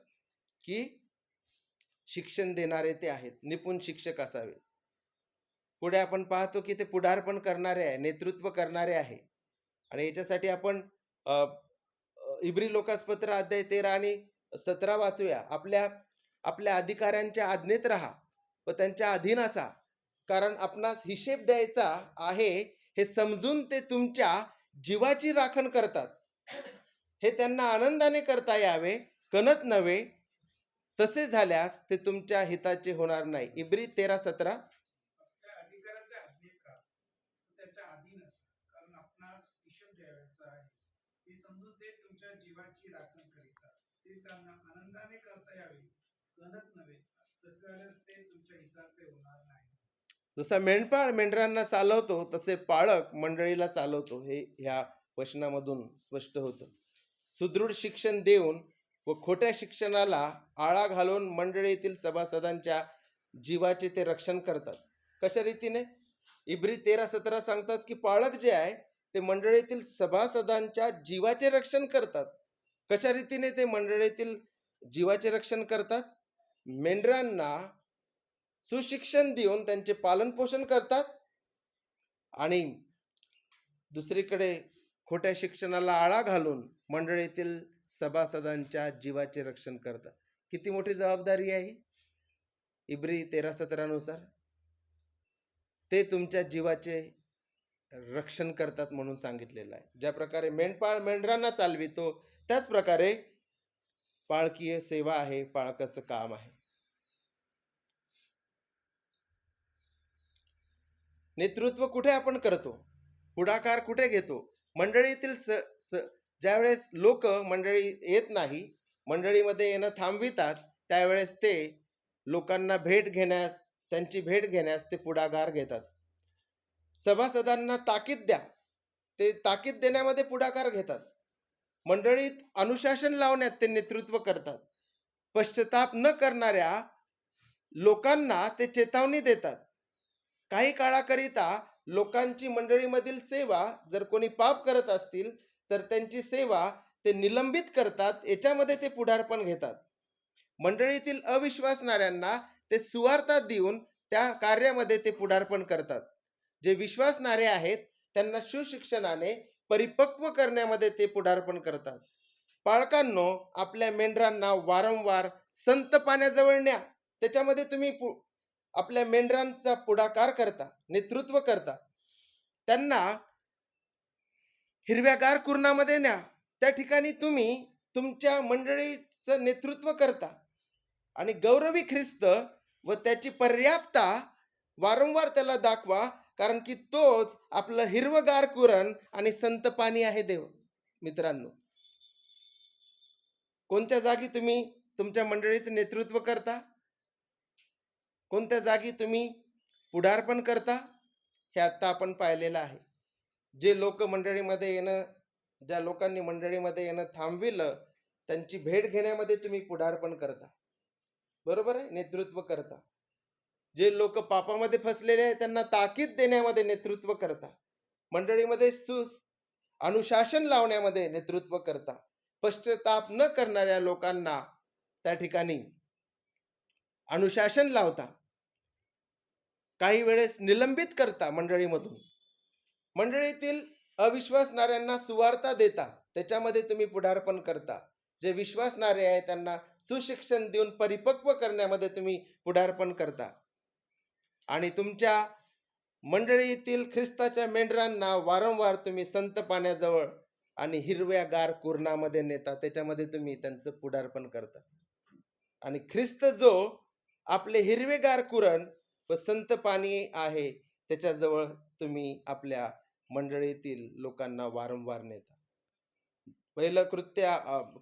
S1: की शिक्षण देणारे ते आहेत, निपुण शिक्षक असावे. पुढे आपण पाहतो की ते पुढारपण करणारे आहे, नेतृत्व करणारे आहे. आणि याच्यासाठी आपण अ, इब्री लोकासपत्र अध्याय 13 आणि 17 वाचूया. आपल्या आपल्या अधिकाऱ्यांच्या आज्ञेत राहा व त्यांच्या अधीन असा, कारण आपणास हिशेब द्यायचा आहे हे समजून ते तुमच्या जीवाची राखण करतात. हे त्यांना आनंदाने करता यावे, कणत नव्हे. तसे झाल्यास ते तुमच्या हिताचे होणार नाही. इब्री 13:17.
S2: आपल्या अधिकाराच्या आज्ञेत राहा, त्याच्या अधीन असा, कारण आपणास हिशोब द्यायचा आहे हे समजून ते तुमच्या जीवाची राखण करीतात. ते त्यांना आनंदाने करता यावे, कणत नव्हे. तसे झाल्यास ते तुमच्या हिताचे होणार नाही.
S1: जसा मेंढपाळ मेंढरांना चालवतो तसे पाळक मंडळीला चालवतो, हे ह्या वचनामधून स्पष्ट होतं. सुदृढ शिक्षण देऊन व खोट्या शिक्षणाला आळा घालून मंडळीतील सभासदांच्या जीवाचे ते रक्षण करतात. कशा रीतीने? इब्री 13:17 सांगतात की पाळक जे आहे ते मंडळीतील सभासदांच्या जीवाचे रक्षण करतात. कशा रीतीने ते मंडळीतील जीवाचे रक्षण करतात? मेंढरांना सुशिक्षण देऊन त्यांचे पालन पोषण करतात आणि दुसरीकडे खोट्या शिक्षणाला आळा घालून मंडळीतील सभासदांच्या जीवाचे रक्षण करतात. किती मोठी जबाबदारी आहे? इब्री 13:17 नुसार ते तुमच्या जीवाचे रक्षण करतात म्हणून सांगितलेलं आहे. ज्या प्रकारे मेंढपाळ मेंढरांना चालवितो त्याच प्रकारे पाळकीय सेवा आहे, पाळकाचं काम आहे. नेतृत्व कुठे आपण करतो? पुढाकार कुठे घेतो? मंडळीतील ज्यावेळेस लोक मंडळी येत नाही, मंडळीमध्ये येणं थांबवितात, त्यावेळेस ते लोकांना भेट घेण्यास, त्यांची भेट घेण्यास ते पुढाकार घेतात. सभासदांना ताकीद द्या, ते ताकीद देण्यामध्ये पुढाकार घेतात. मंडळीत अनुशासन लावण्यात ते नेतृत्व करतात. पश्चाताप न करणाऱ्या लोकांना ते चेतावणी देतात. काही काळाकरिता लोकांची मंडळीमधील सेवा, जर कोणी पाप करत असतील तर त्यांची सेवा ते निलंबित करतात, याच्यामध्ये ते पुढारपण घेतात. मंडळीतील अविश्वासणाऱ्यांना ते सुवार्ता देऊन त्या कार्यामध्ये ते पुढारपण करतात. जे विश्वासणारे आहेत त्यांना सुशिक्षणाने परिपक्व करण्यामध्ये ते पुढारपण करतात. पाळकांनो, आपल्या मेंढरांना वारंवार संत पाण्याजवळ न्या. त्याच्यामध्ये तुम्ही आपल्या मेंढरांचा पुढाकार करता, नेतृत्व करता. त्यांना हिरव्यागार कुरणामध्ये न्या. त्या ठिकाणी तुम्ही तुमच्या मंडळीचं नेतृत्व करता आणि गौरवी ख्रिस्त व त्याची पर्याप्तता वारंवार त्याला दाखवा, कारण की तोच आपलं हिरवगार कुरण आणि संत पाणी आहे. देव मित्रांनो, कोणत्या जागी तुम्ही तुमच्या मंडळीचं नेतृत्व करता? कोणत्या जागी तुम्ही पुढारपण करता? हे आता आपण पाहिलेलं आहे. जे लोक मंडळीमध्ये येणं, ज्या लोकांनी मंडळीमध्ये येणं थांबविलं, त्यांची भेट घेण्यामध्ये तुम्ही पुढारपण करता, बरोबर आहे, नेतृत्व करता. जे लोक पापामध्ये फसलेले आहेत त्यांना ताकीद देण्यामध्ये नेतृत्व करता. मंडळीमध्ये अनुशासन लावण्यामध्ये नेतृत्व करता. पश्चाताप न करणाऱ्या लोकांना त्या ठिकाणी अनुशासन लावता. काही वेळेस निलंबित करता मंडळीमधून. मंडळीतील अविश्वासणाऱ्यांना सुवार्ता देता, त्याच्यामध्ये तुम्ही पुढारपण करता. जे विश्वासणारे आहेत त्यांना सुशिक्षण देऊन परिपक्व करण्यामध्ये तुम्ही पुढारपण करता. आणि तुमच्या मंडळीतील ख्रिस्ताच्या मेंढरांना वारंवार तुम्ही संत पाण्याजवळ आणि हिरव्यागार कुरणामध्ये नेता, त्याच्यामध्ये तुम्ही त्यांचं पुढारपण करता. आणि ख्रिस्त जो आपले हिरवेगार कुरण व संत पाणी आहे त्याच्याजवळ तुम्ही आपल्या मंडळीतील लोकांना वारंवार नेता.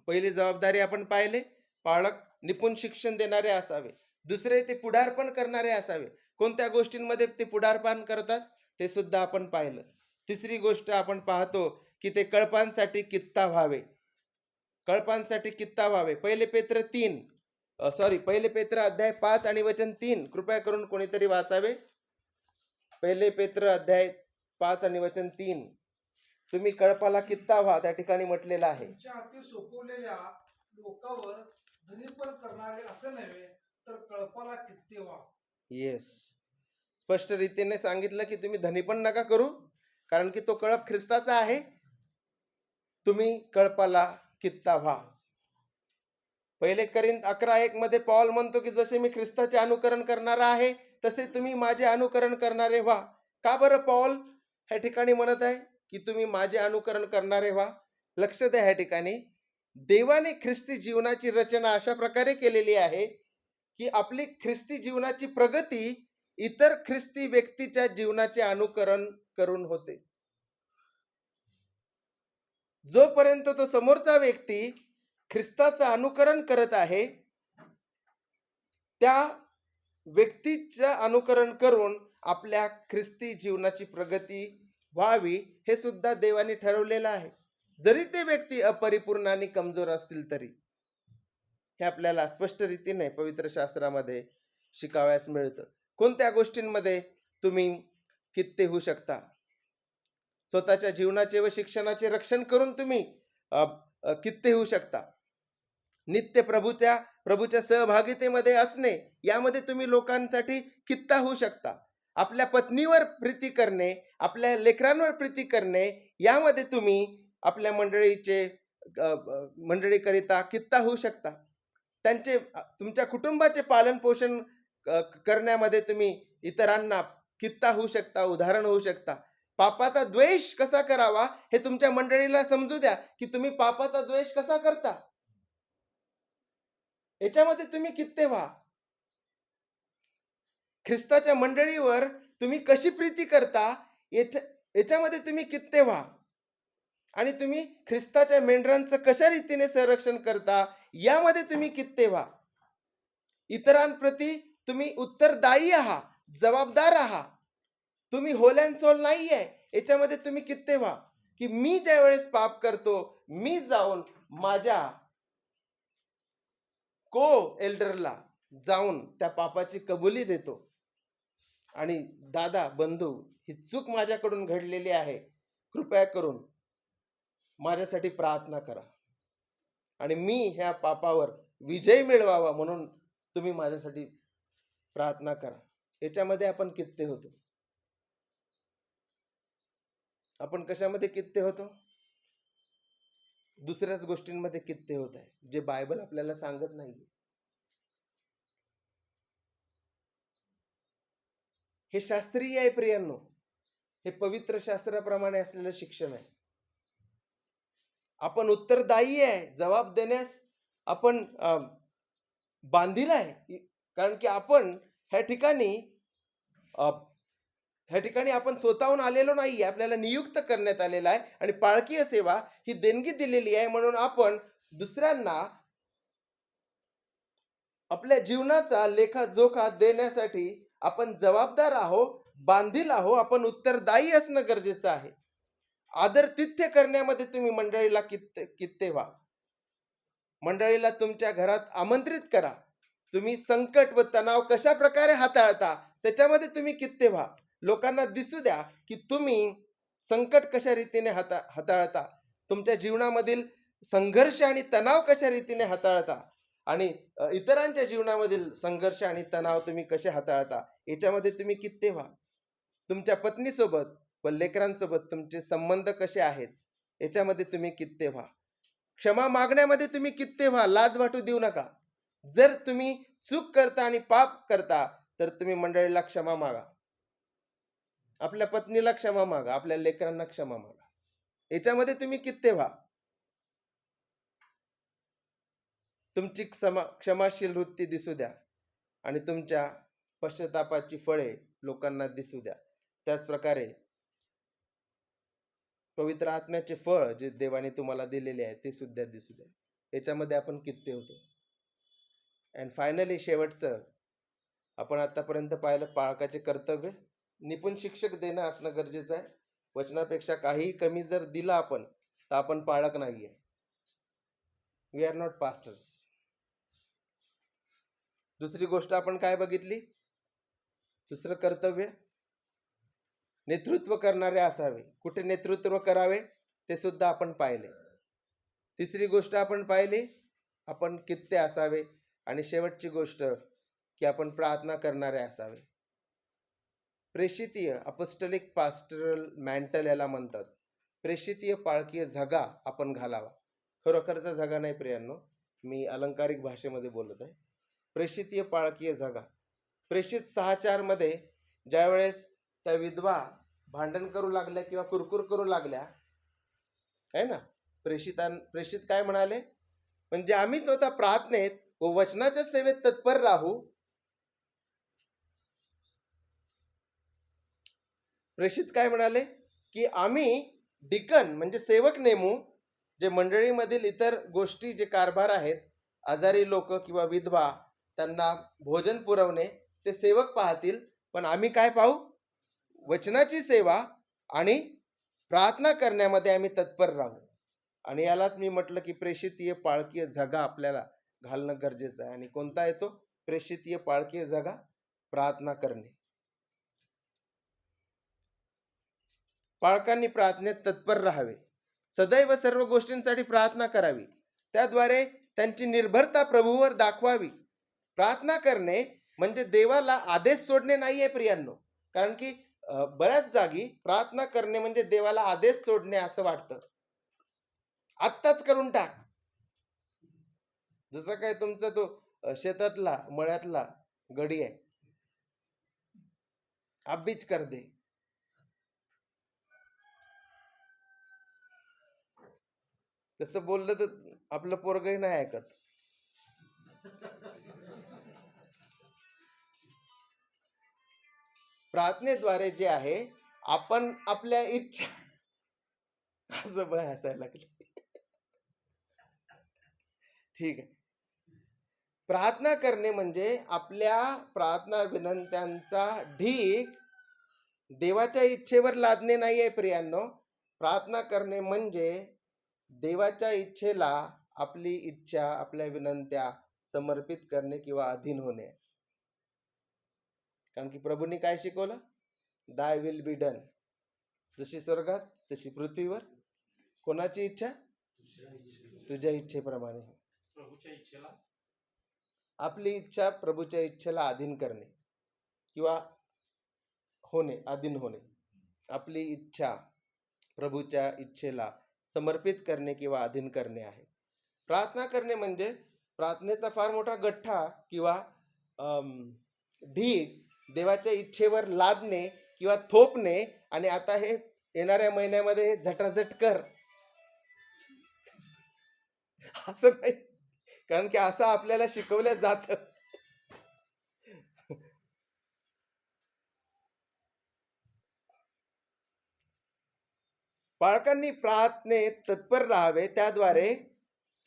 S1: पहिली जबाबदारी आपण पाहिले, पाळक निपुण शिक्षण देणारे असावे. दुसरे, ते पुढारपण करणारे असावे. कोणत्या गोष्टींमध्ये ते पुढारपण करतात ते सुद्धा आपण पाहिलं. तिसरी गोष्ट आपण पाहतो की ते कळपांसाठी कित्ता व्हावे. कळपांसाठी कित्ता व्हावे. पहिले पेत्र अध्याय 5 आणि वचन 3 कृपया करून कोणीतरी वाचावे. पहिले पेत्र अध्याय 5 आणि वचन 3. तुम्ही कळपाला कित्ता व्हा, त्या ठिकाणी म्हटलेलं आहे.
S5: तुमच्या हाती सोपवलेल्या लोकांवर धनीपण करणारे असे नव्हे, तर कळपाला कित्ते व्हा.
S1: येस, स्पष्ट रीतीने सांगितलं की तुम्ही धनी पण नका करू, कारण की तो कळप ख्रिस्ताचा आहे. तुम्ही कळपाला कित्ता व्हा. पहिले करिंथ 11:1 मध्ये पॉल म्हणतो की जसे मी ख्रिस्ताचे अनुकरण करणारा आहे, तसे तुम्ही माझे अनुकरण करणारे व्हा. का बरं पॉल ह्या ठिकाणी म्हणत आहे की तुम्ही माझे अनुकरण करणारे व्हा? लक्ष द्या, ह्या ठिकाणी देवाने ख्रिस्ती जीवनाची रचना अशा प्रकारे केलेली आहे की आपली ख्रिस्ती जीवनाची प्रगती इतर ख्रिस्ती व्यक्तीच्या जीवनाचे अनुकरण करून होते. जोपर्यंत तो समोरचा व्यक्ती ख्रिस्ताचं अनुकरण करत आहे, त्या व्यक्तीचं अनुकरण करून आपल्या ख्रिस्ती जीवनाची प्रगती व्हावी, हे सुद्धा देवाने ठरवलेलं आहे. जरी ते व्यक्ती अपरिपूर्ण आणि कमजोर असतील तरी. हे आपल्याला स्पष्ट रीतीने पवित्र शास्त्रामध्ये शिकावयास मिळतं. कोणत्या गोष्टींमध्ये तुम्ही कित्ते होऊ शकता? स्वतःच्या जीवनाचे व शिक्षणाचे रक्षण करून तुम्ही कित्ते होऊ शकता. नित्य प्रभूच्या सहभागितेमध्ये असणे, यामध्ये तुम्ही लोकांसाठी कित्ता होऊ शकता. आपल्या पत्नीवर प्रीती करणे, आपल्या लेकरांवर प्रीती करणे, यामध्ये तुम्ही आपल्या मंडळीकरिता कित्ता होऊ शकता. तुमच्या कुटुंबाचे पालन पोषण करण्यामध्ये तुम्ही इतरांना कित्ता होऊ शकता, उदाहरण होऊ शकता. पापाचा द्वेष कसा करावा हे तुमच्या मंडळीला समजू द्या की तुम्ही पापाचा द्वेष कसा करता. याच्यामध्ये तुम्ही कित्ते व्हा. ख्रिस्ताच्या मंडळीवर तुम्ही कशी प्रीती करता, याच्यामध्ये तुम्ही कित्ते व्हा. आणि तुम्ही ख्रिस्ताच्या मेंढरांचं कशा रीतीने संरक्षण करता, यामध्ये तुम्ही कित्ते व्हा. इतरांप्रती तुम्ही उत्तरदायी आहात, जबाबदार आहात. तुम्ही होल अँड सोल नाहीये, याच्यामध्ये तुम्ही कित्ते व्हा. की मी ज्या वेळेस पाप करतो, मी जाऊन माझ्या को एल्डरला जाऊन त्या पापाची कबुली देतो आणि दादा, बंधू, ही चूक माझ्याकडून घडलेली आहे, कृपया करून माझ्यासाठी प्रार्थना करा आणि मी ह्या पापावर विजय मिळवावा म्हणून तुम्ही माझ्यासाठी प्रार्थना करा. याच्यामध्ये आपण कित्ते होतो. आपण कशामध्ये कित्ते होतो? दुसऱ्याच गोष्टींमध्ये कित्ते होत आहे, जे बायबल आपल्याला सांगत नाही. हे शास्त्रीय आहे प्रियांनो, हे पवित्र शास्त्राप्रमाणे असलेलं शिक्षण आहे. आपण उत्तरदायी आहे, जबाब देण्यास आपण बांधील आहे. कारण की आपण ह्या ठिकाणी आपण स्वतःहून आलेलो नाहीये, आपल्याला नियुक्त करण्यात आलेला आहे आणि पाळकीय सेवा ही देणगी दिलेली आहे. म्हणून आपण दुसऱ्यांना आपल्या जीवनाचा लेखाजोखा देण्यासाठी आपण जबाबदार आहोत, बांधील आहोत. आपण उत्तरदायी असणं गरजेचं आहे. आदरातिथ्य करण्यामध्ये तुम्ही मंडळीला कित्ते व्हा. मंडळीला तुमच्या घरात आमंत्रित करा. तुम्ही संकट व तणाव कशा प्रकारे हाताळता, त्याच्यामध्ये तुम्ही कित्ते व्हा. लोकांना दिसू द्या की तुम्ही संकट कशा रीतीने हाताळता, तुमच्या जीवनामधील संघर्ष आणि तणाव कशा रीतीने हाताळता आणि इतरांच्या जीवनामधील संघर्ष आणि तणाव तुम्ही कसे हाताळता, याच्यामध्ये तुम्ही कित्ते व्हा. तुमच्या पत्नीसोबत व लेकरांसोबत तुमचे संबंध कसे आहेत, याच्यामध्ये तुम्ही कित्ते व्हा. क्षमा मागण्यामध्ये तुम्ही कित्ते व्हा. लाज वाटू देऊ नका. जर तुम्ही चूक करता आणि पाप करता तर तुम्ही मंडळीला क्षमा मागा. आपल्या पत्नीला क्षमा मागा, आपल्या लेकरांना क्षमा मागा. याच्यामध्ये तुम्ही कित्ते व्हा. तुमची क्षमाशील वृत्ती दिसू द्या आणि तुमच्या पश्चातापाची फळे लोकांना दिसू द्या. त्याच प्रकारे पवित्र आत्म्याचे फळ जे देवाने तुम्हाला दिलेले आहे ते सुद्धा दिसू द्या. याच्यामध्ये आपण कित्ते होतो. अँड फायनली शेवटचं आपण आतापर्यंत पाहिलं पाळकाचे कर्तव्य. निपुण शिक्षक देणं असणं गरजेचं आहे. वचनापेक्षा काही कमी जर दिलं आपण तर आपण पाळक नाहीये. We are not pastors. दुसरी गोष्ट आपण काय बघितली? दुसरं कर्तव्य नेतृत्व करणारे असावे. कुठे नेतृत्व करावे? ते सुद्धा आपण पाहिले. तिसरी गोष्ट आपण पाहिली, आपण कित्ते असावे. आणि शेवटची गोष्ट की आपण प्रार्थना करणारे असावे. प्रेषितीय अपोस्टलिक पास्टरल मॅन्टल याला म्हणतात. प्रेषितीय पाळकीय झगा आपण घालावा. खरोखरचा झगा नाही प्रियांनो, मी अलंकारिक भाषेमध्ये बोलत आहे. प्रेषितीय पाळकीय झगा. प्रेषित 6:4 मध्ये ज्यावेळेस त्या विधवा भांडण करू लागल्या किंवा कुरकुर करू लागल्या आहे ना, प्रेषित काय म्हणाले, म्हणजे आम्ही स्वतः प्रार्थनेत व वचनाच्या सेवेत तत्पर राहू. प्रेषित काय म्हणाले की आम्ही डिकन म्हणजे सेवक नेमू, जे मंडळीमधील इतर गोष्टी जे कारभार आहेत, आजारी लोक किंवा विधवा त्यांना भोजन पुरवणे ते सेवक पाहतील, पण आम्ही काय पाहू, वचनाची सेवा आणि प्रार्थना करण्यामध्ये आम्ही तत्पर राहू. आणि यालाच मी म्हटलं की प्रेषितीय पाळकीय झगा आपल्याला घालणं गरजेचं आहे. आणि कोणता येतो प्रेषितीय पाळकीय झगा? प्रार्थना करणे. पाळकांनी प्रार्थनेत तत्पर राहावे. सदैव सर्व गोष्टींसाठी प्रार्थना करावी. त्याद्वारे त्यांची निर्भरता प्रभूवर दाखवावी. प्रार्थना करणे म्हणजे देवाला आदेश सोडणे नाहीये प्रियांनो. कारण की बऱ्याच जागी प्रार्थना करणे म्हणजे देवाला आदेश सोडणे असं वाटतं. आत्ताच करून टाक. जसं काय तुमचा तो शेतातला मळ्यातला गडी आहे, अब्बीच कर दे. तसं बोललं तर आपलं पोरगही नाही ऐकत. प्रार्थनेद्वारे जे आहे आपण आपल्या इच्छा, असं बाय हसायला लागले. ठीक आहे. प्रार्थना करणे म्हणजे आपल्या प्रार्थना विनंत्यांचा ढीग देवाच्या इच्छेवर लादणे नाही आहे प्रियांनो. प्रार्थना करणे म्हणजे देवाच्या इच्छेला आपली इच्छा, आपल्या विनंत्या समर्पित करणे किंवा अधीन होणे. कारण की प्रभूंनी काय शिकवलं? दाय विल बी डन. जशी स्वर्गात तशी पृथ्वीवर. कोणाची इच्छा? तुझ्या इच्छेप्रमाणे.
S4: प्रभूच्या इच्छेला
S1: आपली इच्छा प्रभूच्या इच्छेला अधीन करणे किंवा होणे, अधीन होणे. आपली इच्छा प्रभूच्या इच्छेला समर्पित करणे किंवा अधीन करणे आहे. प्रार्थना करणे म्हणजे प्रार्थनेचा फार मोठा गठ्ठा किंवा ढीग देवाच्या इच्छेवर लादणे किंवा थोपणे. आणि आता हे येणाऱ्या महिन्यामध्ये झटाझट कर असं नाही, कारण की असं आपल्याला शिकवलं जात. पालकांनी प्रार्थनेत तत्पर राहावे. त्याद्वारे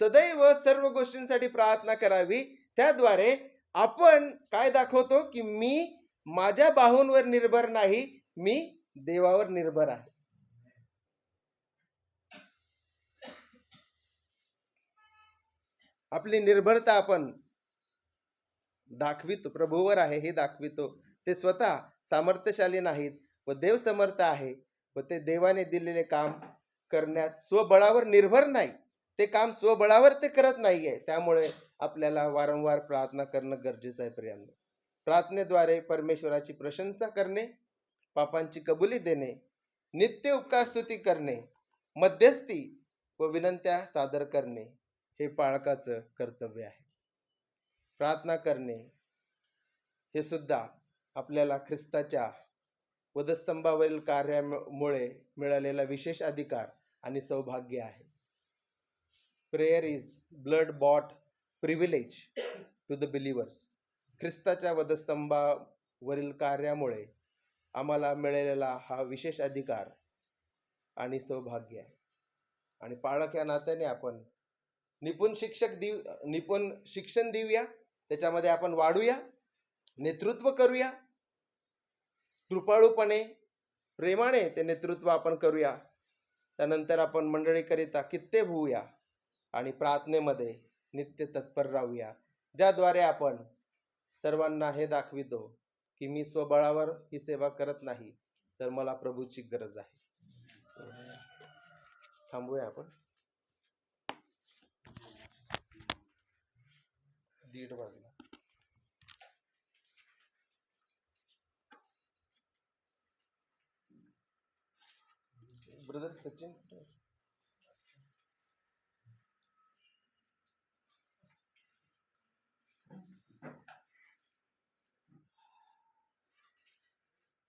S1: सदैव सर्व गोष्टींसाठी प्रार्थना करावी. त्याद्वारे आपण काय दाखवतो की मी माझ्या बाहूंवर निर्भर नाही, मी देवावर निर्भर आहे. आपली निर्भरता आपण दाखवितो, प्रभूवर आहे हे दाखवितो. ते स्वतः सामर्थ्यशाली नाहीत व देव समर्थ आहे व ते देवाने दिलेले काम करण्यात स्वबळावर निर्भर नाही. ते काम स्वबळावर ते करत नाहीये. त्यामुळे आपल्याला वारंवार प्रार्थना करणं गरजेचं आहे प्रियांनो. प्रार्थनेद्वारे परमेश्वराची प्रशंसा करणे, पापांची कबुली देणे, नित्य उपकार स्तुती करणे, मध्यस्थी व विनंत्या सादर करणे हे पाळकाचं कर्तव्य आहे. प्रार्थना करणे हे सुद्धा आपल्याला ख्रिस्ताच्या वधस्तंभावरील कार्यामुळे मिळालेला विशेष अधिकार आणि सौभाग्य आहे. Prayer is blood bought privilege to the believers. ख्रिस्ताच्या वधस्तंभावरील कार्यामुळे आम्हाला मिळालेला हा विशेष अधिकार आणि सौभाग्य आहे. आणि पाळक या नात्याने आपण निपुण शिक्षण देऊया, त्याच्यामध्ये आपण वाढूया, नेतृत्व करूया, कृपाळूपणे प्रेमाने ते नेतृत्व आपण करूया. त्यानंतर आपण मंडळीकरिता कित्ते होऊया आणि प्रार्थनेमध्ये नित्य तत्पर राहूया, ज्याद्वारे आपण सर्वांना हे दाखवितो की मी स्वबळावर ही सेवा करत नाही, तर मला प्रभूची गरज आहे. थांबूया आपण 1:30 वाजला. ब्रदर सचिन